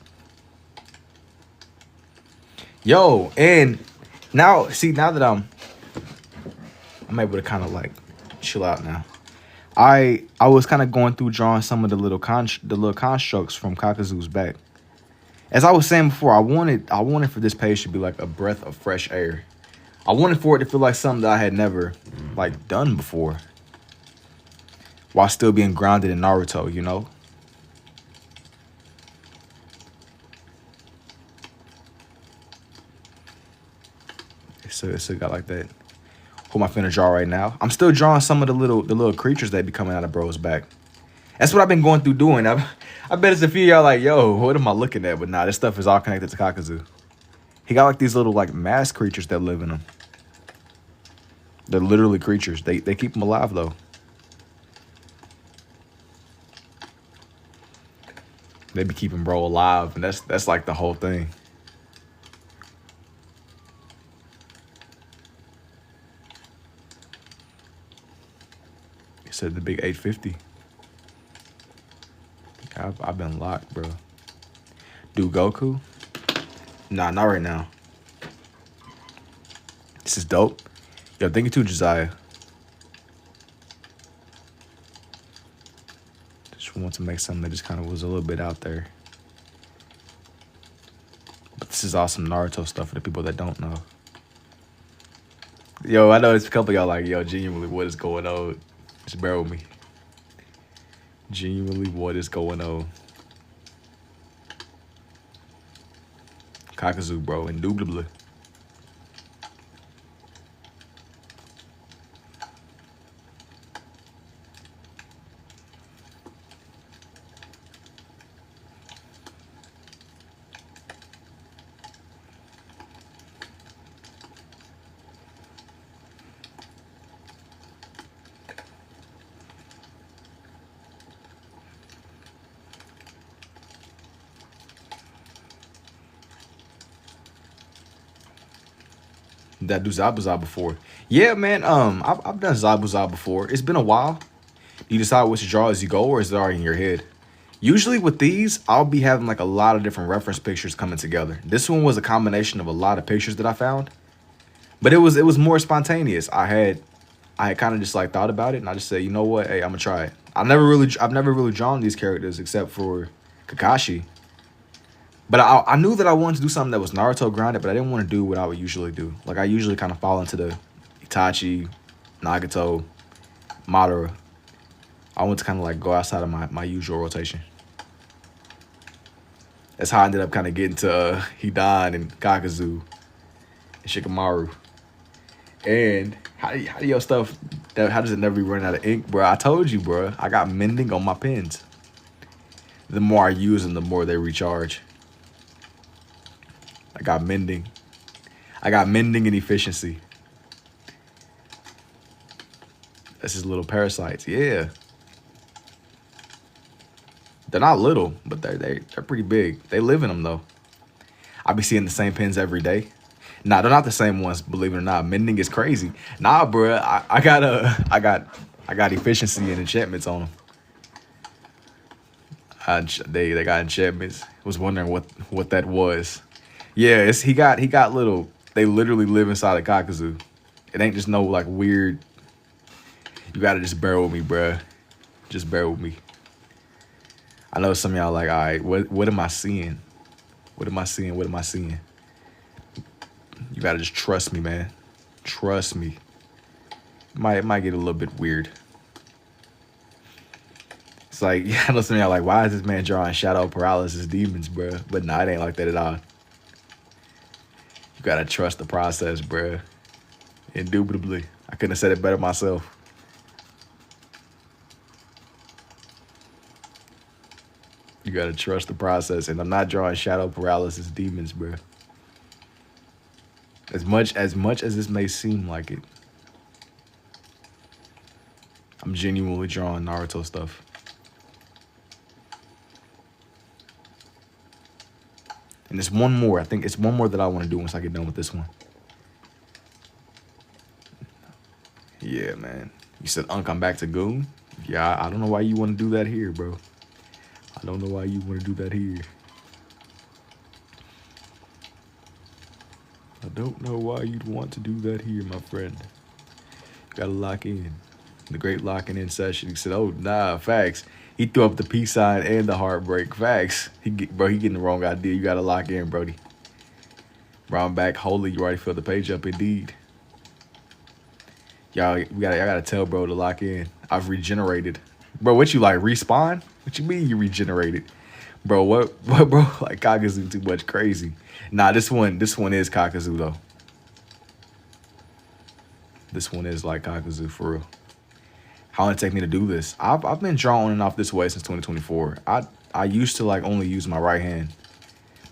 Yo, and now see now that I'm able to kind of like chill out now. I was kind of going through drawing some of the little constructs from Kakazu's back. As I was saying before, I wanted for this page to be like a breath of fresh air. I wanted for it to feel like something that I had never like done before, while still being grounded in Naruto, you know. It's a guy like that. Who am I finna draw right now? I'm still drawing some of the little creatures that be coming out of bro's back. That's what I've been going through doing. I bet it's a few of y'all like, yo, what am I looking at? But nah, this stuff is all connected to Kakazu. He got like these little like mass creatures that live in him. They're literally creatures. They keep him alive though. They be keeping bro alive, and that's like the whole thing. He said the big 850. I've been locked, bro. Do Goku? Nah, not right now. This is dope. Yo, thank you too, Josiah. Just want to make something that just kind of was a little bit out there. But this is awesome Naruto stuff for the people that don't know. Yo, I know there's a couple of y'all like, yo, genuinely, what is going on? Just bear with me. Genuinely, what is going on? Kakazu, bro, indubitably. That do Zabuza before. Yeah, man. I've done Zabuza before. It's been a while. You decide which to draw as you go, or is it already in your head? Usually with these, I'll be having like a lot of different reference pictures coming together. This one was a combination of a lot of pictures that I found, but it was more spontaneous. I had kind of just like thought about it, and I just said, you know what? Hey, I'm gonna try it. I've never really drawn these characters except for Kakashi. But I knew that I wanted to do something that was Naruto grounded, but I didn't want to do what I would usually do. Like, I usually kind of fall into the Itachi, Nagato, Madara. I want to kind of, like, go outside of my usual rotation. That's how I ended up kind of getting to Hidan and Kakazu and Shikamaru. And how do your stuff, how does it never be running out of ink, bro? I told you, bro. I got mending on my pens. The more I use them, the more they recharge. I got mending. I got mending and efficiency. That's just little parasites. Yeah. They're not little, but they're pretty big. They live in them though. I be seeing the same pens every day. Nah, they're not the same ones, believe it or not. Mending is crazy. Nah, bro. I got efficiency and enchantments on them. They got enchantments. Was wondering what that was. Yeah, he got little. They literally live inside of Kakazu. It ain't just no like weird. You gotta just bear with me, bruh. Just bear with me. I know some of y'all like, all right, what am I seeing? What am I seeing? What am I seeing? You gotta just trust me, man. Trust me. It might get a little bit weird. It's like, yeah, I know some of y'all like, why is this man drawing shadow paralysis demons, bruh? But nah, it ain't like that at all. You gotta trust the process, bruh. Indubitably. I couldn't have said it better myself. You gotta trust the process, and I'm not drawing shadow paralysis demons, bro. As much as this may seem like it, I'm genuinely drawing Naruto stuff. And there's one more. I think it's one more that I want to do once I get done with this one. Yeah, man. You said, Unc, I'm back to Goon? Yeah, I don't know why you want to do that here, bro. I don't know why you want to do that here. I don't know why you'd want to do that here, my friend. Gotta lock in. The great locking in session. He said, oh, nah, facts. He threw up the peace sign and the heartbreak. Facts. He getting the wrong idea. You gotta lock in, Brody. Bro, I'm back. Holy, you already filled the page up, indeed. I gotta tell bro to lock in. I've regenerated. Bro, what you like, respawn? What you mean you regenerated? Bro, what bro? Like Kakazu too much crazy. Nah, this one is Kakazu though. This one is like Kakazu for real. How long did it take me to do this? I've been drawing and off this way since 2024. I used to like only use my right hand.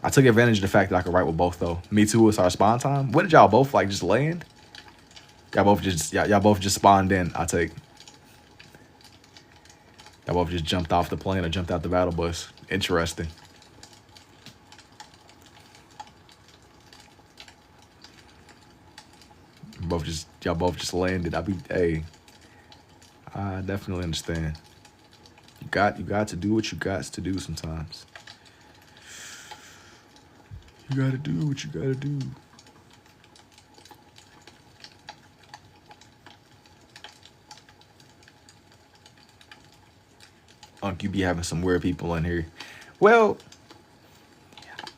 I took advantage of the fact that I could write with both though. Me too was our spawn time. What did y'all both like just land? Y'all both just spawned in, I take. Y'all both just jumped off the plane or jumped out the battle bus. Interesting. Y'all both just landed. Hey, I definitely understand. You got to do what you got to do sometimes. You gotta do what you gotta do. Unc, you be having some weird people in here. Well,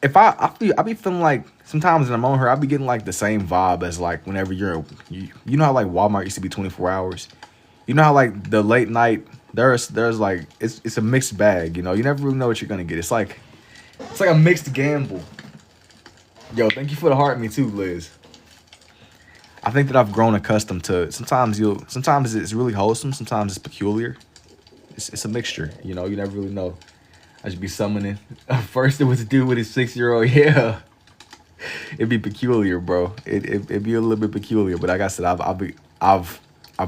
if I be feeling like sometimes when I'm on her, I be getting like the same vibe as like whenever you know how like Walmart used to be 24 hours. You know how like the late night there's like it's a mixed bag. You know, you never really know what you're gonna get. It's like a mixed gamble. Yo, thank you for the heart, me too, Liz. I think that I've grown accustomed to it. Sometimes it's really wholesome. Sometimes it's peculiar. It's a mixture, you know. You never really know. I should be summoning. First, it was a dude with his 6-year-old. Yeah, it'd be peculiar, bro. It'd be a little bit peculiar. But like I said, I've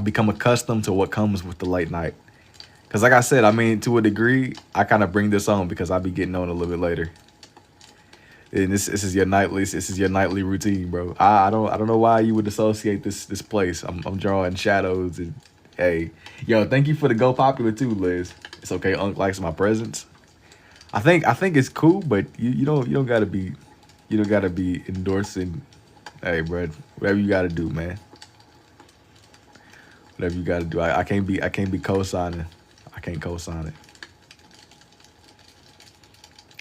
become accustomed to what comes with the late night. Cause like I said, I mean, to a degree, I kind of bring this on because I'll be getting on a little bit later. And this is your nightly routine, bro. I don't know why you would associate this place. I'm drawing shadows and. Hey, yo, thank you for the go popular too, Liz. It's okay, Unc likes my presence. I think it's cool, but you don't gotta be endorsing. Hey, bro, whatever you gotta do, man. Whatever you gotta do. I can't be co-signing. I can't co-sign it.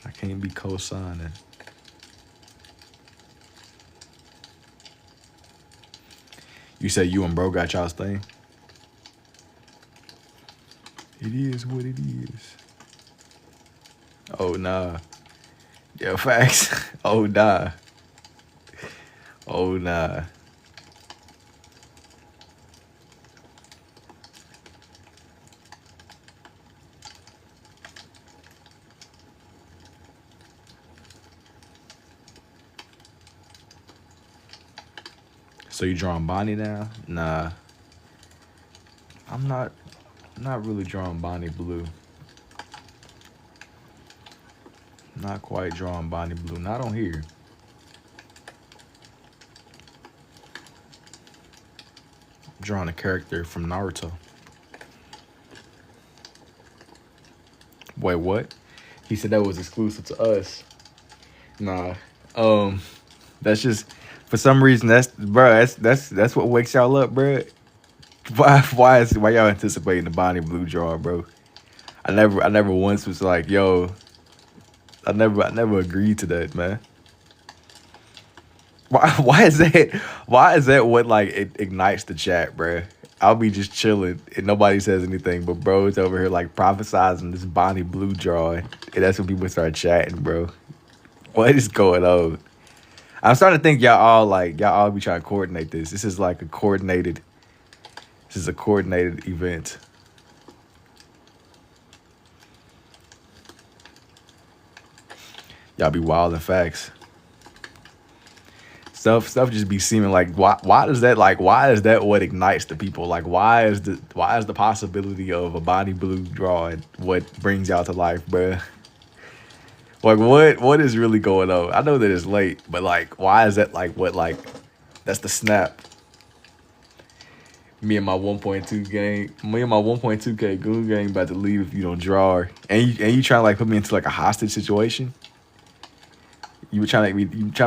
I can't be co-signing. You say you and bro got y'all's thing? It is what it is. Oh, nah. Yeah, facts. Oh nah. Oh nah. So you drawing Bonnie now? Nah. I'm not really drawing Bonnie blue. Not quite drawing Bonnie blue. Not on here. I'm drawing a character from Naruto. Wait, what? He said that was exclusive to us. Nah. That's just for some reason that's what wakes y'all up, bro. Why y'all anticipating the Bonnie blue draw, bro? I never once was like, yo, I never agreed to that, man. Why is that what like it ignites the chat, bro? I'll be just chilling and nobody says anything, but bro, it's over here like prophesizing this Bonnie blue draw, and that's when people start chatting, bro. What is going on? I'm starting to think y'all all be trying to coordinate this. This is like a coordinated. This is a coordinated event. Y'all be wild and facts. Stuff just be seeming like why is that what ignites the people? Like why is the possibility of a Bonnie blue drawing what brings y'all to life, bruh? Like what is really going on? I know that it's late, but like why is that like what like that's the snap? Me and my 1.2K Goon gang about to leave if you don't draw. And you trying to like put me into like a hostage situation? You trying to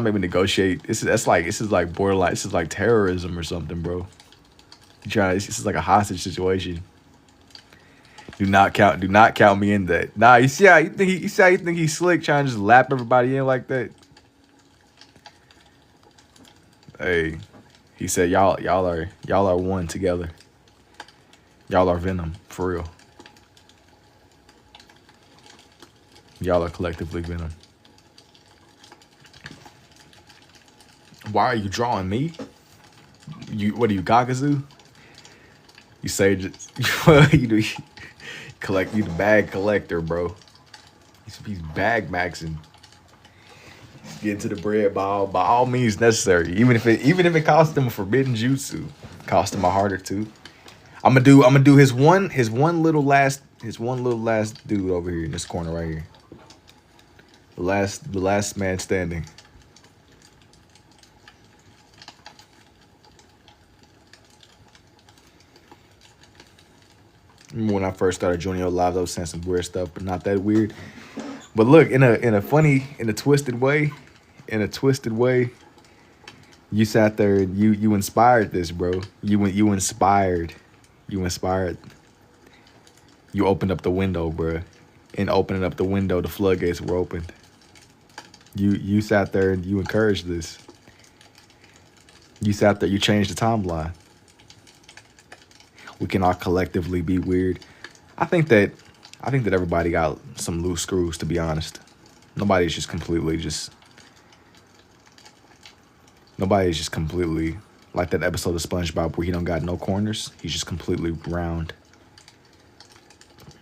make me negotiate. This is like borderline. This is like terrorism or something, bro. This is like a hostage situation. Do not count me in that. Nah, you see how you think he's slick trying to just lap everybody in like that? Hey, he said y'all are one together. Y'all are Venom, for real. Y'all are collectively Venom. Why are you drawing me? What are you, Gagazu? You say you do collect. You the bag collector, bro. He's bag maxing. He's getting to the bread by all means necessary. Even if it costs him a forbidden jutsu, cost him a heart or two. I'm gonna do his one little last dude over here in this corner right here. The last man standing. Remember when I first started joining your lives, I was saying some weird stuff, but not that weird. But look, in a twisted way, you sat there and you inspired this, bro. You inspired. You opened up the window, bro. And opening up the window, the floodgates were opened. You sat there and you encouraged this. You sat there, you changed the timeline. We can all collectively be weird. I think that everybody got some loose screws, to be honest. Nobody's just completely like that episode of SpongeBob where he don't got no corners. He's just completely round.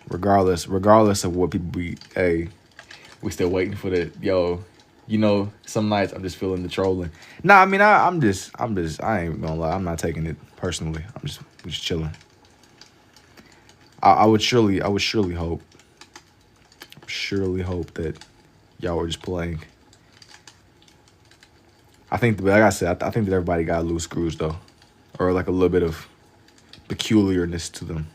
Regardless of what people be, hey, we still waiting for the you know, some nights I'm just feeling the trolling. Nah, I mean I ain't gonna lie, I'm not taking it personally. I'm just chilling. I would surely hope that y'all were just playing. I think, like I said, I think that everybody got loose screws though, or like a little bit of peculiarness to them,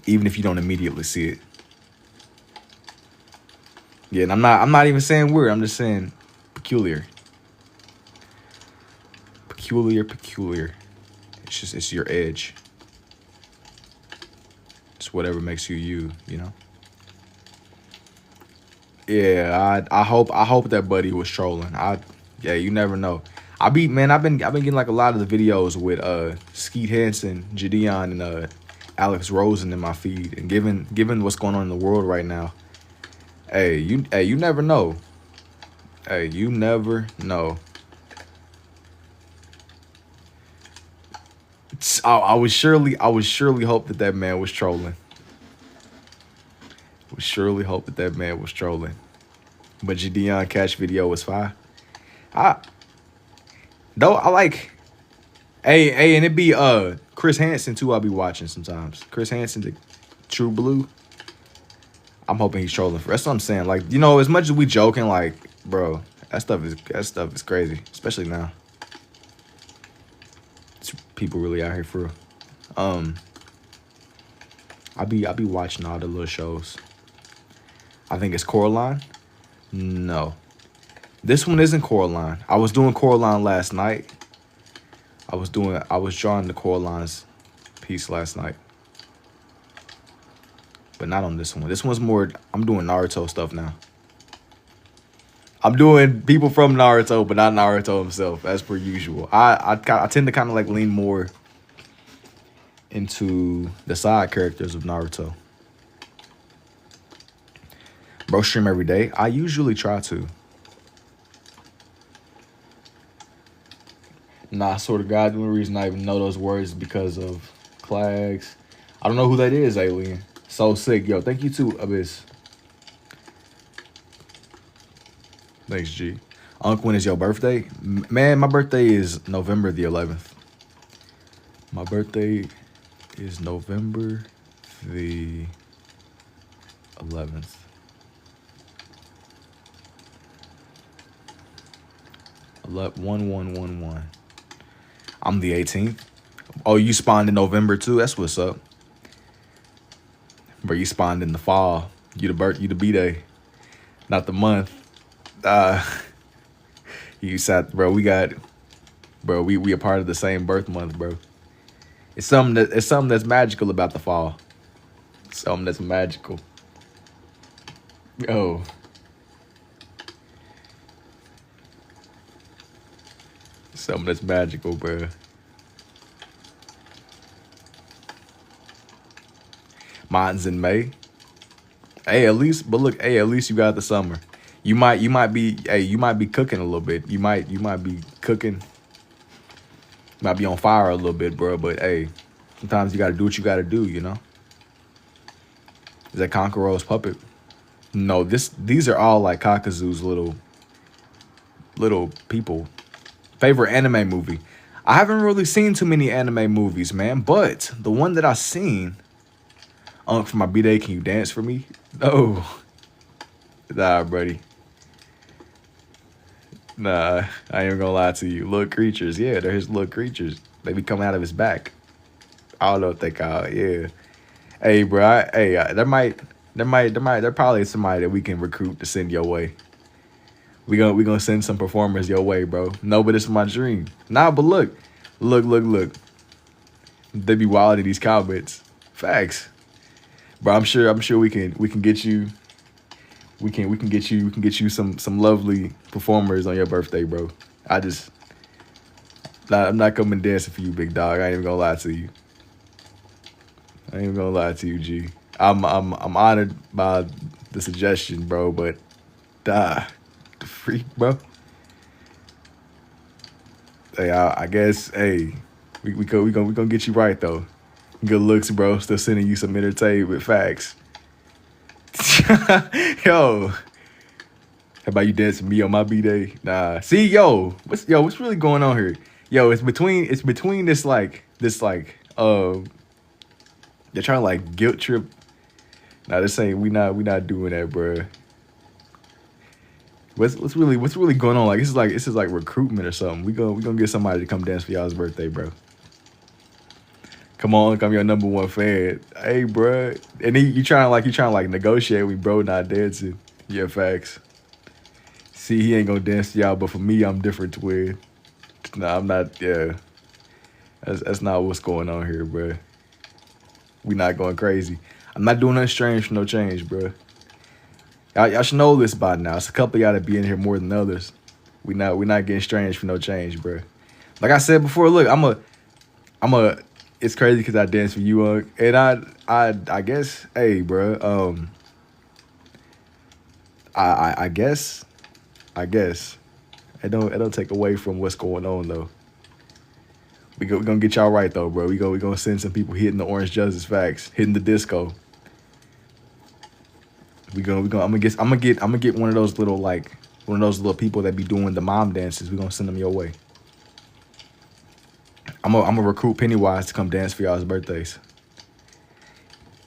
even if you don't immediately see it. Yeah, and I'm not even saying weird. I'm just saying peculiar. Peculiar. It's your edge. It's whatever makes you, you know. Yeah, I hope that buddy was trolling. Yeah, you never know. I've been getting like a lot of the videos with Skeet Hansen, Jadeon, and Alex Rosen in my feed, and given what's going on in the world right now, you never know. Hey, you never know. I would surely hope that that man was trolling. Would surely hope that that man was trolling. But your Deion Cash video was fire. I though I like. Hey, and it be Chris Hansen too. I'll be watching sometimes. Chris Hansen, the True Blue. I'm hoping he's trolling. That's what I'm saying. Like, you know, as much as we joking, like, bro, that stuff is crazy, especially now. People really out here for real. I be watching all the little shows. I think it's Coraline. No, this one isn't Coraline. I was doing Coraline last night. I was drawing the Coraline's piece last night, but not on this one. This one's more. I'm doing Naruto stuff now. I'm doing people from Naruto, but not Naruto himself, as per usual. I tend to kind of like lean more into the side characters of Naruto. Bro, stream every day. I usually try to. Nah, I swear to God, the only reason I even know those words is because of Clags. I don't know who that is, Alien. So sick. Yo, thank you too, Abyss. Thanks, G. Unc, when is your birthday? Man, my birthday is November the 11th. My birthday is November the 11th. 111111. I'm the 18th. Oh, you spawned in November too? That's what's up. Bro, you spawned in the fall. You the B-Day. Not the month. You sat, bro, we a part of the same birth month, bro. It's something that's magical about the fall. Something that's magical. Yo. Something that's magical, bro. Mine's in May. Hey, at least you got the summer. You might be cooking a little bit. You might be cooking. You might be on fire a little bit, bro. But hey, sometimes you gotta do what you gotta do, you know? Is that Conqueror's puppet? No, these are all like Kakazu's little people. Favorite anime movie. I haven't really seen too many anime movies, man. But the one that I seen, for my B-Day, can you dance for me? No. Nah, buddy. Nah, I ain't gonna lie to you. Little creatures, yeah, they're his little creatures. They be coming out of his back. I don't know what they call it, yeah. Hey, bro, there probably is somebody that we can recruit to send your way. We gonna send some performers your way, bro. No, but it's my dream. Nah, but look. They be wild in these comments. Facts, bro. I'm sure we can get you. We can get you some lovely performers on your birthday, bro. I'm not coming dancing for you, big dog. I ain't even gonna lie to you. I ain't even gonna lie to you, G. I'm honored by the suggestion, bro, but the freak, bro. Hey, I guess, hey, we gonna get you right though. Good looks, bro. Still sending you some entertainment facts. Yo, how about you dancing me on my B-Day? Nah. See, what's really going on here? Yo, it's between this they're trying to like guilt trip. Nah, this ain't we not doing that, bro. What's really going on? Like this is like recruitment or something. We gonna get somebody to come dance for y'all's birthday, bro. Come on, I'm your number one fan. Hey, bro. And you trying to negotiate with bro not dancing. Yeah, facts. See, he ain't gonna dance to y'all, but for me, I'm different, twin. Nah, I'm not. Yeah, that's not what's going on here, bro. We not going crazy. I'm not doing nothing strange for no change, bro. Y'all should know this by now. It's a couple of y'all that be in here more than others. We not getting strange for no change, bro. Like I said before, look, I'm a. It's crazy because I dance for you, and I guess, hey, bro. I guess. I guess. It don't take away from what's going on though. We gonna get y'all right though, bro. We gonna send some people hitting the Orange Justice facts, hitting the disco. I'm gonna get one of those little people that be doing the mom dances. We gonna send them your way. I'm gonna recruit Pennywise to come dance for y'all's birthdays.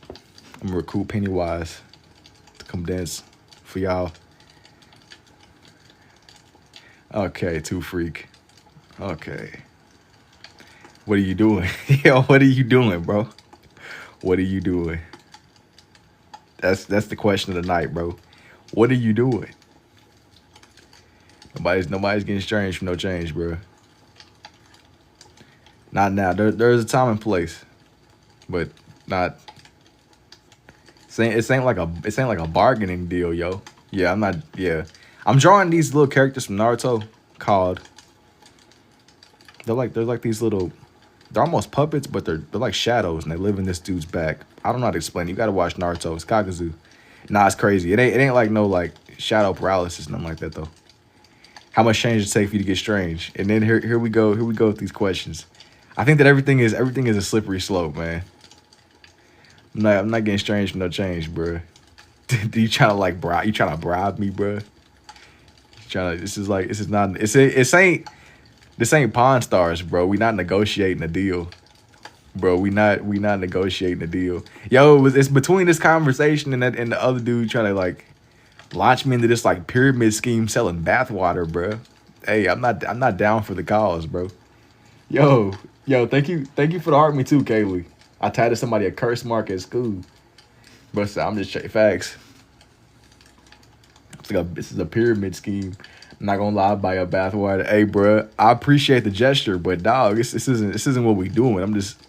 I'm gonna recruit Pennywise to come dance for y'all. Okay, Too Freak. Okay. What are you doing? Yo, what are you doing, bro? What are you doing? That's the question of the night, bro. What are you doing? Nobody's getting strange from no change, bro. Not now. There's a time and place, but not. It ain't like a bargaining deal, yo. Yeah, I'm not. Yeah, I'm drawing these little characters from Naruto called. They're like these little. They're almost puppets, but they're like shadows, and they live in this dude's back. I don't know how to explain it. You gotta watch Naruto. It's Kakazu. Nah, it's crazy. It ain't like no like shadow paralysis, nothing like that though. How much change does it take for you to get strange? And then here we go with these questions. I think that everything is a slippery slope, man. I'm not getting strange from no change, bro. Do you trying to like bribe? You trying to bribe me, bro? This ain't Pawn Stars, bro. We not negotiating a deal, bro. We not negotiating a deal. Yo, it's between this conversation and the other dude trying to like launch me into this like pyramid scheme selling bathwater, bro. Hey, I'm not down for the cause, bro. Yo, thank you for the heart me too, Kaylee. I tied somebody a curse mark at school, but I'm just checking facts. This is a pyramid scheme. I'm not gonna lie about your bathwater. Hey, bro, I appreciate the gesture, but dog, this isn't what we doing. I'm just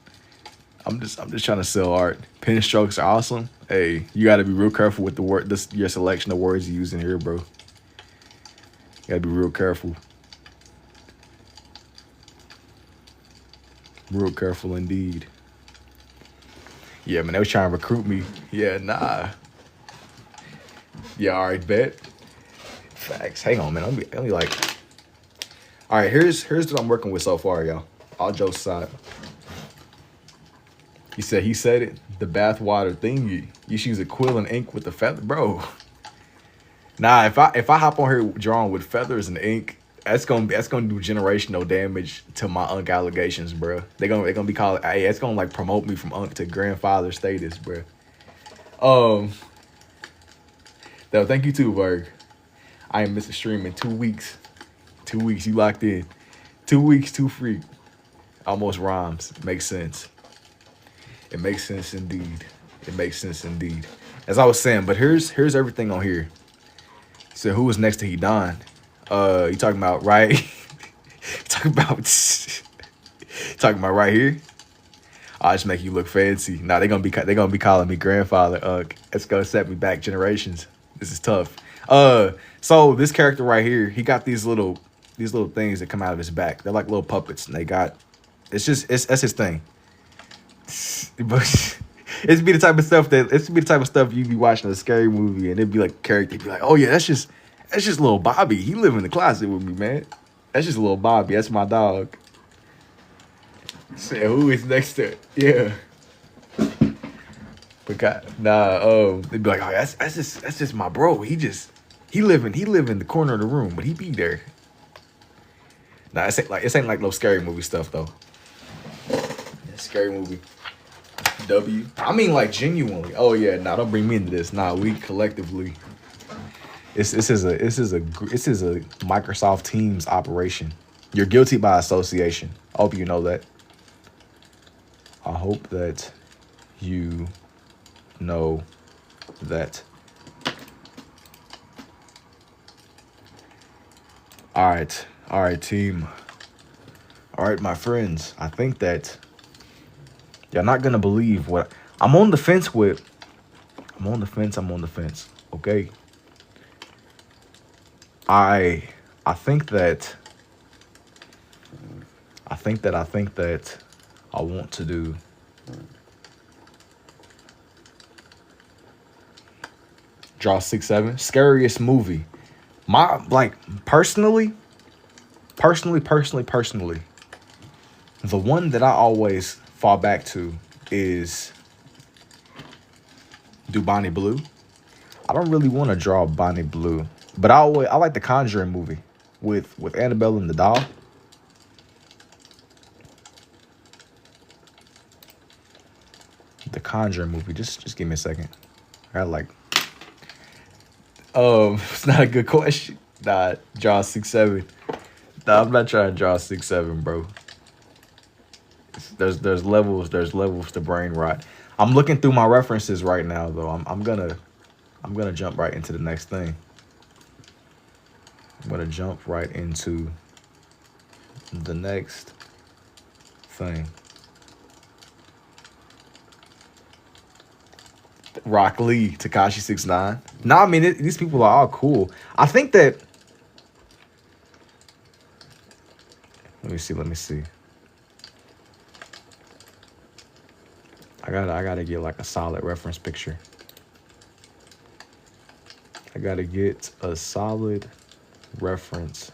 trying to sell art. Pen strokes are awesome. Hey, you got to be real careful with your selection of words you use in here, bro. You got to be real careful. Real careful indeed. Yeah, man, they was trying to recruit me. Yeah, nah. Yeah, all right, bet. Facts. Hang on, man. Let me like. All right, here's what I'm working with so far, y'all. All jokes aside. He said it. The bathwater thingy. You should use a quill and ink with the feather, bro. Nah, if I hop on here drawing with feathers and ink, that's gonna do generational damage to my Unk allegations, bro. They gonna be called. Hey, it's gonna like promote me from Unk to grandfather status, bro. Though, thank you too, Berg. I ain't missed a stream in 2 weeks. 2 weeks, you locked in. 2 weeks, Too Freak. Almost rhymes. Makes sense. It makes sense indeed. It makes sense indeed. As I was saying, but here's everything on here. So who was next to Hidan? You talking about right? talking about right here? I'll just make you look fancy. Nah, they gonna be calling me grandfather. It's gonna set me back generations. This is tough. So this character right here, he got these little things that come out of his back. They're like little puppets, and that's his thing. But it's be the type of stuff you be watching a scary movie, and it'd be like character, be like, oh yeah, that's just little Bobby. He live in the closet with me, man. That's just little Bobby. That's my dog. Say who is next to it? Yeah. But they'd be like, oh, that's just my bro. He live in the corner of the room, but he be there. Nah, it ain't like no scary movie stuff though. Scary movie. I mean like genuinely. Oh yeah, nah, don't bring me into this. Nah, we collectively. This is a Microsoft Teams operation. You're guilty by association. I hope you know that. I hope that you know that. All right, team. All right, my friends. I think that you're not gonna believe what I'm on the fence with. I'm on the fence. Okay. I think that I want to do. Draw 6'7". Scariest movie. My like personally, the one that I always fall back to is do Bonnie Blue. I don't really want to draw Bonnie Blue, but I like the Conjuring movie with Annabelle and the doll. The Conjuring movie. Just give me a second. I like. It's not a good question. Nah, draw 6'7". Nah, I'm not trying to draw 6'7", bro. There's levels to brain rot. I'm looking through my references right now though. I'm gonna jump right into the next thing. I'm gonna jump right into the next thing. Rock Lee, Tekashi 6ix9ine. Nah, I mean these people are all cool. I think that. Let me see. I gotta get like a solid reference picture. I gotta get a solid reference.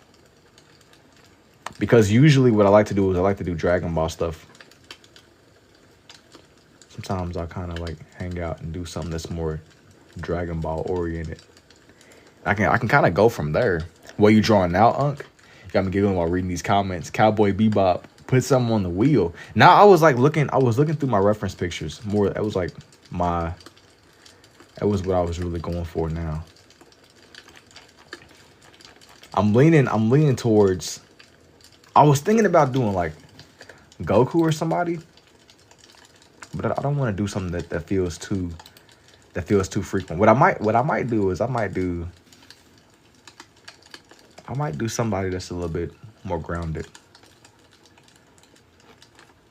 Because usually what I like to do is I like to do Dragon Ball stuff. Sometimes I kind of like hang out and do something that's more Dragon Ball oriented. I can kind of go from there. What you drawing now, Unc? You got me giggling while reading these comments. Cowboy Bebop, put something on the wheel. Now I was looking through my reference pictures. That was what I was really going for now. I'm leaning towards. I was thinking about doing like Goku or somebody, but I don't want to do something that feels too frequent. What I might do is I might do somebody that's a little bit more grounded.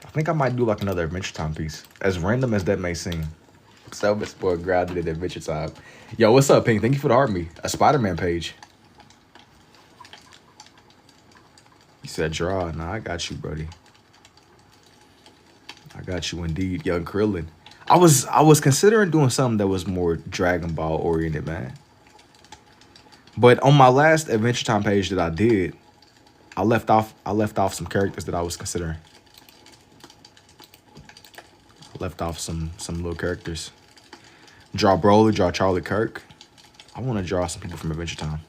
I think I might do like another Adventure Time piece, as random as that may seem. So much more grounded in Adventure Time. Yo, what's up, Pink? Thank you for the Army. A Spider-Man page. You said draw. Nah, I got you, buddy. I got you indeed, Young Krillin. I was considering doing something that was more Dragon Ball oriented, man. But on my last Adventure Time page that I did, I left off some characters that I was considering. I left off some little characters. Draw Broly, draw Charlie Kirk. I want to draw some people from Adventure Time.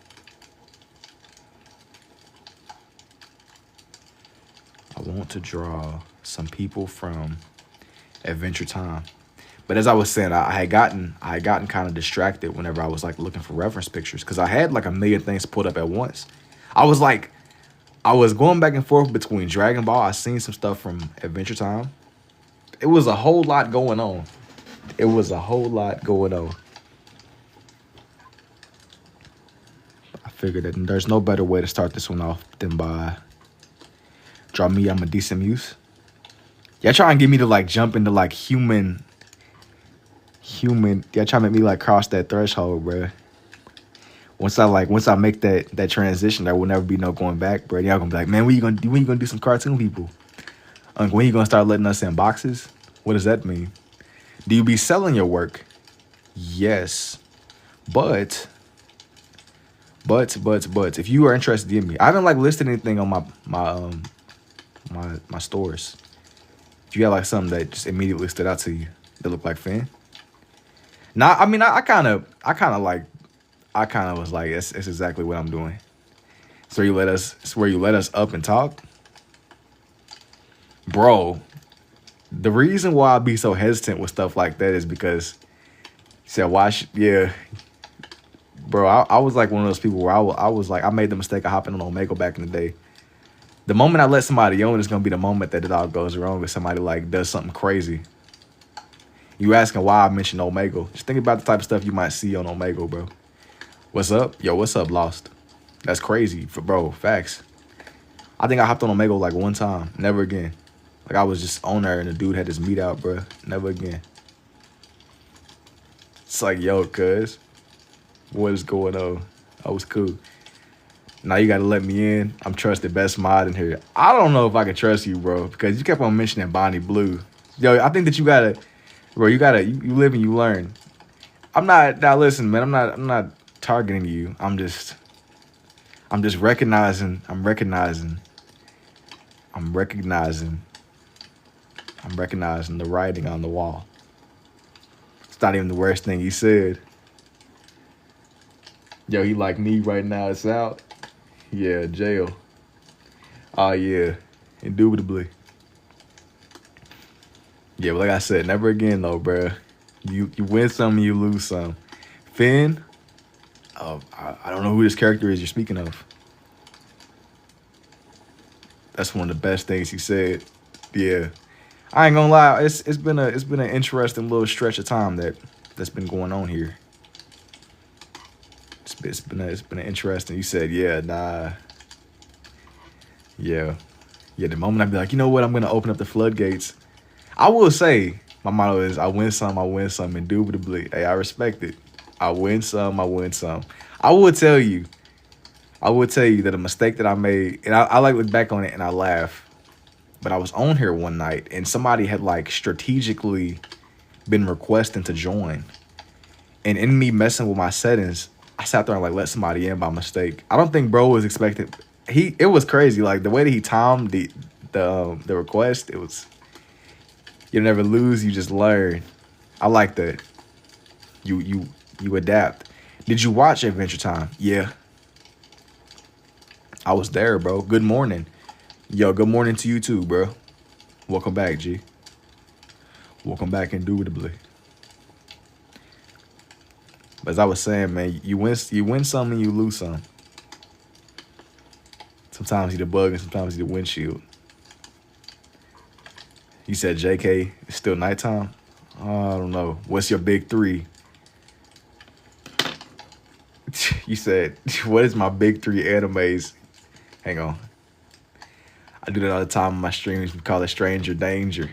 I want to draw some people from Adventure Time. But as I was saying, I had gotten kind of distracted whenever I was like looking for reference pictures, because I had like a million things pulled up at once. I was going back and forth between Dragon Ball. I seen some stuff from Adventure Time. It was a whole lot going on. I figured that there's no better way to start this one off than by draw me. I'm a decent muse. Y'all trying to get me to like jump into like human. Y'all trying to make me like cross that threshold, bro. Once I make that transition, there will never be no going back, bro. Y'all gonna be like, man, when you gonna do some cartoon people? When you gonna start letting us in boxes? What does that mean? Do you be selling your work? Yes, but if you are interested in me, I haven't like listed anything on my stores. If you got like something that just immediately stood out to you that looked like Finn. Nah, I mean I kind of was like, it's exactly what I'm doing. So you let us up and talk, bro. The reason why I be so hesitant with stuff like that is because you said yeah, bro. I was like one of those people where I was like, I made the mistake of hopping on Omegle back in the day. The moment I let somebody own is gonna be the moment that it all goes wrong, if somebody like does something crazy. You asking why I mentioned Omegle? Just think about the type of stuff you might see on Omegle, bro. What's up? Yo, what's up, Lost? That's crazy, bro. Facts. I think I hopped on Omegle like one time. Never again. Like I was just on there and the dude had his meat out, bro. Never again. It's like, yo, cuz, what is going on? I was cool. Now you gotta let me in. I'm trusted best mod in here. I don't know if I can trust you, bro, because you kept on mentioning Bonnie Blue. Yo, I think that you live and you learn. I'm not. Now listen, man. I'm not targeting you. I'm just recognizing. I'm recognizing. I'm recognizing the writing on the wall. It's not even the worst thing he said. Yo, he like me right now. It's out. Yeah, jail. Oh yeah, indubitably. Yeah, but like I said, never again though, bruh. You win some and you lose some. Finn, I don't know who this character is you're speaking of. That's one of the best things he said. Yeah, I ain't gonna lie. It's been an interesting little stretch of time that's been going on here. It's been an interesting. You said, yeah, nah, yeah. The moment I'd be like, you know what, I'm gonna open up the floodgates. I will say my motto is I win some, indubitably. Hey, I respect it. I win some, I win some. I would tell you that a mistake that I made, and I like look back on it and I laugh. But I was on here one night and somebody had like strategically been requesting to join. And in me messing with my settings, I sat there and like let somebody in by mistake. I don't think bro was expected. It was crazy. Like the way that he timed the request, it was, you never lose, you just learn. I like that. You adapt. Did you watch Adventure Time? Yeah. I was there, bro. Good morning. Yo, good morning to you too, bro. Welcome back, G. Welcome back indubitably. But as I was saying, man, you win some and you lose some. Sometimes you the bug and sometimes you the windshield. You said JK, it's still nighttime? Oh, I don't know. What's your big three? You said, what is my big three animes? Hang on. I do that all the time on my streams. We call it stranger danger.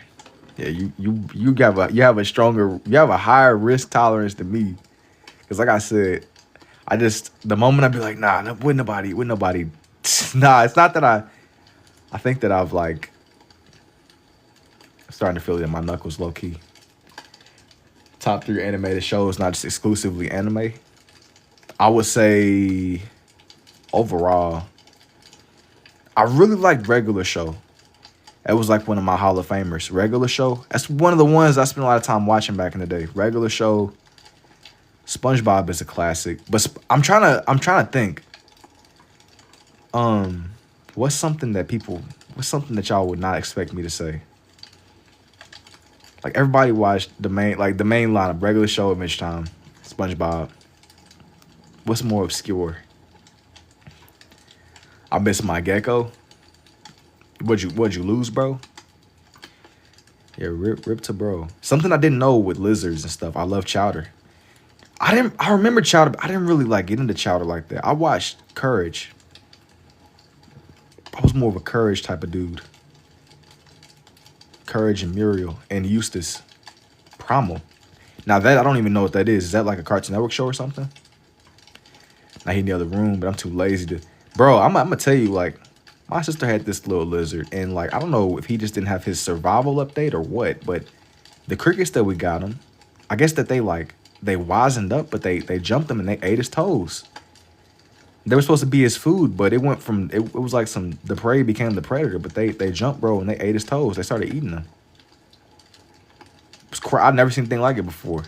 Yeah, you have a higher risk tolerance than me. Cause like I said, the moment I be like, nah, with nobody. Nah, it's not that I think that I've like, I'm starting to feel it in my knuckles low key. Top 3 animated shows, not just exclusively anime. I would say overall, I really liked Regular Show. It was like one of my Hall of Famers. Regular Show. That's one of the ones I spent a lot of time watching back in the day. Regular Show. SpongeBob is a classic. But I'm trying to think. What's something that y'all would not expect me to say? Like everybody watched the main lineup, Regular Show, Adventure Time, SpongeBob. What's more obscure? I miss my gecko. What'd you lose, bro? Yeah, rip to bro. Something I didn't know with lizards and stuff. I love Chowder. I remember Chowder, but I didn't really like get into Chowder like that. I watched Courage. I was more of a Courage type of dude. Courage and Muriel and Eustace. Primal. Now that I don't even know what that is. Is that like a Cartoon Network show or something? Now he in the other room, but I'm too lazy to. Bro, I'm gonna tell you, like, my sister had this little lizard, and like I don't know if he just didn't have his survival update or what, but the crickets that we got him, I guess that they wisened up, but they jumped him and they ate his toes. They were supposed to be his food, but it went from it was like the prey became the predator, but they jumped, bro, and they ate his toes. They started eating them. I've never seen anything like it before.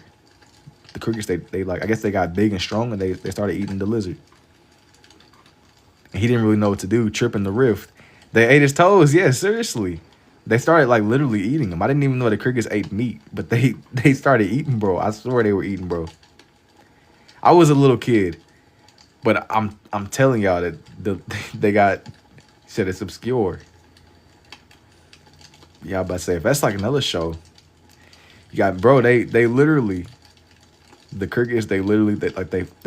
The crickets, they like, I guess they got big and strong and they started eating the lizard. And he didn't really know what to do, tripping the rift. They ate his toes, yeah, seriously. They started like literally eating them. I didn't even know the crickets ate meat, but they started eating, bro. I swear they were eating, bro. I was a little kid, but I'm telling y'all that said it's obscure. Yeah, I'm about to say, if that's like another show, you got, bro, they literally, the crickets, they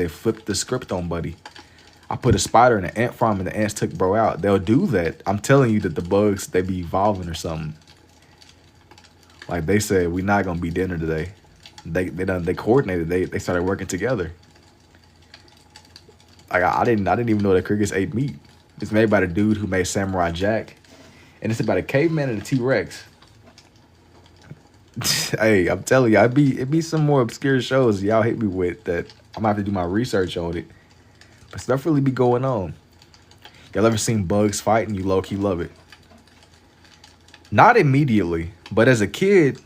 flipped the script on buddy. I put a spider in an ant farm and the ants took bro out. They'll do that. I'm telling you that the bugs, they be evolving or something. Like they said, we not gonna be dinner today. They coordinated. They started working together. Like I didn't even know that crickets ate meat. It's made by the dude who made Samurai Jack, and it's about a caveman and a T-Rex. Hey, I'm telling you, it be some more obscure shows y'all hit me with that I'm gonna have to do my research on it. But stuff really be going on. Y'all ever seen bugs fight and you low key love it? Not immediately, but as a kid,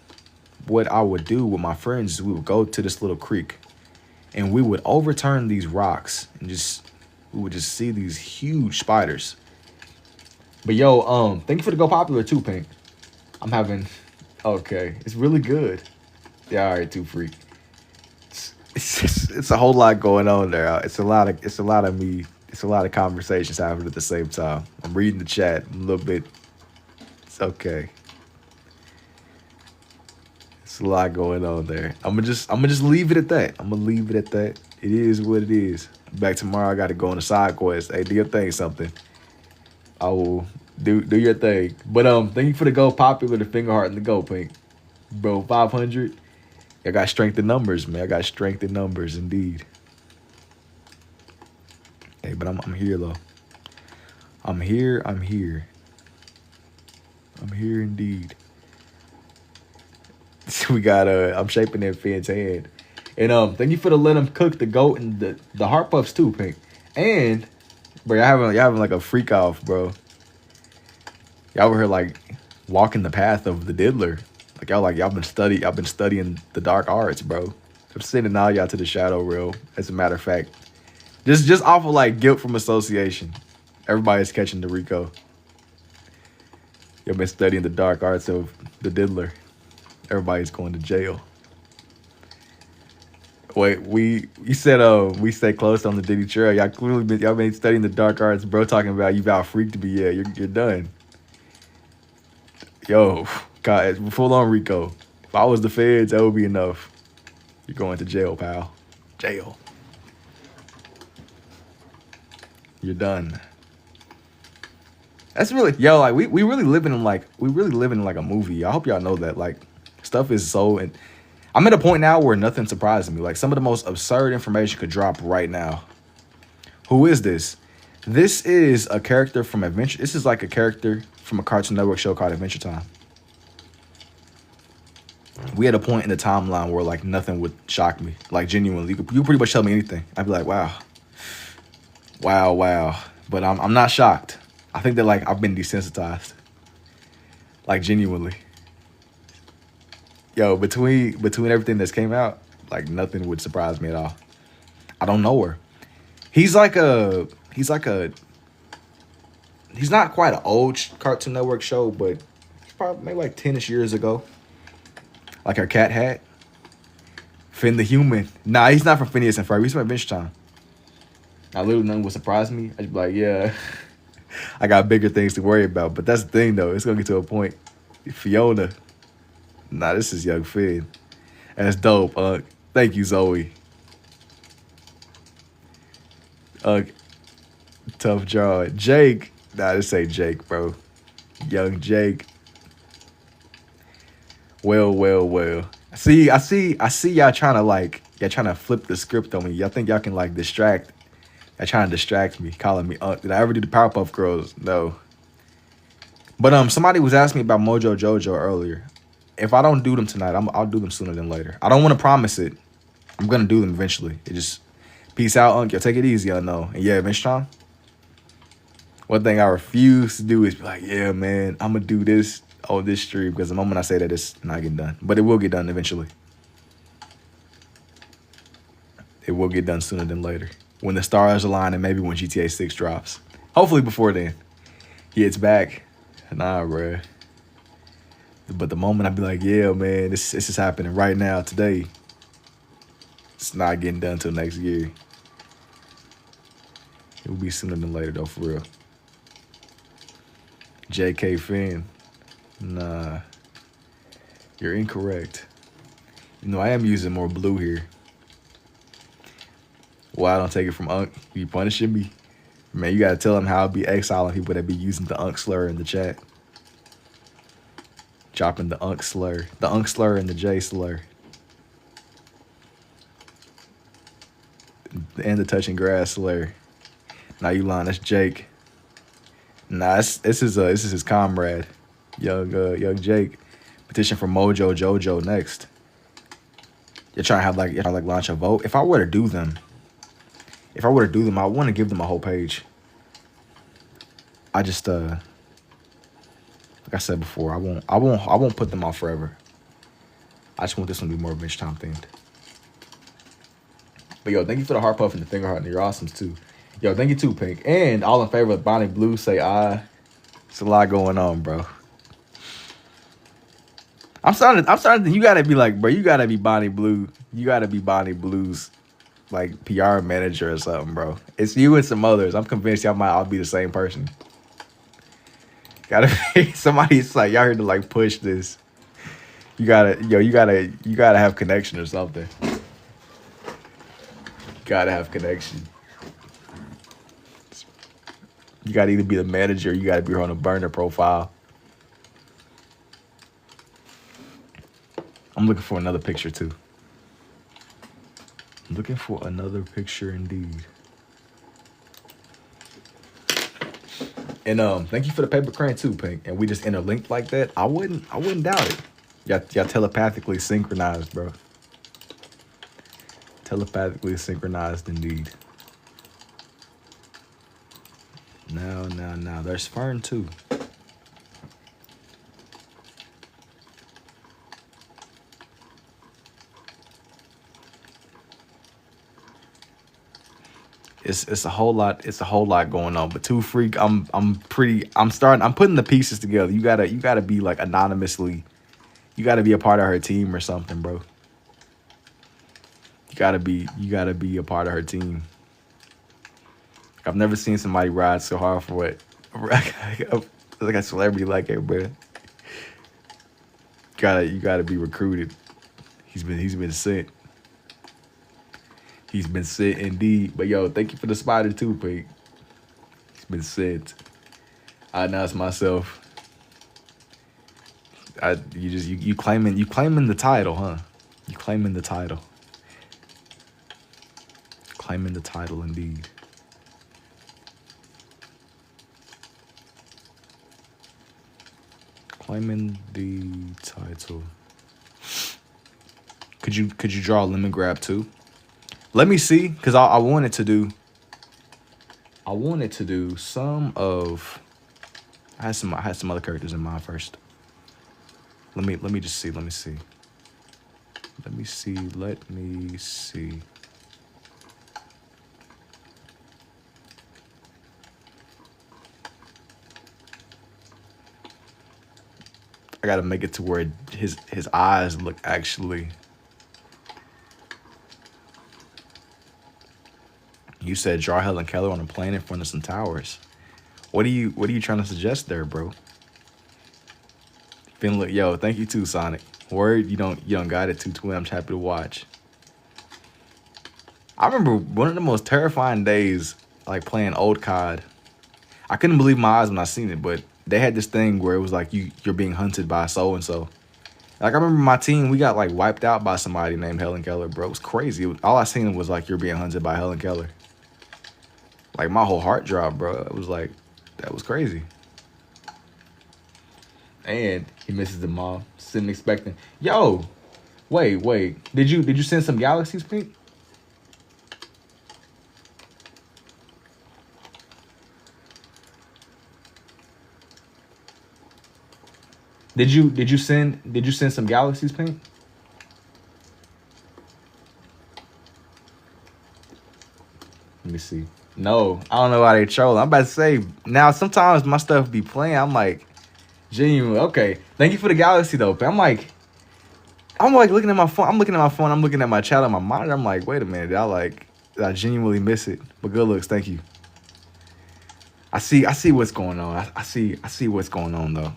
what I would do with my friends is we would go to this little creek and we would overturn these rocks and just we would just see these huge spiders. But yo, thank you for the Go Popular too, Pink. I'm having okay. It's really good. Yeah, all right, too freak. It's a whole lot going on there. It's a lot of me. It's a lot of conversations happening at the same time. I'm reading the chat a little bit. It's okay. It's a lot going on there. I'm gonna just leave it at that. I'm gonna leave it at that. It is what it is. Back tomorrow. I got to go on a side quest. Hey, do your thing, something. I will do your thing. But thank you for the Go Popular, the finger heart, and the Go Pink, bro. 500. I got strength in numbers, man. I got strength in numbers, indeed. Hey, but I'm here though. I'm here. I'm here indeed. We got I'm shaping that Finn's hand. And thank you for the let him cook the goat and the heart puffs too, Pink. And bro, y'all having like a freak off, bro. Y'all over here like walking the path of the diddler. Y'all been studying the dark arts, bro. I'm sending all y'all to the shadow realm. As a matter of fact, just off of like guilt from association. Everybody's catching the Rico. Y'all been studying the dark arts of the diddler. Everybody's going to jail. Wait, you said we stay close on the Diddy trail. Y'all been studying the dark arts, bro. Talking about you about freak to be. Yeah, you're done. Yo, God, full on Rico. If I was the feds, that would be enough. You're going to jail, pal. Jail. You're done. That's really like we really living in like a movie. I hope y'all know that. Like stuff is so and I'm at a point now where nothing surprises me. Like some of the most absurd information could drop right now. Who is this? This is a character from Adventure. This is like a character from a Cartoon Network show called Adventure Time. We had a point in the timeline where like nothing would shock me. Like genuinely, you pretty much tell me anything. I'd be like, wow. But I'm not shocked. I think that like I've been desensitized. Like genuinely. Yo, between everything that's came out, like nothing would surprise me at all. I don't know her. He's not quite an old Cartoon Network show, but it's probably maybe like 10-ish years ago. Like her cat hat. Finn the Human. Nah, he's not from Phineas and Ferb. He's from Adventure Time. Now, literally nothing would surprise me. I'd be like, yeah, I got bigger things to worry about. But that's the thing, though. It's going to get to a point. Fiona. Nah, this is young Finn. That's dope, thank you, Zoe. Tough jaw. Jake. Nah, this ain't Jake, bro. Young Jake. Well. I see y'all trying to flip the script on me. Y'all think y'all can like distract. Y'all trying to distract me, calling me Did I ever do the Powerpuff Girls? No. But somebody was asking me about Mojo Jojo earlier. If I don't do them tonight, I'll do them sooner than later. I don't want to promise it. I'm gonna do them eventually. It just peace out, Unc. Yo, take it easy, I know. And yeah, Adventure Time. One thing I refuse to do is be like, yeah, man, I'm gonna do this on this stream because the moment I say that, it's not getting done. But it will get done eventually. It will get done sooner than later. When the stars align and maybe when GTA 6 drops. Hopefully before then. Yeah, it's back. Nah, bruh. But the moment I be like, yeah, man, this is happening right now, today. It's not getting done till next year. It will be sooner than later, though, for real. JK Finn. Nah. You're incorrect. You know, I am using more blue here. Well, I don't take it from Unc. You punishing me? Man, you gotta tell him how I'll be exiling people that be using the Unc slur in the chat. Dropping the Unc slur. The Unc slur and the J slur. And the touching grass slur. Nah, you lying. That's Jake. Nah, this is his comrade. Young Jake. Petition for Mojo Jojo next. You're trying to have like launch a vote. If I were to do them, I want to give them a whole page. I just like I said before, I won't put them off forever. I just want this one to be more bench time themed. But yo, thank you for the heart puff and the finger heart and your awesomes too. Yo, thank you too, Pink. And all in favor of Bonnie Blue, say aye. It's a lot going on, bro. I'm starting to, you gotta be like, bro, you gotta be Bonnie Blue. You gotta be Bonnie Blue's like PR manager or something, bro. It's you and some others. I'm convinced y'all might all be the same person. Gotta be somebody's like, y'all here to like push this. You gotta have connection or something. Gotta have connection. You gotta either be the manager or you gotta be on a burner profile. I'm looking for another picture too. I'm looking for another picture indeed. And thank you for the paper crane too, Pink. And we just interlinked like that. I wouldn't doubt it. Y'all telepathically synchronized, bro. Telepathically synchronized indeed. Now. There's Fern too. It's a whole lot. It's a whole lot going on. But Two Freak, I'm putting the pieces together. You gotta be like anonymously. You gotta be a part of her team or something, bro. You gotta be a part of her team. I've never seen somebody ride so hard for what like a celebrity like it, bro. You gotta be recruited. He's been sent. He's been sent indeed. But yo, thank you for the spider too, Pink. He's been sent. I announced myself. You claiming the title, huh? You claiming the title. Claiming the title indeed. Claiming the title. Could you draw a lemon grab too? Let me see, because I wanted to do some of. I had some other characters in mind first. Let me just see. Let me see. I gotta make it to where his eyes look actually. You said draw Helen Keller on a plane in front of some towers. What are you trying to suggest there, bro? Yo, thank you too, Sonic. Word, you don't got it too, twin. I'm happy to watch. I remember one of the most terrifying days, like playing old COD. I couldn't believe my eyes when I seen it, but they had this thing where it was like you're being hunted by so and so. Like I remember my team, we got like wiped out by somebody named Helen Keller, bro. It was crazy. All I seen was like you're being hunted by Helen Keller. Like my whole heart dropped, bro. It was like that was crazy. And he misses the mom, sitting expecting. Yo, wait. Did you send some galaxies, Pink? Did you send some galaxies, Pink? Let me see. No, I don't know why they troll. I'm about to say now. Sometimes my stuff be playing. I'm like, genuine. Okay, thank you for the galaxy though. But I'm like looking at my phone. I'm looking at my chat on my monitor. I'm like, wait a minute. Did I genuinely miss it? But good looks. Thank you. I see what's going on. I see what's going on though.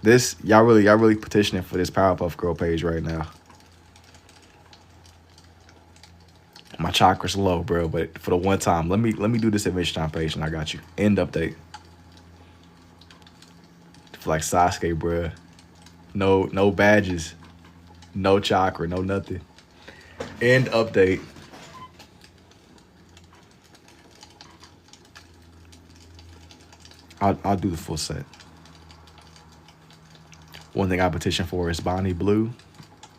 This y'all really petitioning for this Powerpuff Girl page right now. My chakra's low, bro, but for the one time, let me do this Adventure Time page and I got you. End update. For like Sasuke, bro. No badges. No chakra, no nothing. End update. I'll do the full set. One thing I petition for is Bonnie Blue.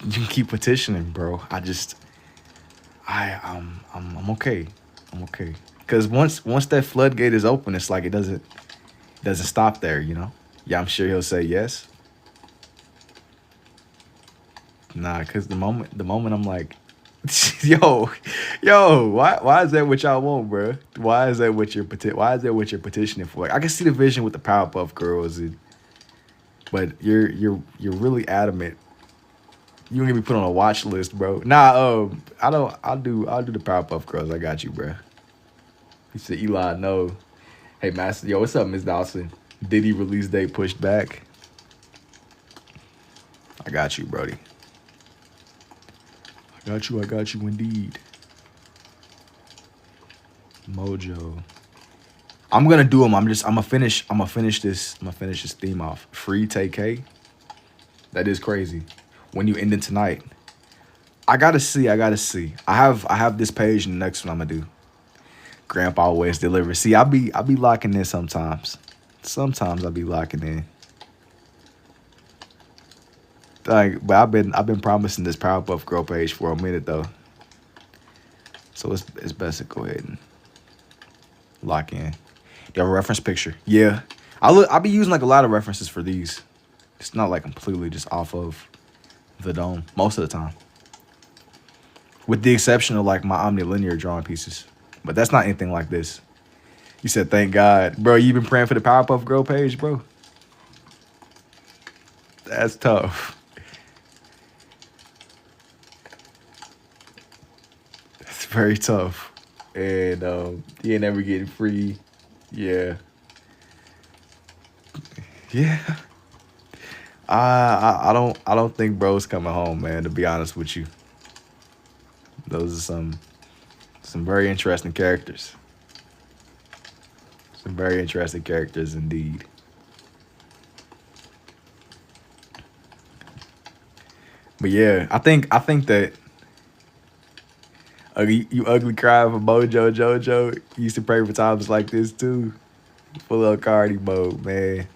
You can keep petitioning, bro. I'm okay. I'm okay. Cause once that floodgate is open, it's like it doesn't stop there, you know? Yeah, I'm sure he'll say yes. Nah, cause the moment I'm like, yo, why is that what y'all want, bro? Why is that what you're petitioning for? I can see the vision with the Powerpuff Girls, but you're really adamant. You gonna be put on a watch list, bro. Nah, I'll do the Powerpuff Girls. I got you, bro. He said, Eli, no. Hey, Master, yo, what's up, Miss Dawson? Diddy release date pushed back. I got you, Brody. I got you indeed. Mojo. I'm gonna do them. I'm gonna finish this theme off. Free TK. That is crazy. When you end it tonight. I gotta see. I have this page in the next one I'm gonna do. Grandpa always delivers. See, I be locking in sometimes. Sometimes I be locking in. Like, but I've been promising this Powerpuff Girl page for a minute though. So it's best to go ahead and lock in. You have a reference picture? Yeah. I'll be using like a lot of references for these. It's not like completely just off of the dome most of the time. With the exception of like my omnilinear drawing pieces. But that's not anything like this. You said, thank God. Bro, you been praying for the Powerpuff Girl page, bro? That's tough. That's very tough. And you ain't never getting free. Yeah. Yeah. I don't think bro's coming home, man, to be honest with you. Those are some very interesting characters. Some very interesting characters indeed. But yeah, I think that you ugly cry for Mojo Jojo. You used to pray for times like this too. Full of Cardi mode, man.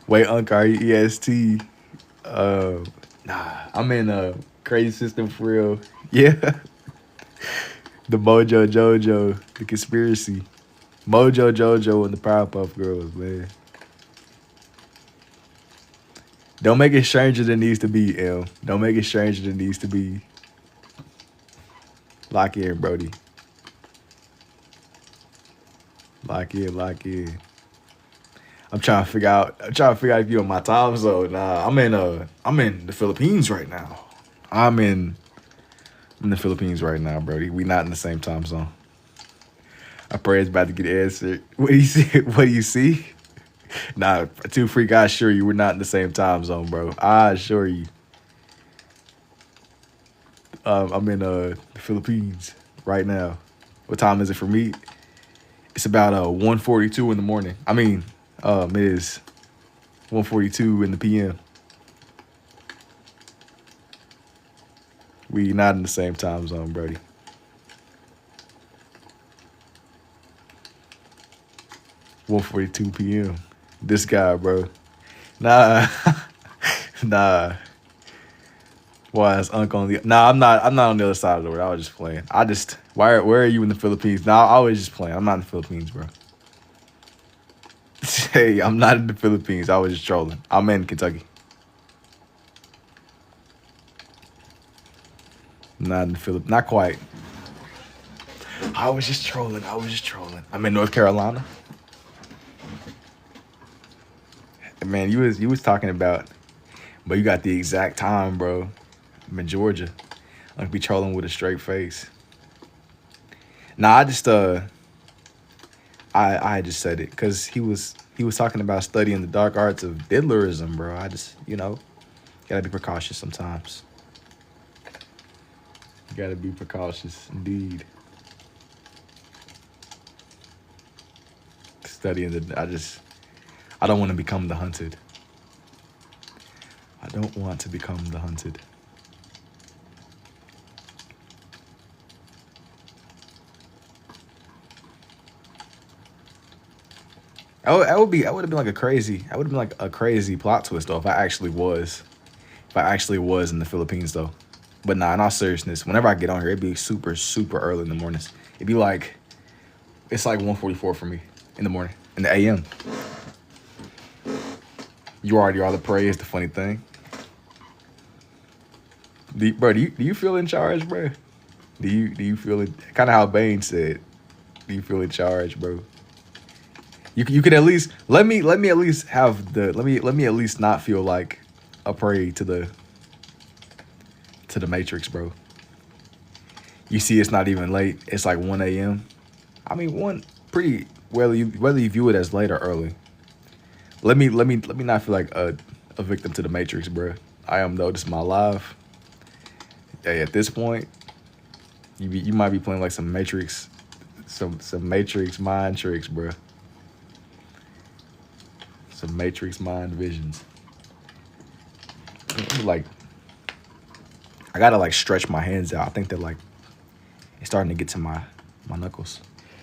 Wait, Uncut EST. Nah, I'm in a crazy system for real. Yeah. The Mojo Jojo, the conspiracy. Mojo Jojo and the Powerpuff Girls, man. Don't make it stranger than it needs to be, L. Don't make it stranger than it needs to be. Lock in, Brody. Lock in. I'm trying to figure out if you're on my time zone. Nah, I'm in the Philippines right now. I'm in the Philippines right now, Brody. We not in the same time zone. I pray it's about to get answered. What do you see? What do you see? Nah, Two Freak, I assure you, we're not in the same time zone, bro. I assure you. I'm in the Philippines right now. What time is it for me? It's about 1:42 in the morning. I mean, it is 1:42 in the PM. We not in the same time zone, Brody. (1:42 PM). This guy, bro. Nah, nah. Why is Unc on the? Nah, I'm not on the other side of the world. I was just playing. Where are you in the Philippines? Nah, I was just playing. I'm not in the Philippines, bro. Hey, I'm not in the Philippines. I was just trolling. I'm in Kentucky. Not in the Philippines. Not quite. I was just trolling. I'm in North Carolina. Man, you was talking about, but you got the exact time, bro. I'm in Georgia. I'm gonna be trolling with a straight face. Nah, I just said it because he was talking about studying the dark arts of diddlerism, bro. I just, gotta be precautious sometimes. You gotta be precautious indeed. Studying I don't want to become the hunted. I don't want to become the hunted. That would have been like a crazy. That would have been like a crazy plot twist though if I actually was. If I actually was in the Philippines though. But nah, in all seriousness, whenever I get on here, it'd be super, super early in the mornings. It'd be like, it's like 1:44 for me in the morning, in the AM. You already are the prey is the funny thing. Do you feel in charge, bro? Do you feel it? Kind of how Bane said. Do you feel in charge, bro? You could at least let me at least have the let me at least not feel like a prey to the Matrix, bro. You see, it's not even late. It's like 1 a.m. I mean, one pretty whether you view it as late or early. Let me not feel like a victim to the Matrix, bro. I am though. This is my life. Hey, at this point, you might be playing like some Matrix mind tricks, bro. Some Matrix mind visions. Like, I gotta like stretch my hands out. I think that like it's starting to get to my knuckles.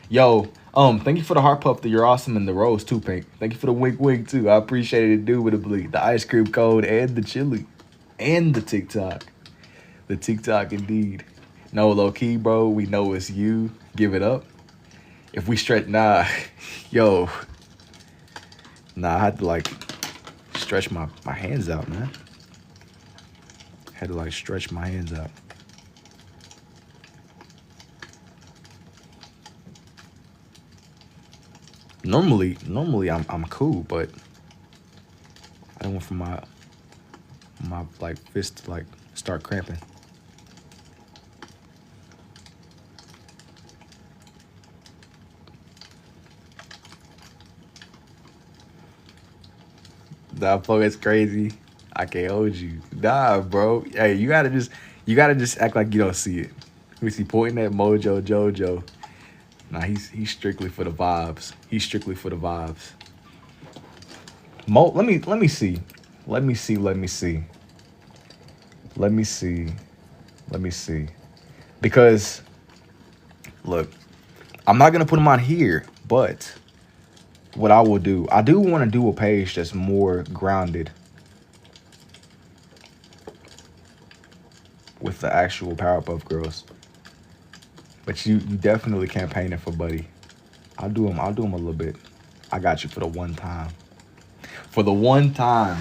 Yo, thank you for the heart puff, you're awesome, and the rose too, Pink. Thank you for the wink wink too. I appreciate it, indubitably. The ice cream code and the chili. And the TikTok. The TikTok indeed. No, low key, bro. We know it's you. Give it up. If we stretch, nah, yo. Nah, I had to like stretch my hands out, man. Had to like stretch my hands out. Normally I'm cool, but I don't want for my like fist to like start cramping. That fuck is crazy. I can't hold you. Nah, bro. Hey, you gotta just act like you don't see it. We see pointing at Mojo Jojo. Nah, he's strictly for the vibes. He's strictly for the vibes. Let me see. Let me see. Because look, I'm not gonna put him on here, but what I will do, I do want to do a page that's more grounded with the actual Powerpuff Girls. But you definitely campaigning for Buddy. I'll do him a little bit. I got you for the one time. For the one time,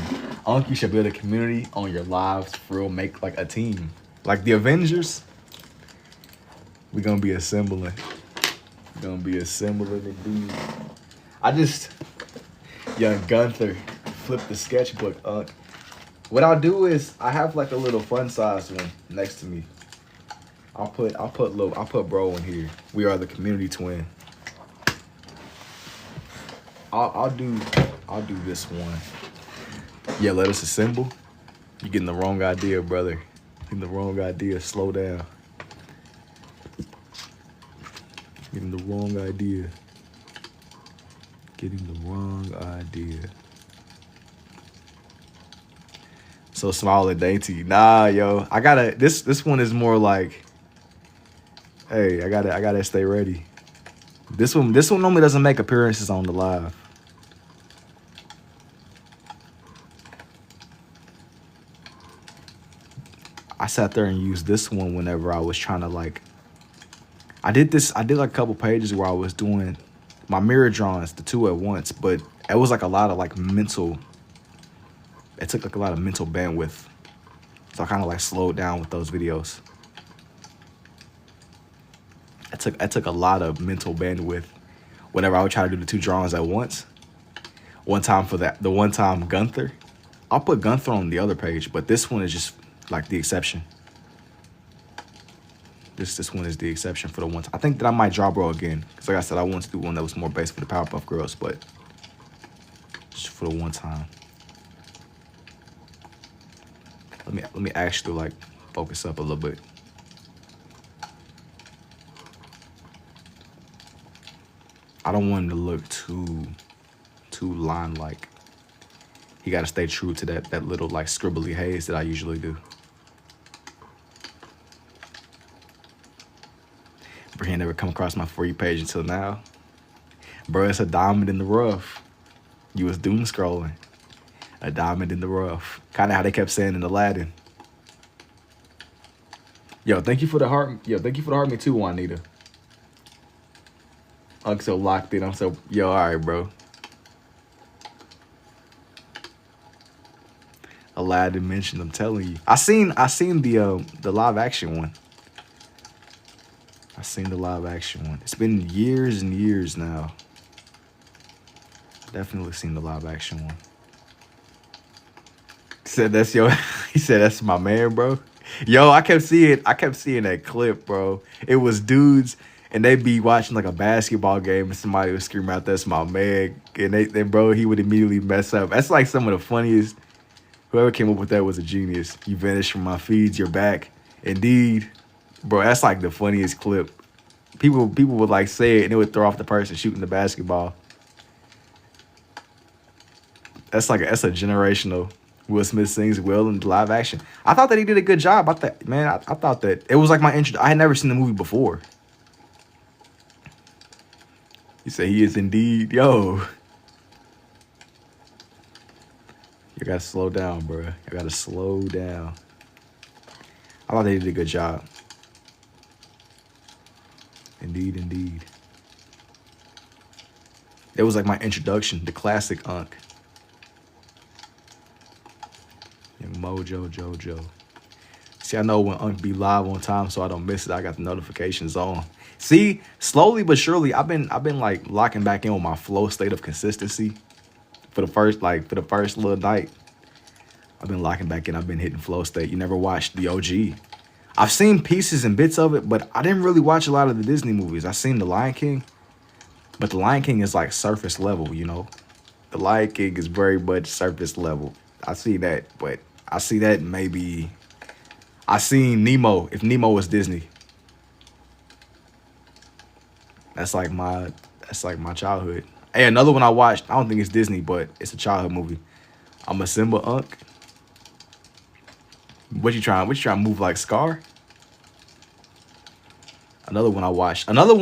you should build a community on your lives, for real. Make like a team, like the Avengers. We're gonna be assembling. Indeed. Young Gunther, flip the sketchbook, What I'll do is I have like a little fun size one next to me. I'll put bro in here. We are the community twin. I'll do this one. Yeah, let us assemble. You're getting the wrong idea, brother. Getting the wrong idea. Slow down. Getting the wrong idea. So small and dainty. Nah, yo. I gotta this one is more like, hey, I gotta stay ready. This one normally doesn't make appearances on the live. I sat there and used this one whenever I was trying to like, I did like a couple pages where I was doing my mirror drawings, the two at once, but it was like a lot of like mental, it took like a lot of mental bandwidth. So I kind of like slowed down with those videos. I took a lot of mental bandwidth whenever I would try to do the two drawings at once. One time for the one time Gunther. I'll put Gunther on the other page, but this one is just like the exception. This one is the exception for the one time. I think that I might draw bro again. Because like I said, I wanted to do one that was more based for the Powerpuff Girls, but just for the one time. Let me actually like focus up a little bit. I don't want him to look too line-like. You gotta stay true to that little like scribbly haze that I usually do. But he never come across my For You page until now. Bro, it's a diamond in the rough. You was doom scrolling. A diamond in the rough. Kind of how they kept saying in Aladdin. Yo, thank you for the heart. Yo, thank you for the heart me too, Juanita. I'm so locked in. I'm so yo. All right, bro. Aladdin mentioned. I'm telling you. I seen the live action one. I seen the live action one. It's been years and years now. Definitely seen the live action one. Said that's your. He said that's my man, bro. Yo, I kept seeing that clip, bro. It was dudes and they'd be watching like a basketball game and somebody would scream out, "That's my man," and they bro, he would immediately mess up. That's like some of the funniest. Whoever came up with that was a genius. You vanished from my feeds, you're back. Indeed, bro. That's like the funniest clip. People would like say it and it would throw off the person shooting the basketball. That's a generational. Will Smith sings well in the live action. I thought that he did a good job. I thought that it was like my intro. I had never seen the movie before. You say he is indeed. Yo. You gotta slow down, bro. You gotta slow down. I thought they did a good job. Indeed, indeed. It was like my introduction, the classic Unc. Young Mojo, Jojo. See, I know when Unc be live on time, so I don't miss it. I got the notifications on. See, slowly but surely, I've been like locking back in with my flow state of consistency. For the first little night, I've been locking back in. I've been hitting flow state. You never watched the OG. I've seen pieces and bits of it, but I didn't really watch a lot of the Disney movies. I seen The Lion King, but The Lion King is like surface level, you know? The Lion King is very much surface level. I see that, but I see that maybe... I seen Nemo, if Nemo was Disney. That's like my childhood. Hey, another one I watched, I don't think it's Disney, but it's a childhood movie. I'm a Simba Unc. What you trying to move like Scar? Another one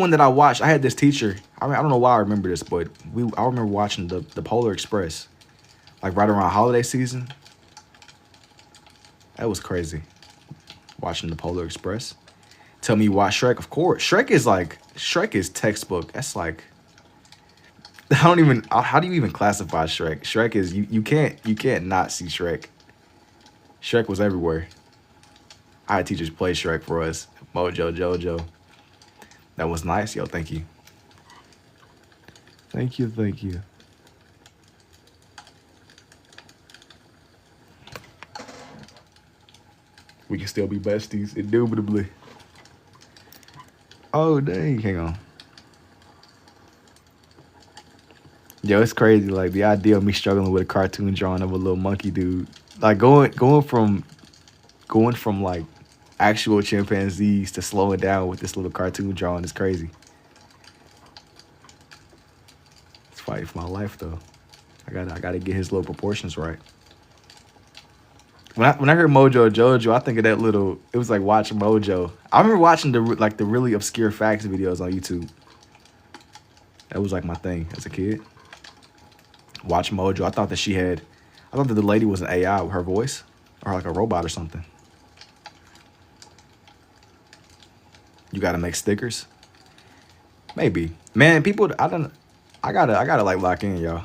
that I watched, I had this teacher. I mean, I don't know why I remember this, but I remember watching the Polar Express. Like right around holiday season. That was crazy. Watching the Polar Express. Tell me you watch Shrek, of course. Shrek is textbook. That's like, how do you even classify Shrek? Shrek is, you can't not see Shrek. Shrek was everywhere. I had teachers play Shrek for us. Mojo, Jojo. That was nice. Yo, thank you. Thank you, thank you. We can still be besties, indubitably. Oh, dang. Hang on. Yo, it's crazy. Like, the idea of me struggling with a cartoon drawing of a little monkey dude. Like, going from like actual chimpanzees to slowing down with this little cartoon drawing is crazy. It's fighting for my life, though. I gotta get his little proportions right. When I heard Mojo Jojo, I think of that little. It was like Watch Mojo. I remember watching the really obscure facts videos on YouTube. That was like my thing as a kid. Watch Mojo. I thought that the lady was an AI with her voice, or like a robot or something. You gotta make stickers. Maybe, man. People, I gotta like lock in, y'all.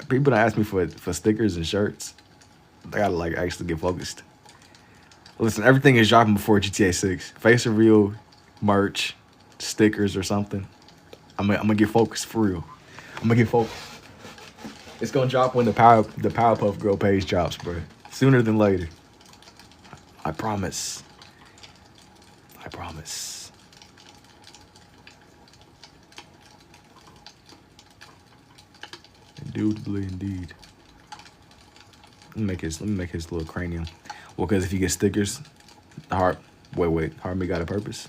People don't ask me for stickers and shirts. I gotta like actually get focused. Listen, everything is dropping before GTA 6. Face reveal, merch, stickers or something. I'm gonna get focused for real. I'm gonna get focused. It's gonna drop when the Powerpuff Girl page drops, bro. Sooner than later. I promise. I promise. Indubitably, indeed. Let me make his little cranium. Well, because if you get stickers, the heart. Wait. Heart me got a purpose.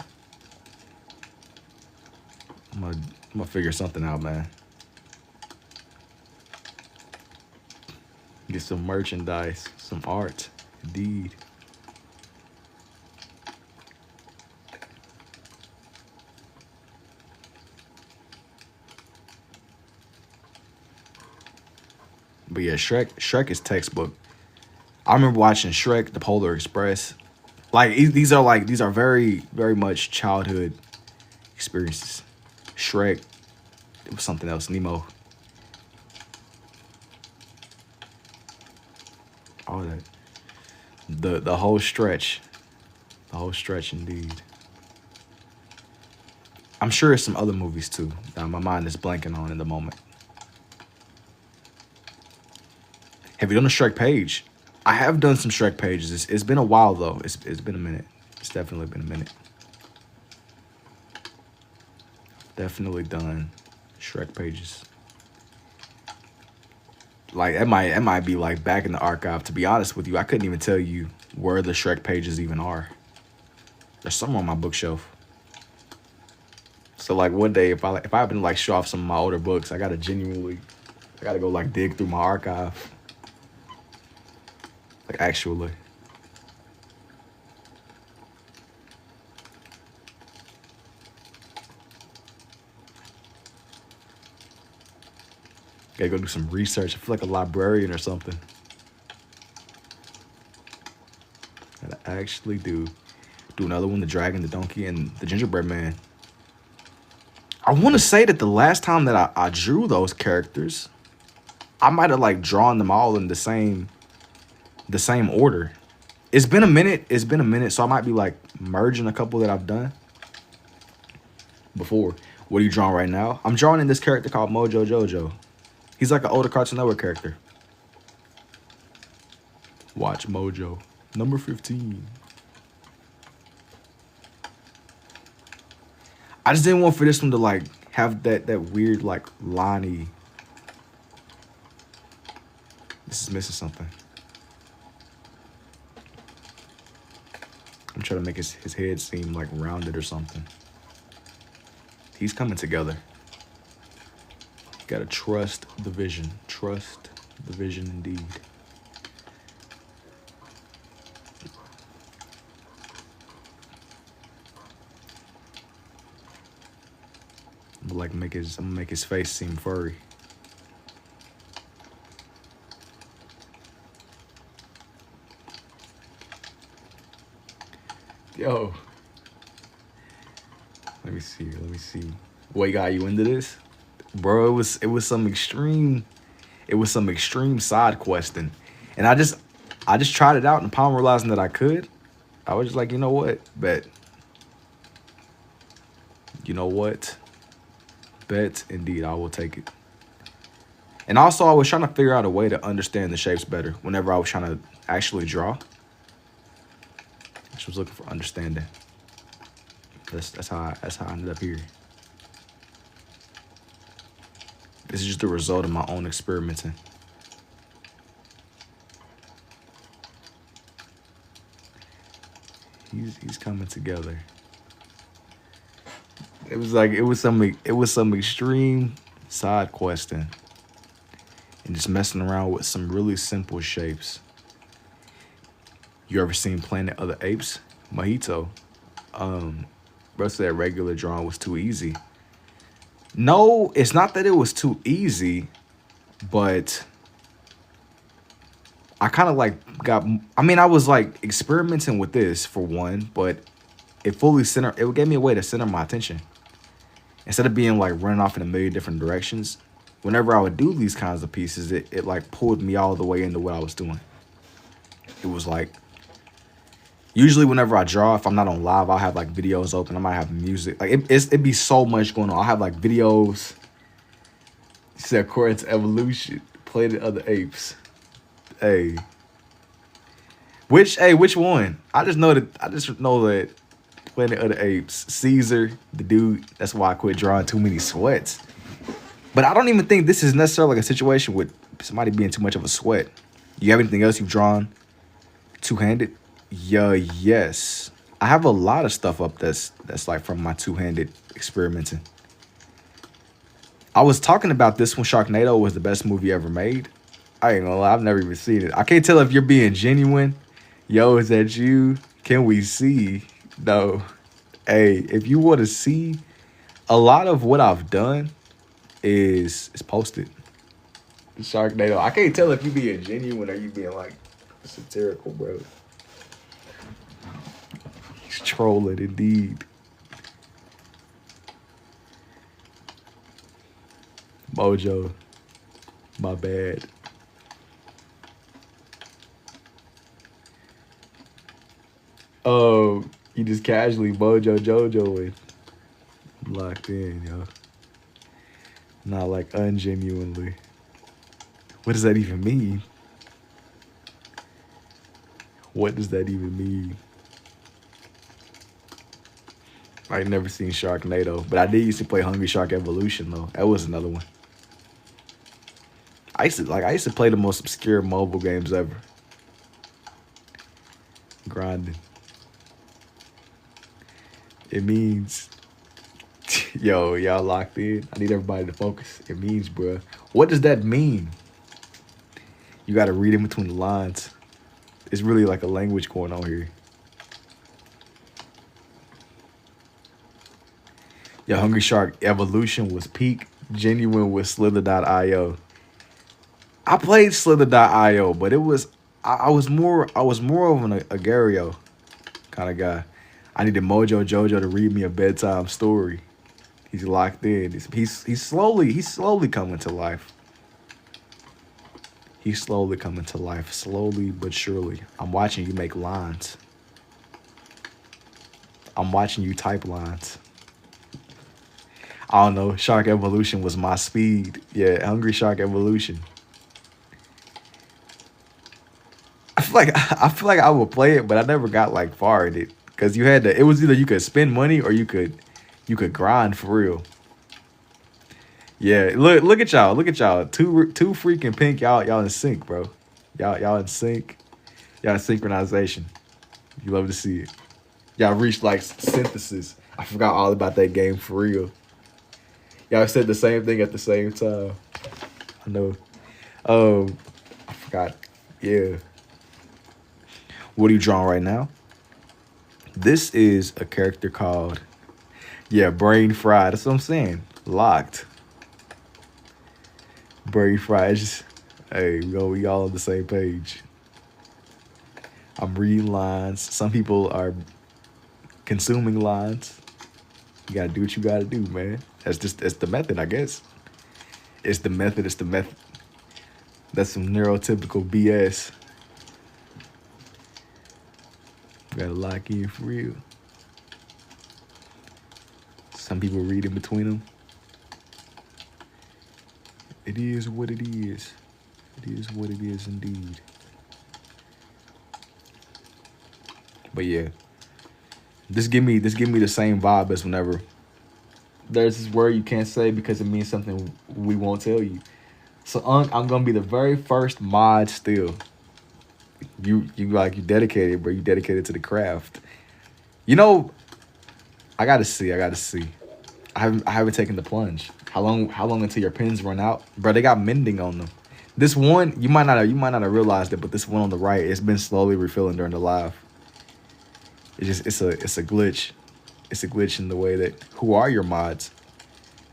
I'm gonna figure something out, man. Get some merchandise, some art, indeed. But yeah, Shrek is textbook. I remember watching Shrek, The Polar Express. Like these are very very much childhood experiences. Shrek, it was something else. Nemo, all that. The whole stretch, indeed. I'm sure there's some other movies too that my mind is blanking on in the moment. Have you done a Shrek page? I have done some Shrek pages. It's been a while though. It's been a minute. It's definitely been a minute. Definitely done Shrek pages. Like it might be like back in the archive. To be honest with you, I couldn't even tell you where the Shrek pages even are. There's some on my bookshelf. So like one day, if I happen to like show off some of my older books, I gotta go like dig through my archive. Like actually. Gotta go do some research. I feel like a librarian or something. Gotta actually do another one, the dragon, the donkey, and the gingerbread man. I want to say that the last time that I drew those characters, I might have like drawn them all in the same order. It's been a minute. So I might be like merging a couple that I've done before. What are you drawing right now? I'm drawing in this character called Mojo Jojo. He's like an older Cartoon Network character. Watch Mojo. Number 15. I just didn't want for this one to like have that weird like liney. This is missing something. I'm trying to make his head seem like rounded or something. He's coming together. You gotta trust the vision. Trust the vision indeed. I'm gonna make his face seem furry. Yo. Let me see. What got you into this? Bro, it was some extreme side questing. And I just tried it out, and upon realizing that I could, I was just like, you know what? Bet. You know what? Bet indeed, I will take it. And also, I was trying to figure out a way to understand the shapes better whenever I was trying to actually draw. I just was looking for understanding. That's how I ended up here. This is just the result of my own experimenting. He's coming together. It was some extreme side questing and just messing around with some really simple shapes. You ever seen Planet of the Apes? Mojito. Bro said that regular drawing was too easy. No, it's not that it was too easy, but I kind of like I was like experimenting with this for one, but it gave me a way to center my attention. Instead of being like running off in a million different directions, whenever I would do these kinds of pieces, it like pulled me all the way into what I was doing. It was like, usually whenever I draw, if I'm not on live, I'll have like videos open. I might have music. Like it'd be so much going on. I'll have like videos. You said according to evolution, Planet of the Apes. Hey. Which one? I just know that Planet of the Apes, Caesar, the dude, that's why I quit drawing too many sweats. But I don't even think this is necessarily like a situation with somebody being too much of a sweat. You have anything else you've drawn two-handed? Yeah, yes. I have a lot of stuff up that's like from my two-handed experimenting. I was talking about this when Sharknado was the best movie ever made. I ain't gonna lie, I've never even seen it. I can't tell if you're being genuine. Yo, is that you? Can we see? No. Hey, if you want to see, a lot of what I've done is posted. Sharknado. I can't tell if you being genuine or you being like satirical, bro. He's trolling indeed. Mojo, my bad. Oh, you just casually Mojo Jojo and locked in, yo. Not like ungenuinely. What does that even mean? What does that even mean? I never seen Sharknado, but I did used to play Hungry Shark Evolution though. That was another one. I used to play the most obscure mobile games ever. Grinding. It means, yo, y'all locked in. I need everybody to focus. It means, bruh. What does that mean? You gotta read in between the lines. It's really like a language going on here. Yo, Hungry Shark Evolution was peak. Genuine was Slither.io. I played Slither.io, but it was I was more of an Agario kind of guy. I needed Mojo Jojo to read me a bedtime story. He's locked in. He's slowly coming to life. He's slowly coming to life, slowly but surely. I'm watching you make lines. I'm watching you type lines. I don't know. Shark Evolution was my speed. Yeah, Hungry Shark Evolution. I feel like I would play it, but I never got like far in it because you had to. It was either you could spend money or you could grind for real. Yeah, look at y'all. Look at y'all. Two freaking pink. Y'all in sync, bro. Y'all in sync. Y'all in synchronization. You love to see it. Y'all reached like synthesis. I forgot all about that game for real. Y'all said the same thing at the same time. I know. I forgot. Yeah. What are you drawing right now? This is a character called, yeah, Brain Fried. That's what I'm saying. Locked. Brain Fried. Just, hey, we all on the same page. I'm reading lines. Some people are consuming lines. You gotta do what you gotta do, man. It's the method, I guess. It's the method. That's some neurotypical BS. You gotta lock in for real. Some people read in between them. It is what it is. It is what it is indeed. But yeah, this give me the same vibe as whenever there's this word you can't say because it means something we won't tell you. So I'm gonna be the very first mod still. You dedicated, bro. You dedicated to the craft. You know, I gotta see. I haven't taken the plunge. How long until your pins run out, bro? They got mending on them. This one you might not have realized it, but this one on the right, it's been slowly refilling during the live. It's a glitch. It's a glitch in the way that who are your mods?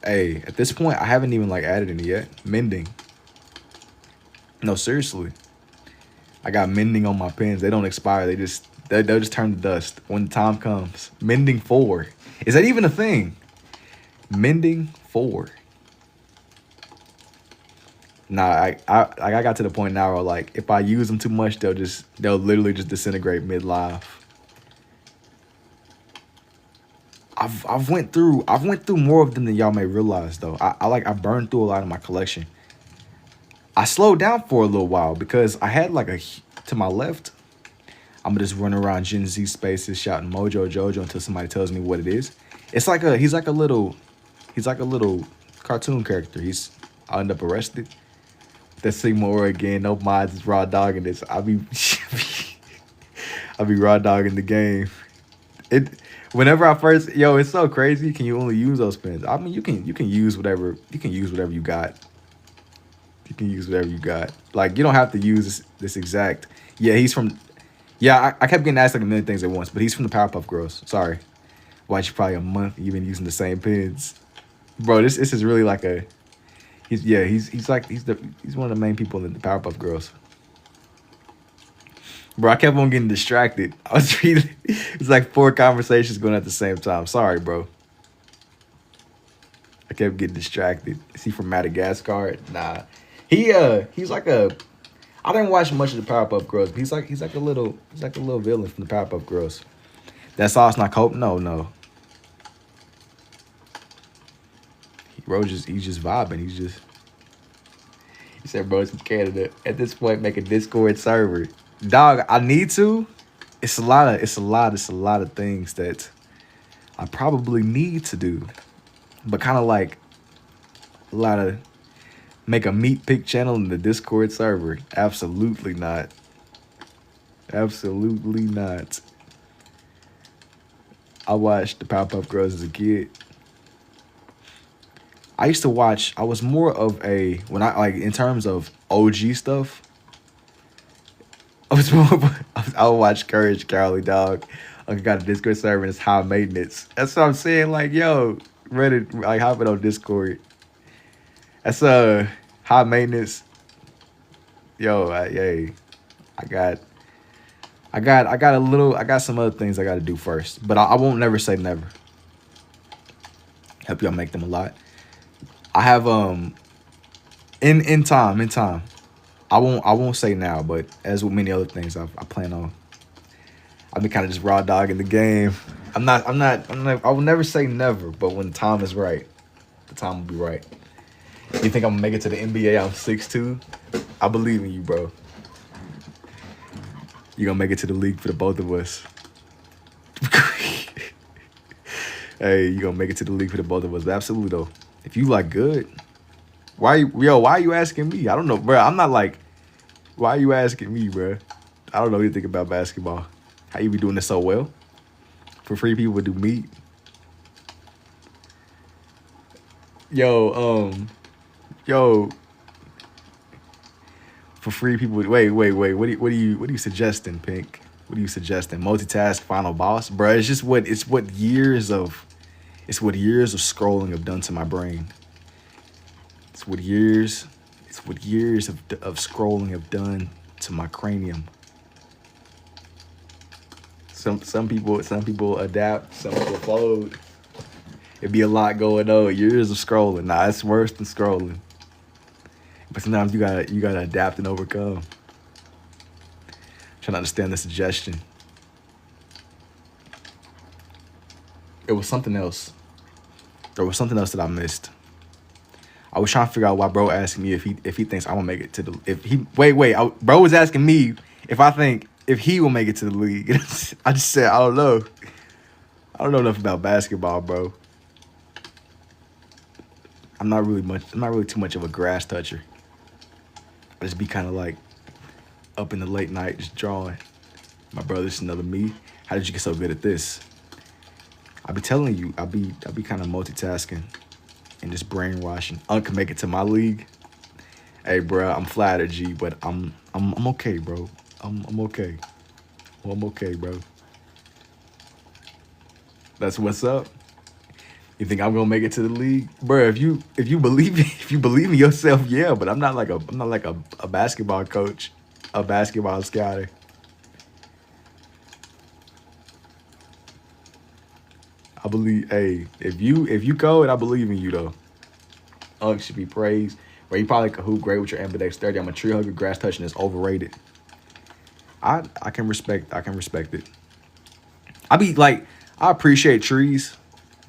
Hey, at this point, I haven't even like added any yet. Mending. No, seriously. I got mending on my pins. They don't expire. They'll just turn to dust when the time comes. Mending 4. Is that even a thing? Mending 4. Nah, I got to the point now where like if I use them too much, they'll literally just disintegrate mid-live. I've went through more of them than y'all may realize though. I burned through a lot of my collection. I slowed down for a little while because I had like to my left. I'm gonna just run around Gen Z spaces shouting Mojo Jojo until somebody tells me what it is. It's like he's like a little cartoon character. I'll end up arrested. That's Sigma again. No mods is raw dogging this. I'll be raw dogging the game. Whenever I first it's so crazy. Can you only use those pins? I mean you can use whatever you got. You can use whatever you got. Like, you don't have to use this exact. Yeah, he's from. Yeah, I kept getting asked like a million things at once, but he's from the Powerpuff Girls. Sorry. Watch you probably a month. You've been using the same pins. Bro, this is really like a. He's one of the main people in the Powerpuff Girls. Bro, I kept on getting distracted. I was reading. It's like 4 conversations going at the same time. Sorry, bro. I kept getting distracted. Is he from Madagascar? Nah. He's like a. I didn't watch much of the Powerpuff Girls, but he's like a little villain from the Powerpuff Girls. That sauce not cope? No. He's just vibing. He said, bro, it's from Canada. At this point, make a Discord server. Dog, I need to. It's a lot of things that I probably need to do. But kind of like a lot of make a meat pick channel in the Discord server. Absolutely not. Absolutely not. I watched the Powerpuff Girls as a kid. I was more of a, when I, like, in terms of OG stuff, I would watch Courage Cowardly Dog. I got a Discord server and it's high maintenance. That's what I'm saying. Like, yo, Reddit, like, hop it on Discord. That's high maintenance. Yo, I got some other things I got to do first, but I won't never say never. Help y'all make them a lot. I have in time. I won't say now, but as with many other things, I plan on. I've been kind of just raw dogging the game. I will never say never, but when the time is right, the time will be right. You think I'm gonna make it to the NBA? I'm 6'2". I believe in you, bro. You're gonna make it to the league for the both of us. Hey, you're gonna make it to the league for the both of us. But absolutely though. If you like good, why are you asking me? I don't know, bro. I'm not like, why are you asking me, bro? I don't know anything about basketball. How you be doing this so well? For free people do meet. Yo. For free people, wait. What are you suggesting, Pink? What are you suggesting? Multitask, final boss, bro. It's what years of scrolling have done to my brain. It's what years of scrolling have done to my cranium. Some people adapt, some people fold. It'd be a lot going on. Years of scrolling. Nah, it's worse than scrolling. But sometimes you gotta adapt and overcome. Trying to understand the suggestion. It was something else. There was something else that I missed. I was trying to figure out why bro asked me if he thinks I'm gonna make it to the bro was asking me if he will make it to the league. I just said I don't know. I don't know enough about basketball, bro. I'm not really too much of a grass toucher. I just be kind of like up in the late night just drawing. My brother's another me. How did you get so good at this? I be telling you, I be kind of multitasking and just brainwashing. Can make it to my league. Hey, bro, I'm flattered, G, but I'm okay, bro. I'm okay. Well, I'm okay, bro. That's what's up. You think I'm gonna make it to the league, bro? If you believe in yourself, yeah. But I'm not like a basketball coach, a basketball scouter. I believe, hey, if you code, I believe in you though. Ugg should be praised. Bro, you probably could hoop great with your Ambidextrous. I'm a tree hugger. Grass touching is overrated. I can respect it. I appreciate trees.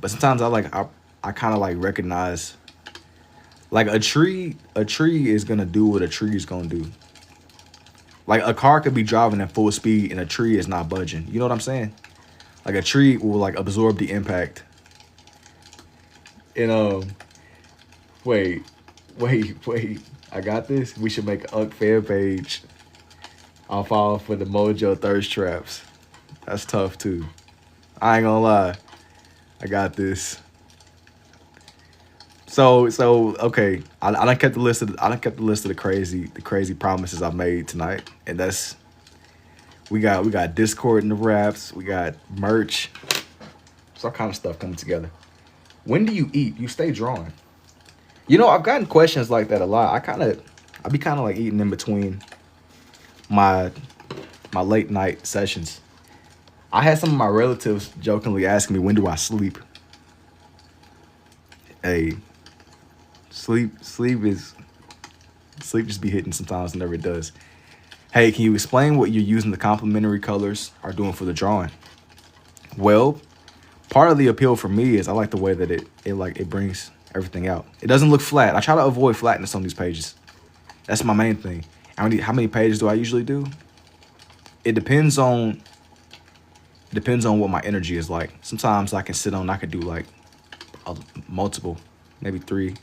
But sometimes I kind of like recognize, like a tree is gonna do what a tree is gonna do. Like a car could be driving at full speed and a tree is not budging. You know what I'm saying? Like a tree will like absorb the impact. And wait, I got this. We should make an fan page. I'll fall for the Mojo thirst traps. That's tough too. I ain't gonna lie. I got this. So okay. I done kept the list of the crazy promises I made tonight, and that's we got Discord in the wraps, we got merch, it's all kind of stuff coming together. When do you eat? You stay drawing. You know, I've gotten questions like that a lot. I be kind of like eating in between my my late night sessions. I had some of my relatives jokingly asking me, when do I sleep? Hey, sleep just be hitting sometimes, never it does. Hey, can you explain what you're using the complementary colors are doing for the drawing? Well, part of the appeal for me is I like the way that it brings everything out. It doesn't look flat. I try to avoid flatness on these pages. That's my main thing. How many pages do I usually do? It depends on what my energy is like. Sometimes I could do like multiple, maybe 3,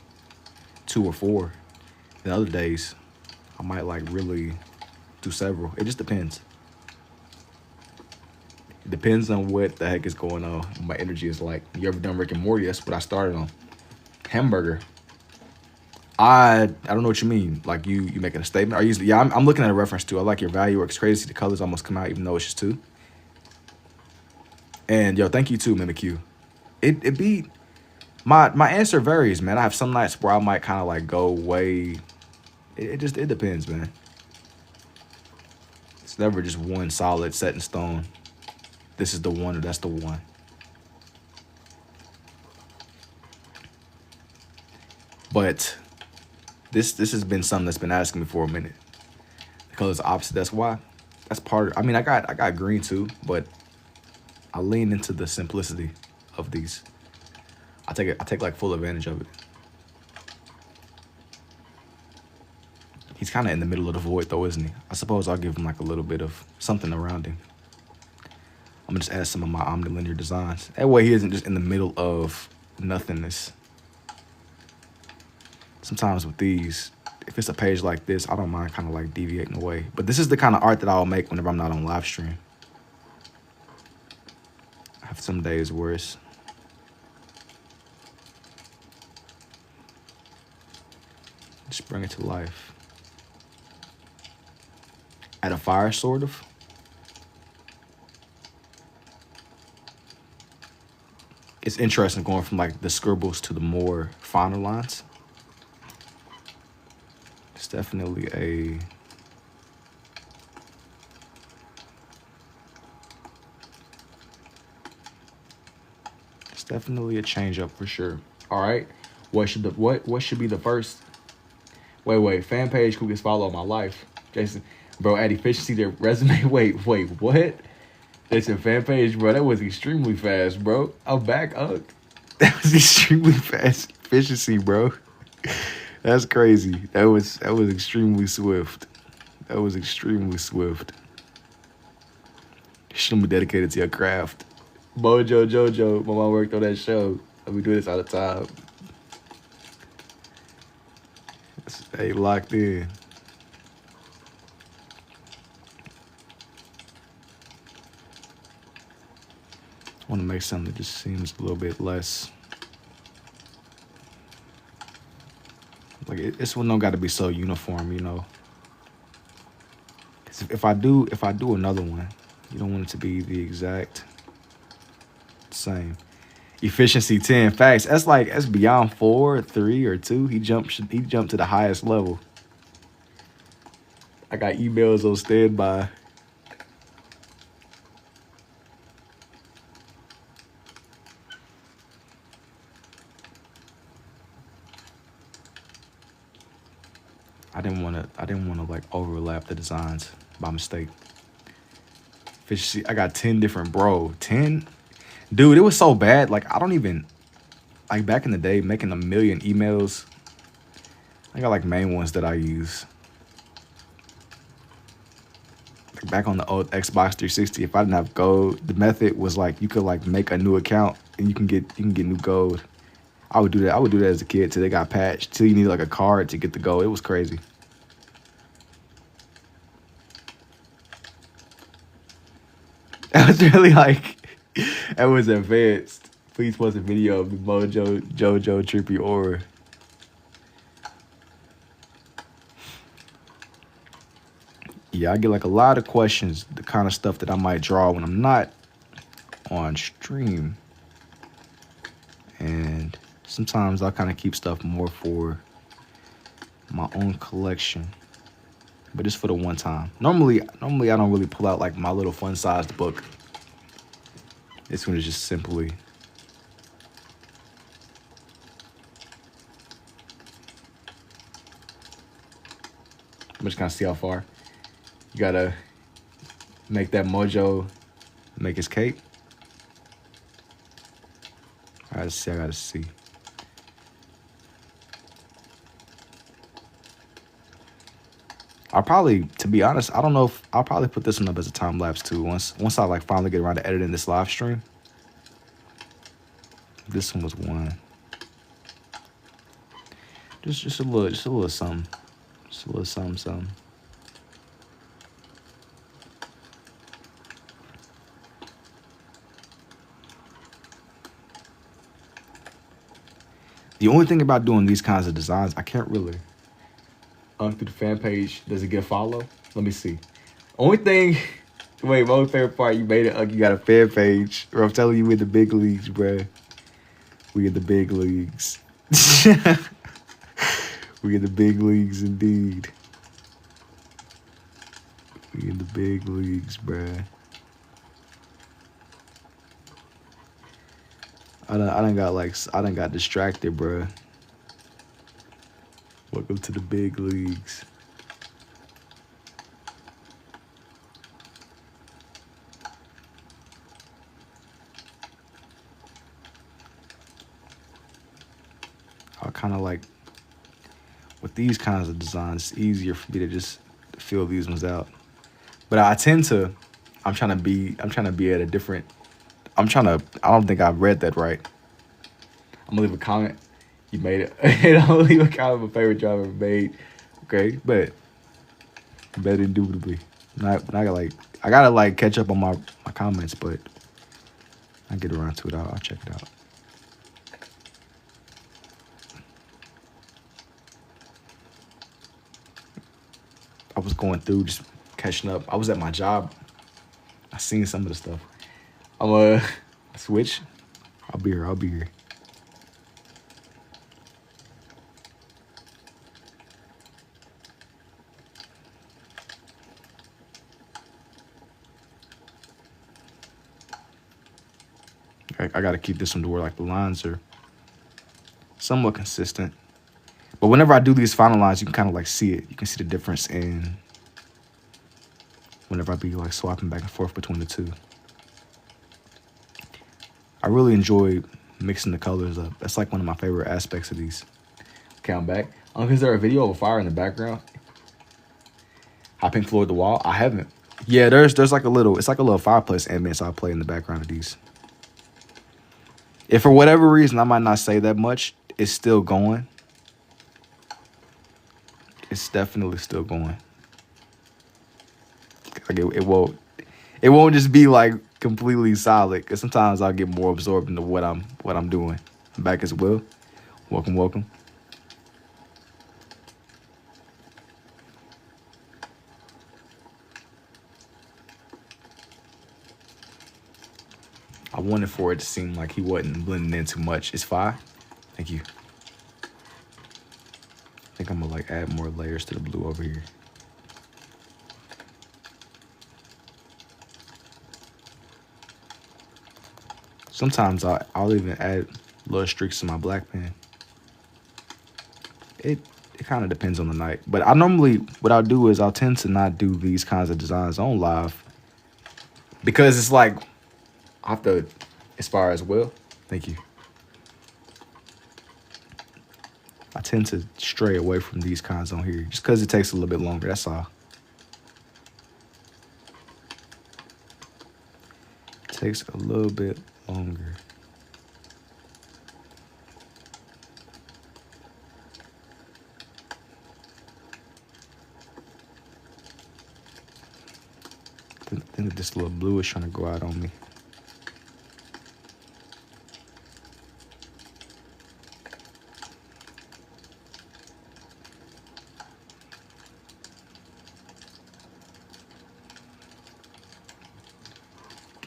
2 or 4. And other days, I might like really do several. It just depends. It depends on what the heck is going on. What my energy is like. You ever done Rick and Morty? That's what I started on. Hamburger. I don't know what you mean. Like you making a statement? I'm looking at a reference to. I like your value works crazy. The colors almost come out even though it's just 2. And yo, thank you too, Mimic Q. It be my answer varies, man. I have some nights where I might kind of like go way. It depends, man. It's never just one solid set in stone. This is the one or that's the one. But this has been something that's been asking me for a minute. The color's opposite. That's why. That's part of. I mean, I got green too, but I lean into the simplicity of these. I take like full advantage of it. He's kind of in the middle of the void though, isn't he? I suppose I'll give him like a little bit of something around him. I'm gonna just add some of my omnilinear designs. That way he isn't just in the middle of nothingness. Sometimes with these, if it's a page like this, I don't mind kind of like deviating away. But this is the kind of art that I'll make whenever I'm not on live stream. I have some days where it's just bring it to life. At a fire, sort of. It's interesting going from like the scribbles to the more finer lines. It's definitely a change up for sure. All right. What should be the first? Wait. Fan page who gets followed my life. Jason, bro, add efficiency to resume. Wait, what? Jason, fan page, bro. That was extremely fast, bro. I'm back up. That was extremely fast efficiency, bro. That's crazy. That was extremely swift. That was extremely swift. You shouldn't be dedicated to your craft. Mojo Jojo, my mom worked on that show. I be doing this all the time. Stay locked in. I want to make something that just seems a little bit less. Like this one don't got to be so uniform, you know. 'Cause if I do another one, you don't want it to be the exact same. Efficiency 10. Facts. That's beyond 4, 3, or 2. He jumped to the highest level. I got emails on standby. I didn't want to like overlap the designs by mistake. Efficiency. I got 10 different, bro. 10. Dude, it was so bad. Like, I don't even, like, back in the day, making a million emails, I got, like, main ones that I use. Like, back on the old Xbox 360, if I didn't have gold, the method was, like, you could, like, make a new account, and you can get new gold. I would do that. I would do that as a kid till they got patched, till you need, like, a card to get the gold. It was crazy. That was really, like... That was advanced. Please post a video of the Mojo Jojo Trippy Aura. Yeah, I get like a lot of questions, the kind of stuff that I might draw when I'm not on stream. And Sometimes I'll kind of keep stuff more for my own collection, but just for the one time. Normally I don't really pull out like my little fun-sized book. This one is just simply I'm just gonna see how far. You gotta make that mojo make his cake. I gotta see. I'll probably, to be honest, I don't know if I'll probably put this one up as a time lapse too. Once I like finally get around to editing this live stream. This one was one. Just a little something. Just a little something. The only thing about doing these kinds of designs, I can't really. Through the fan page, does it get follow? Let me see. Only thing, wait, my favorite part, you made it. You got a fan page. Bro, I'm telling you, we in the big leagues, bro. We in the big leagues. We in the big leagues indeed. We in the big leagues, bruh. I done got distracted, bruh. Welcome to the big leagues. I kind of like, with these kinds of designs, it's easier for me to just fill these ones out. But I tend to, I'm trying to be at a different, I don't think I've read that right. I'm gonna leave a comment. You made it. And I'm gonna leave a comment, my favorite job ever made. Okay, but better indubitably. I gotta like catch up on my comments, but I get around to it. I'll check it out. I was going through, just catching up. I was at my job. I seen some of the stuff. I'm gonna switch. I'll be here. I gotta keep this one to where like the lines are somewhat consistent. But whenever I do these final lines, you can kind of like see it. You can see the difference in whenever I be like swapping back and forth between the two. I really enjoy mixing the colors up. That's like one of my favorite aspects of these. Okay, I'm back. Is there a video of a fire in the background? How Pink Floyd the wall? I haven't. Yeah, there's like a little, it's like a little fireplace ambience I'll play in the background of these. If for whatever reason I might not say that much, it's still going. It's definitely still going. Like it won't just be like completely solid. Cause sometimes I'll get more absorbed into what I'm doing. I'm back as well. Welcome. I wanted for it to seem like he wasn't blending in too much. It's fine. Thank you. I think I'm gonna like add more layers to the blue over here. Sometimes I'll even add little streaks to my black pen. It kind of depends on the night. But I normally, what I'll do is I'll tend to not do these kinds of designs on live. Because it's like, I have to aspire as well. Thank you. I tend to stray away from these kinds on here just because it takes a little bit longer. That's all. It takes a little bit longer. I think this little blue is trying to go out on me.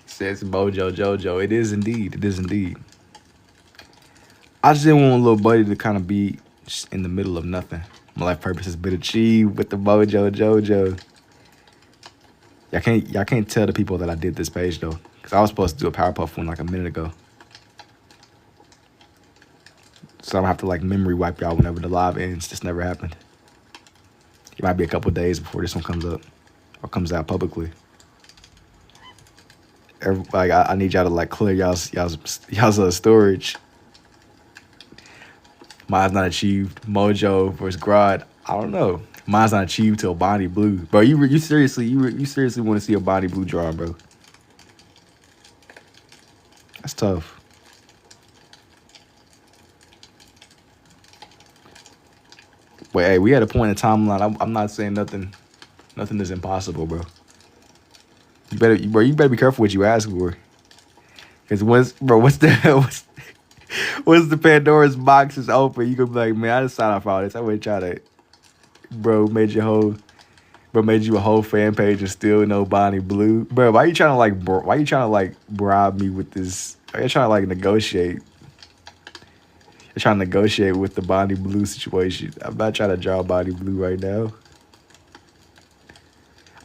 Says Mojo Jojo. It is indeed. I just didn't want little buddy to kind of be just in the middle of nothing. My life purpose has been achieved with the Mojo Jojo. Y'all can't tell the people that I did this page though, because I was supposed to do a Powerpuff one like a minute ago. So I'm gonna have to like memory wipe y'all whenever the live ends. This never happened. It might be a couple days before this one comes up or comes out publicly. Like I need y'all to like clear y'all's storage. Mine's not achieved. Mojo versus Grodd. I don't know. Mine's not achieved till Bonnie Blue, bro. You seriously want to see a Bonnie Blue draw, bro? That's tough. But hey, we had a point in the timeline. I'm not saying nothing is impossible, bro. You better be careful what you ask for. Cause what's the Pandora's box is open, you gonna be like, man, I just signed up for all this. I would try to, made you a whole fan page and still no Bonnie Blue, bro. Why you trying to bribe me with this? Why you trying to like negotiate? You're trying to negotiate with the Bonnie Blue situation. I'm not trying to draw Bonnie Blue right now.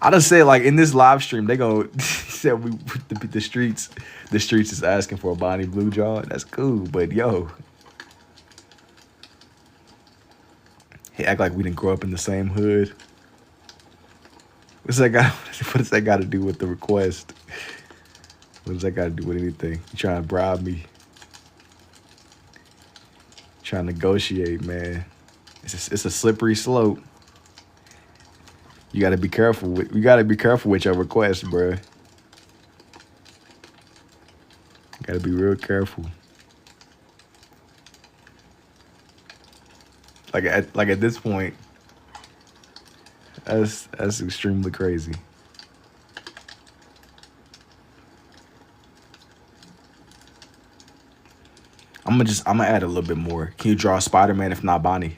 I just said like in this live stream they go said the streets is asking for a Bonnie Blue draw. That's cool, but yo, he act like we didn't grow up in the same hood. What does that got to do with the request? What does that got to do with anything? You trying to bribe me? Trying to negotiate, man. It's a slippery slope. You gotta be careful with your request, bro. You gotta be real careful. Like at this point, that's extremely crazy. I'm gonna add a little bit more. Can you draw Spider-Man if not Bonnie?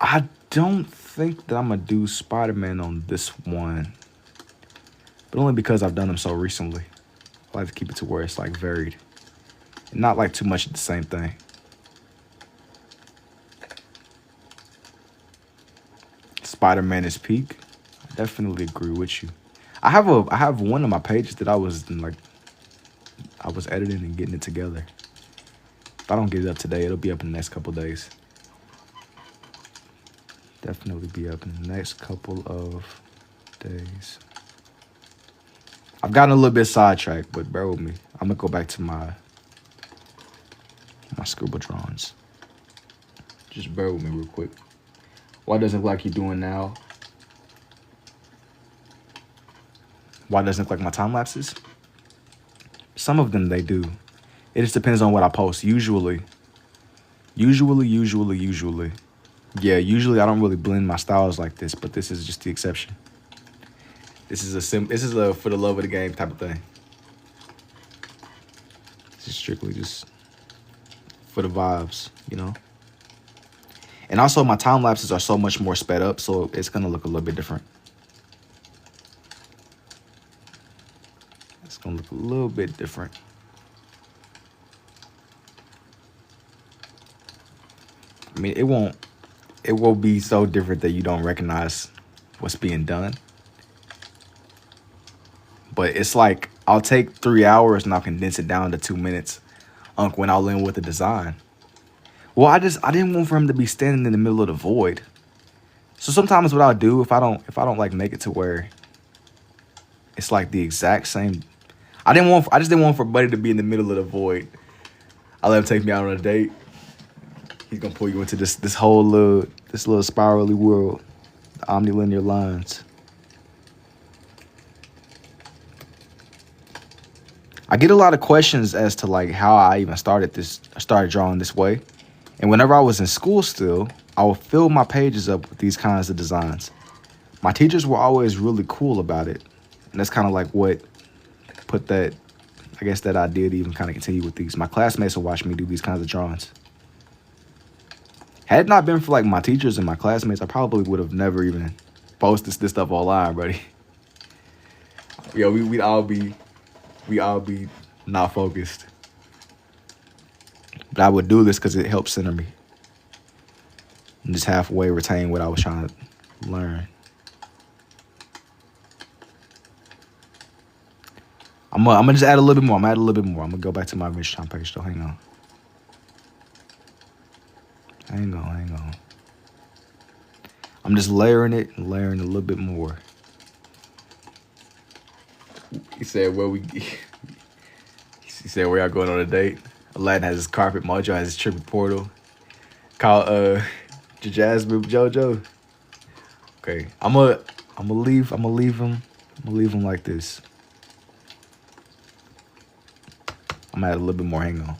I don't think that I'm gonna do Spider-Man on this one, but only because I've done them so recently. I like to keep it to where it's like varied and not like too much of the same thing. Spider-Man is peak. I definitely agree with you. I have one of my pages that I was editing and getting it together. If I don't get it up today, it'll be up in the next couple days. Definitely be up in the next couple of days. I've gotten a little bit sidetracked, but bear with me. I'm gonna go back to my scribble drawings. Just bear with me real quick. Why doesn't it look like you're doing now? Why doesn't it look like my time lapses? Some of them they do. It just depends on what I post. Usually. Yeah, usually I don't really blend my styles like this, but this is just the exception. This is a for the love of the game type of thing. This is strictly just for the vibes, you know? And also my time lapses are so much more sped up, so it's gonna look a little bit different. It's gonna look a little bit different. I mean, it will be so different that you don't recognize what's being done. But it's like, I'll take 3 hours and I'll condense it down to 2 minutes. When I'll in with the design. Well, I didn't want for him to be standing in the middle of the void. So sometimes what I'll do if I don't like make it to where it's like the exact same. I just didn't want for Buddy to be in the middle of the void. I let him take me out on a date. He's gonna pull you into this little spirally world, the omnilinear lines. I get a lot of questions as to like how I even started drawing this way. And whenever I was in school still, I would fill my pages up with these kinds of designs. My teachers were always really cool about it. And that's kind of like what put that, I guess that idea to even kind of continue with these. My classmates would watch me do these kinds of drawings. Had it not been for like my teachers and my classmates, I probably would have never even posted this stuff online, buddy. Yo, we'd all be not focused. But I would do this because it helps center me. And just halfway retain what I was trying to learn. I'm gonna just add a little bit more. I'm gonna add a little bit more. I'm gonna go back to my wrist chop page though. Hang on. Hang on. I'm just layering it and layering a little bit more. He said, he said, where y'all going on a date? Aladdin has his carpet. Mojo has his trippy portal. Call Jasmine JoJo. Okay, I'm gonna leave him like this. I'm gonna add a little bit more. Hang on.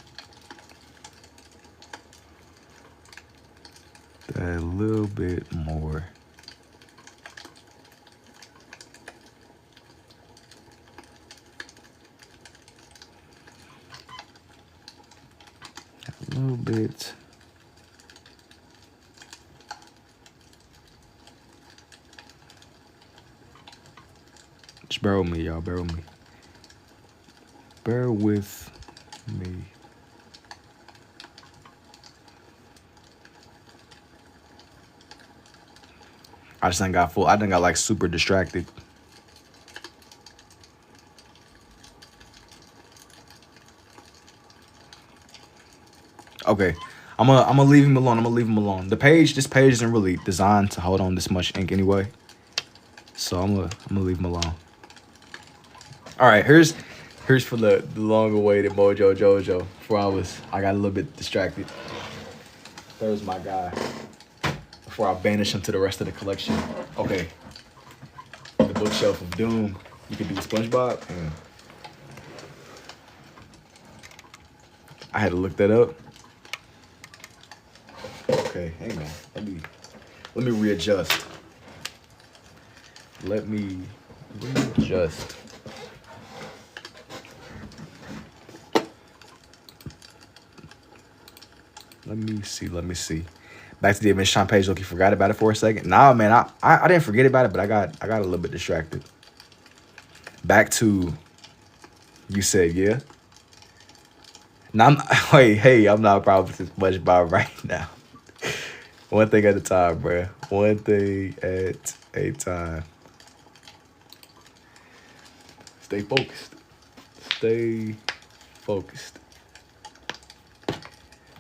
Add a little bit more. A little bit. Just bear with me, y'all. Bear with me. Bear with me. I just done got full. I done got like super distracted. Okay, I'm gonna leave him alone. I'm gonna leave him alone. This page isn't really designed to hold on this much ink anyway. So I'm gonna leave him alone. All right, here's for the long awaited Mojo Jojo. I got a little bit distracted. There's my guy. Before I banish him to the rest of the collection. Okay. The bookshelf of doom. You can do SpongeBob. I had to look that up. Okay, hang on. Let me readjust. Let me readjust. Let me see. Back to the admission page. Look, you forgot about it for a second. Nah, man, I didn't forget about it, but I got a little bit distracted. Back to, you said yeah. Now, I'm not proud of this SpongeBob right now. One thing at a time, bruh. One thing at a time. Stay focused. Stay focused.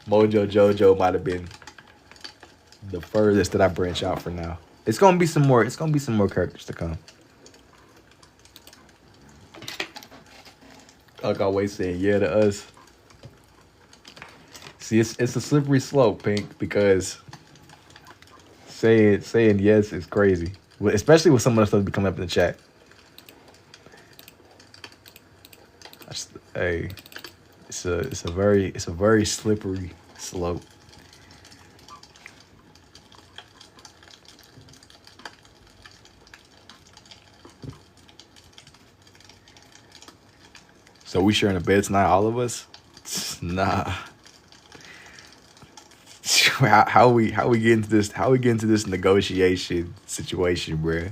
Mojo Jojo might have been the furthest that I branch out for now. It's gonna be some more characters to come. Like always saying yeah to us. See, it's a slippery slope, Pink, because saying yes is crazy. Especially with some of the stuff be coming up in the chat. Hey, it's a very slippery slope. So we sharing a bed tonight, all of us? Nah. How we get into this? How we get into this negotiation situation, bruh?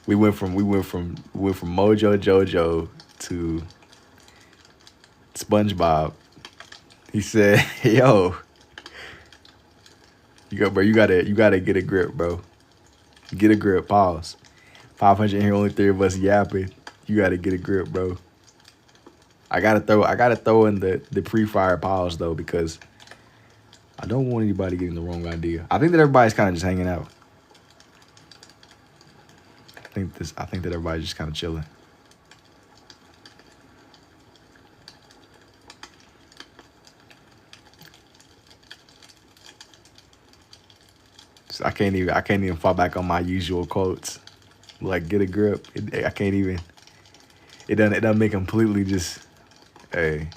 We went from Mojo Jojo to SpongeBob. He said, "Yo, you gotta get a grip, bro. Get a grip. Pause. 500 in here, only 3 of us yapping. You gotta get a grip, bro. I gotta throw in the pre-fire pause though, because I don't want anybody getting the wrong idea. I think that everybody's kind of just hanging out. I think that everybody's just kind of chilling. So I can't even fall back on my usual quotes. Like, get a grip. I can't even. It doesn't make completely just. Hey.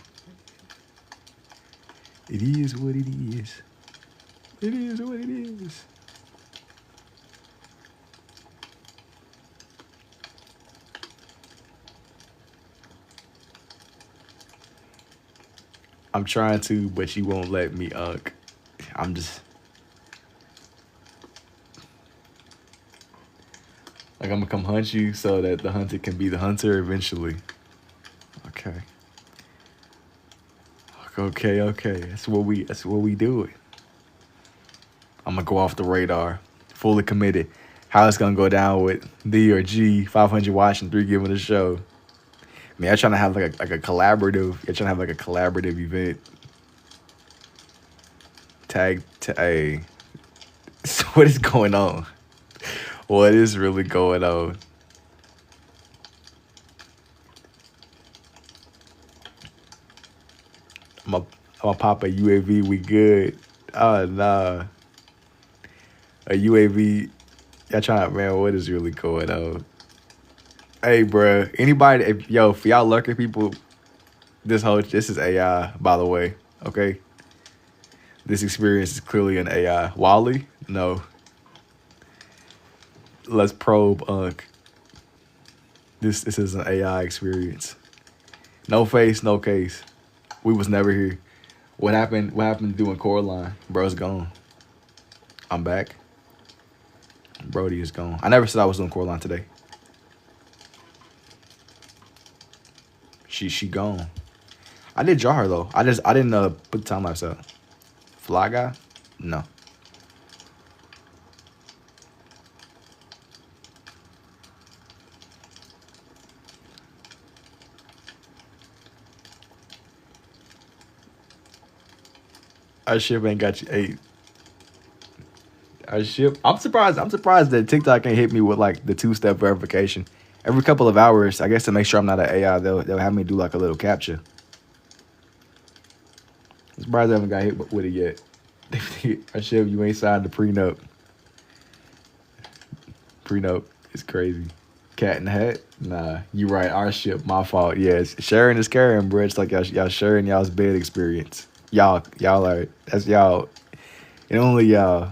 It is what it is. It is what it is. I'm trying to, but you won't let me, I'm just. Like, I'm gonna come hunt you so that the hunted can be the hunter eventually. Okay. Okay. That's what we do. I'm gonna go off the radar, fully committed. How it's gonna go down with D or G, 500 watching, 3 giving a show. I mean, I'm trying to have like a collaborative. You're trying to have like a collaborative event. Tag to a. So what is going on? What is really going on? I'm gonna pop a UAV. We good? Oh nah, a UAV. Y'all trying to, man? What is really going on? Hey, bruh. Anybody? For y'all lurking people, this is AI, by the way. Okay. This experience is clearly an AI. Wally? No. Let's probe Unc. This is an AI experience. No face, no case. We was never here. What happened? What happened doing Coraline? Bro's gone. I'm back. Brody is gone. I never said I was doing Coraline today. She gone. I did draw her though. I didn't put the time lapse up. Fly guy? No. Our ship ain't got you 8. Our ship. I'm surprised that TikTok can hit me with like the 2-step verification. Every couple of hours, I guess to make sure I'm not an AI, they'll have me do like a little captcha. I'm surprised I haven't got hit with it yet. Our ship, you ain't signed the prenup. Prenup is crazy. Cat in the Hat? Nah, you right. Our ship, my fault. Yes, sharing is caring, bro. It's like y'all sharing y'all's bed experience. Y'all are, that's y'all, and only y'all.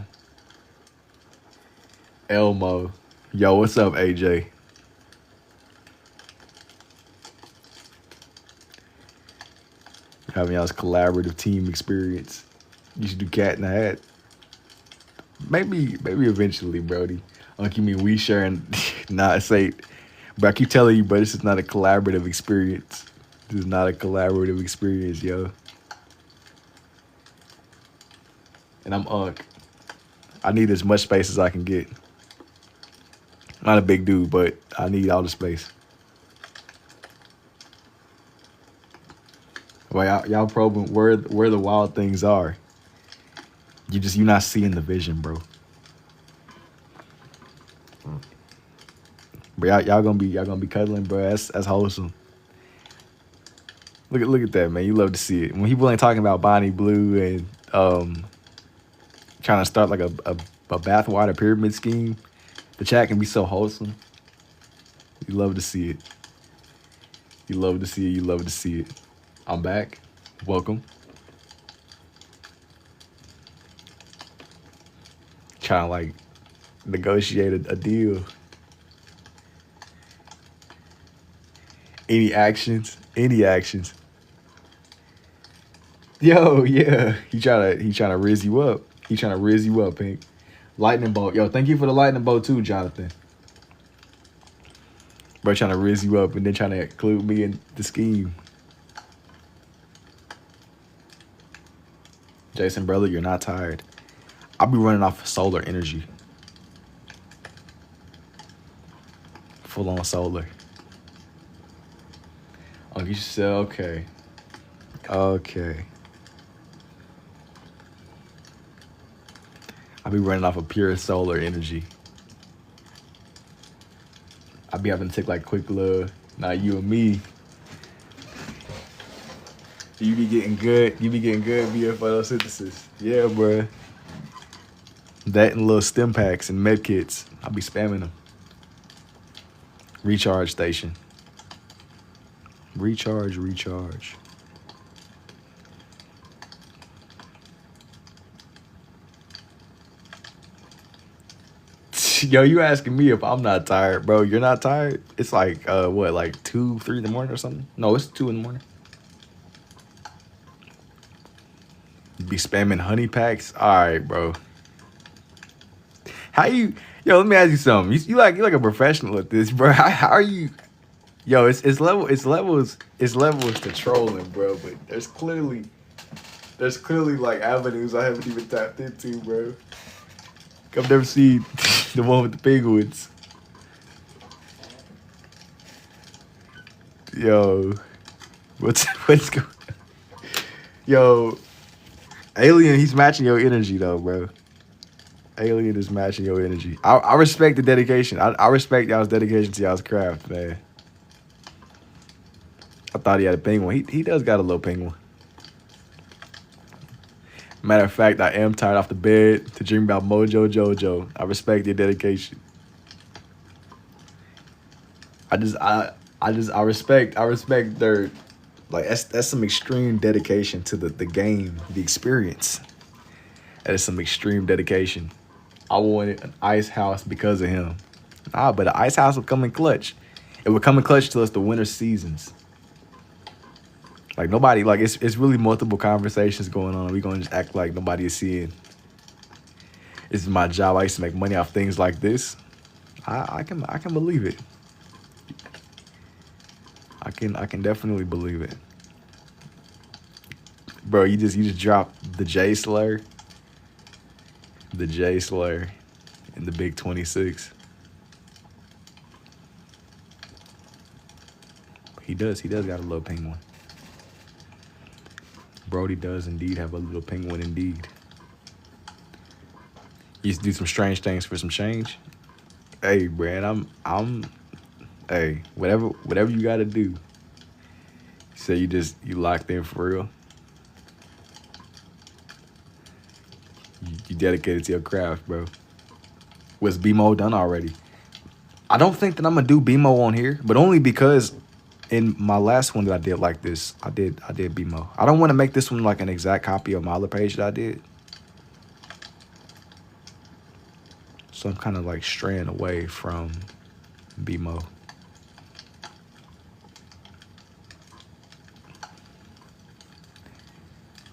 Elmo. Yo, what's up, AJ? Having y'all's collaborative team experience. You should do Cat in the Hat. Maybe eventually, Brody. You mean we sharing? Nah, say, but I keep telling you, but this is not a collaborative experience. This is not a collaborative experience, yo. And I'm Unc. I need as much space as I can get. I'm not a big dude, but I need all the space. Well, y'all probing where the wild things are. You're not seeing the vision, bro. But y'all gonna be cuddling, bro. That's wholesome. Look at that, man. You love to see it. When people ain't talking about Bonnie Blue and trying to start like a bathwater pyramid scheme, the chat can be so wholesome. You love to see it. You love to see it. You love to see it. I'm back. Welcome. Trying to like negotiate a deal. Any actions? Any actions? Yo, yeah. He trying to riz you up. He trying to riz you up, Pink. Lightning bolt. Yo, thank you for the lightning bolt too, Jonathan. Bro, trying to riz you up and then trying to include me in the scheme. Jason, brother, you're not tired. I'll be running off of solar energy. Full on solar. Oh, you said okay. Okay. I'll be running off of pure solar energy. I'll be having to take like quick love. Now you and me. You be getting good. You be getting good via photosynthesis. Yeah, bro. That and little stem packs and med kits. I'll be spamming them. Recharge station. Recharge. Yo, you asking me if I'm not tired, bro? You're not tired? It's like what, like 2, 3 in the morning or something? No, it's 2 in the morning. You be spamming honey packs? All right, bro. How you? Yo, let me ask you something. You like a professional at this, bro. How are you? Yo, it's levels to trolling, bro. But there's clearly There's clearly like avenues I haven't even tapped into, bro. I've never seen the one with the penguins. Yo, what's going? Yo, Alien, he's matching your energy though, bro. Alien is matching your energy. I respect the dedication. I respect y'all's dedication to y'all's craft, man. I thought he had a penguin. He does got a little penguin. Matter of fact, I am tired off the bed to dream about Mojo Jojo. I respect your dedication. I respect their like that's some extreme dedication to the game, the experience. That is some extreme dedication. I wanted an ice house because of him. Nah, but the ice house would come in clutch. It would come in clutch to us the winter seasons. Like nobody, like it's really multiple conversations going on. We gonna just act like nobody is seeing. This is my job. I used to make money off things like this. I can believe it. I can definitely believe it. Bro, you just dropped the J slur. The J slur in the big 26. He does got a little penguin. Brody does indeed have a little penguin indeed. He used to do some strange things for some change. Hey, Brad, hey, whatever you gotta do. You say you locked in for real. You dedicated to your craft, bro. Was BMO done already? I don't think that I'm gonna do BMO on here, but only because in my last one that I did like this, I did BMO. I don't want to make this one like an exact copy of my other page that I did. So I'm kind of like straying away from BMO.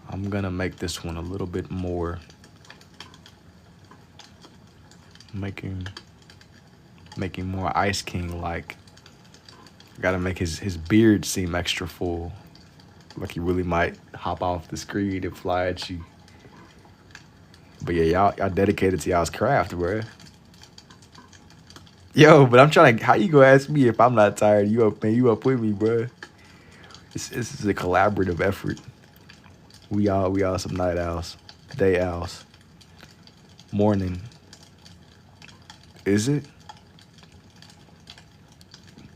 I'm gonna make this one a little bit more making more Ice King like. Gotta make his beard seem extra full. Like he really might hop off the screen and fly at you. But yeah, y'all dedicated to y'all's craft, bro. Yo, but I'm trying to. How you gonna ask me if I'm not tired? You up, man? You up with me, bro? This is a collaborative effort. We all some night owls, day owls. Morning. Is it?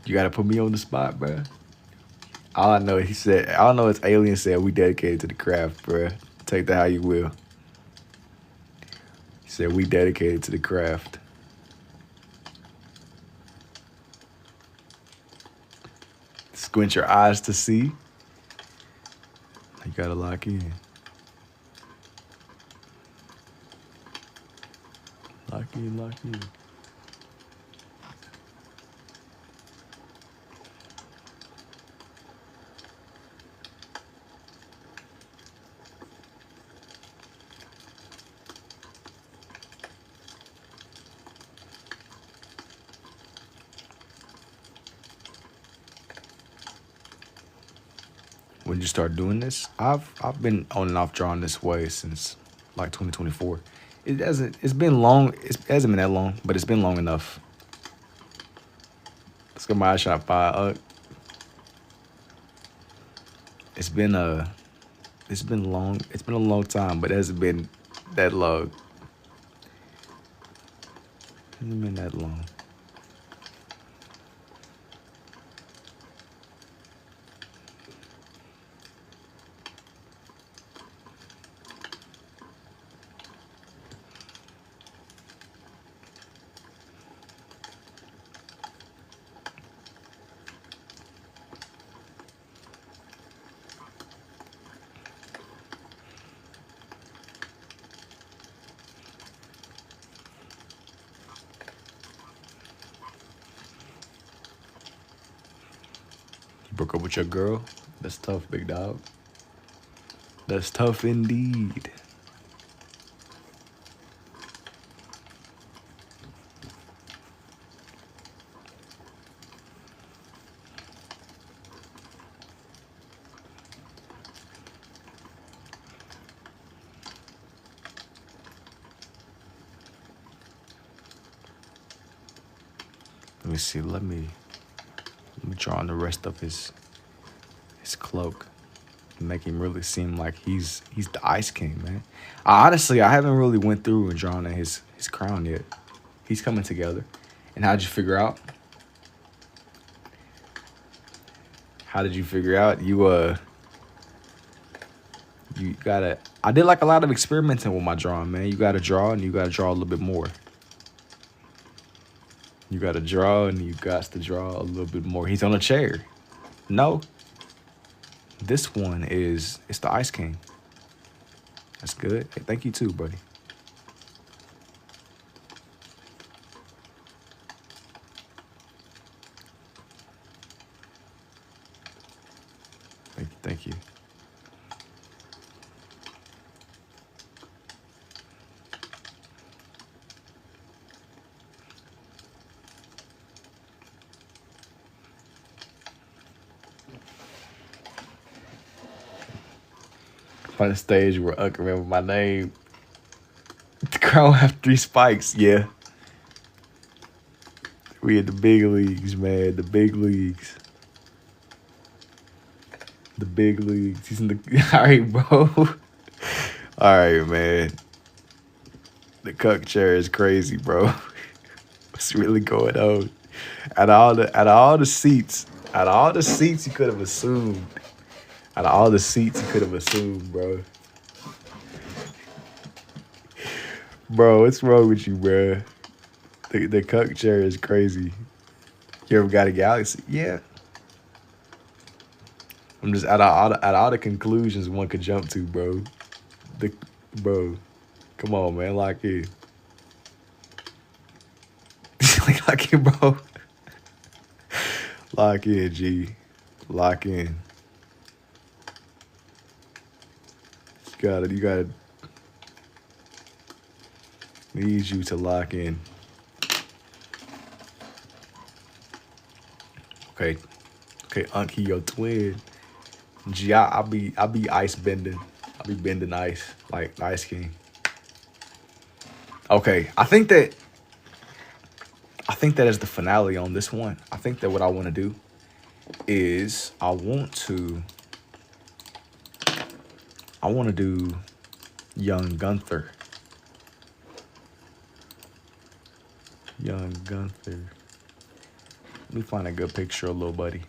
You gotta put me on the spot, bro. All I know is Alien said we dedicated to the craft, bro. Take that how you will. He said we dedicated to the craft. Squint your eyes to see. You gotta lock in. Lock in, lock in. When you start doing this, I've been on and off drawing this way since like 2024. It's been long. It hasn't been that long, but it's been long enough. Let's get my eye shot 5. It's been long. It's been a long time, but it hasn't been that long. It hasn't been that long. You broke up with your girl? That's tough, big dog. That's tough indeed. me see. Let me draw on the rest of his cloak. Make him really seem like he's the Ice King, man. Honestly, I haven't really went through and drawn in his crown yet. He's coming together. And how'd you figure out? How did you figure out? You gotta. I did like a lot of experimenting with my drawing, man. You gotta draw and you gotta draw a little bit more. You gotta draw and you got to draw a little bit more. He's on a chair. No. This one it's the Ice King. That's good. Hey, thank you too, buddy. Thank you. On the stage where I can remember my name. The crown have 3 spikes, yeah. We in the big leagues, man. The big leagues. The big leagues. He's in the alright, bro. Alright, man. The cuck chair is crazy, bro. What's really going on? Out of all the seats you could have assumed. Out of all the seats you could have assumed, bro. Bro, what's wrong with you, bro? The cuck chair is crazy. You ever got a galaxy? Yeah. I'm just out of all the conclusions one could jump to, bro. Bro, come on, man, lock in. Lock in, bro. Lock in, G. Lock in. You gotta. Need you to lock in. Okay, Unc, he your twin. Gee, I'll be ice bending. I'll be bending ice like the Ice King. Okay, I think that is the finale on this one. I think that what I want to do is I want to do young Gunther. Young Gunther. Let me find a good picture of little buddy.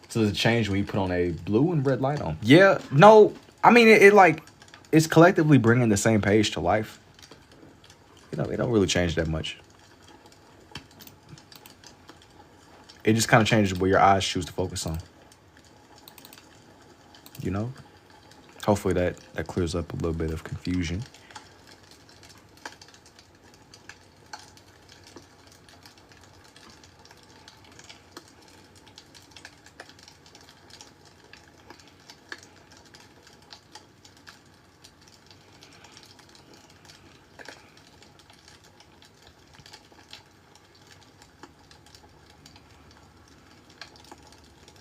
So there's a change when you put on a blue and red light on. Yeah, no, I mean it's collectively bringing the same page to life. You know, it don't really change that much. It just kind of changes where your eyes choose to focus on. You know? Hopefully that clears up a little bit of confusion.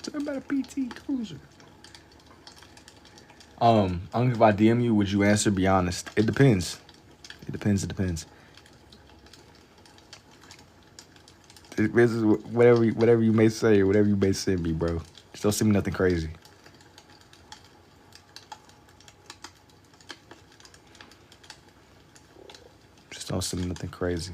Talking about a PT Cruiser. If I DM you, would you answer? Be honest. It depends. It depends. This is whatever you may say or whatever you may send me, bro. Just don't send me nothing crazy. Just don't send me nothing crazy.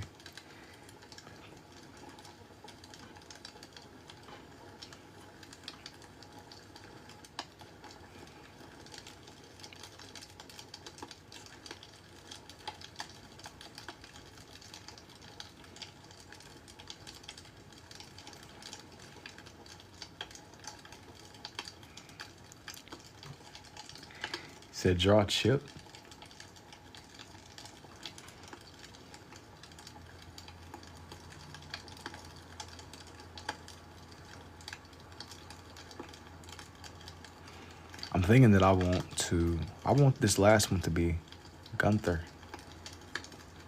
Said draw chip. I'm thinking that I want this last one to be Gunther.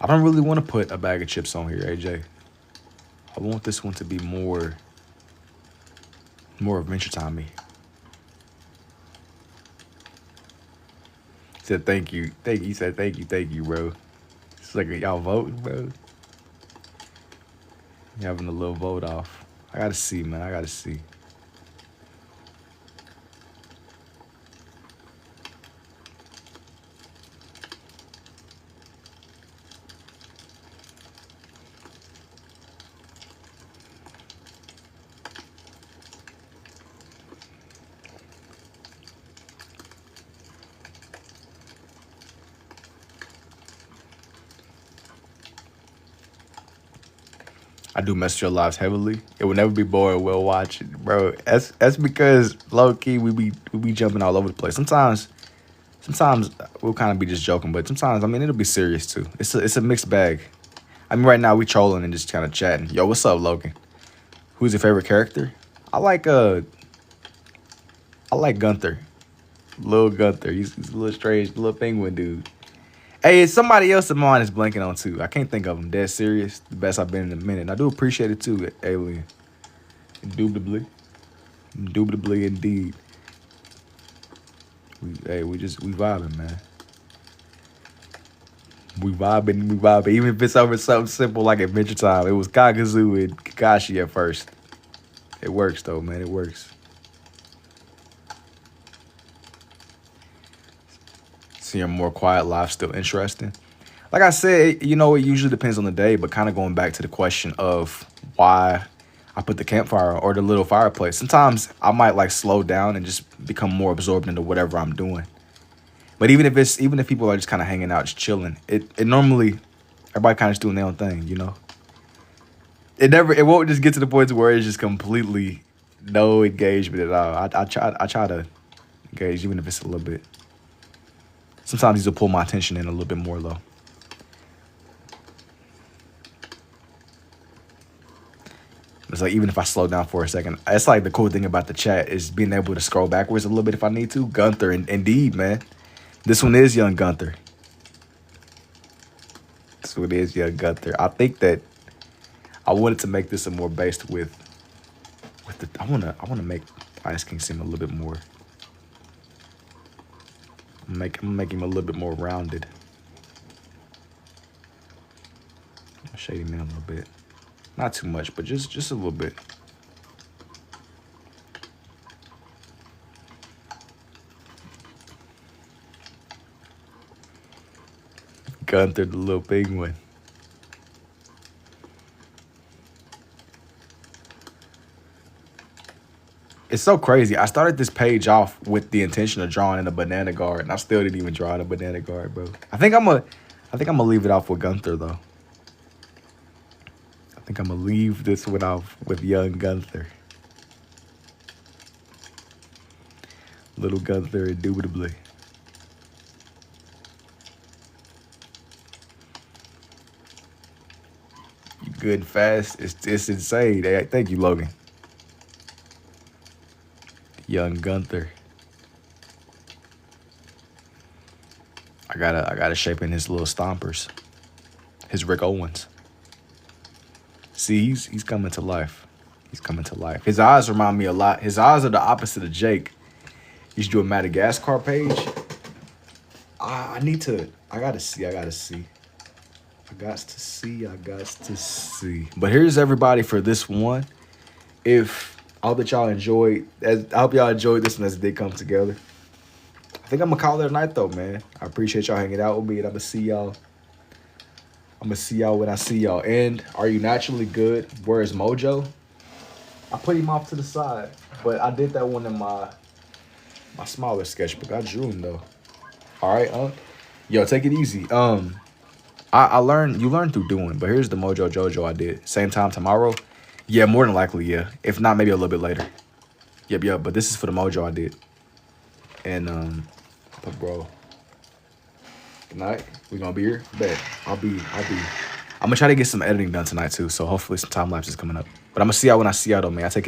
I don't really want to put a bag of chips on here, AJ. I want this one to be more Adventure Time-y. He said thank you. He said thank you, bro. It's like y'all voting, bro. You having a little vote off. I gotta see, man. I gotta see. I do mess with your lives heavily. It will never be boring. We'll watch it, bro. That's because low key we be jumping all over the place. Sometimes we'll kind of be just joking, but sometimes I mean it'll be serious too. It's a mixed bag. I mean right now we trolling and just kind of chatting. Yo, what's up, Logan? Who's your favorite character? I like Gunther, little Gunther. He's a little strange, little penguin dude. Hey, it's somebody else of mine is blanking on too. I can't think of him. Dead serious. The best I've been in a minute. And I do appreciate it too, Alien. Indubitably. Indubitably indeed. We vibing, man. We vibing. Even if it's over something simple like Adventure Time. It was Kakazu and Kakashi at first. It works though, man. It works. Seeing more quiet live still interesting. Like I said, you know, it usually depends on the day, but kind of going back to the question of why I put the campfire or the little fireplace. Sometimes I might like slow down and just become more absorbed into whatever I'm doing. But even if people are just kind of hanging out, just chilling, it normally everybody kind of just doing their own thing, you know. It won't just get to the point where it's just completely no engagement at all. I try to engage even if it's a little bit. Sometimes these will pull my attention in a little bit more, though. It's like even if I slow down for a second, it's like the cool thing about the chat is being able to scroll backwards a little bit if I need to. Gunther, indeed, man. This one is young Gunther. This one is young Gunther. I think that I wanted to make this a more based with the. I wanna make Ice King seem a little bit more. Make him a little bit more rounded. I'll shade him in a little bit. Not too much, but just a little bit. Gunther the little penguin. It's so crazy. I started this page off with the intention of drawing in a banana guard, and I still didn't even draw in a banana guard, bro. I think I'm gonna leave it off with Gunther though. I think I'm gonna leave this one off with young Gunther. Little Gunther, indubitably. You good and fast? It's insane. Hey, thank you, Logan. Young Gunther. I gotta shape in his little stompers. His Rick Owens. See, he's coming to life. He's coming to life. His eyes remind me a lot. His eyes are the opposite of Jake. You should do a Madagascar page. I gotta see. But here's everybody for this one. I hope that y'all enjoyed. I hope y'all enjoyed this one as it did come together. I think I'm gonna call it a night though, man. I appreciate y'all hanging out with me, and I'm gonna see y'all when I see y'all. And are you naturally good? Where is Mojo? I put him off to the side, but I did that one in my smaller sketchbook. I drew him though. All right, yo, take it easy. You learn through doing. But here's the Mojo Jojo I did. Same time tomorrow. Yeah, more than likely, yeah. If not, maybe a little bit later. Yep. But this is for the Mojo I did. And but bro, good night. We gonna be here. Bet. I'm gonna try to get some editing done tonight too. So hopefully some time lapse is coming up. But I'm gonna see y'all when I see y'all though, man. I take it.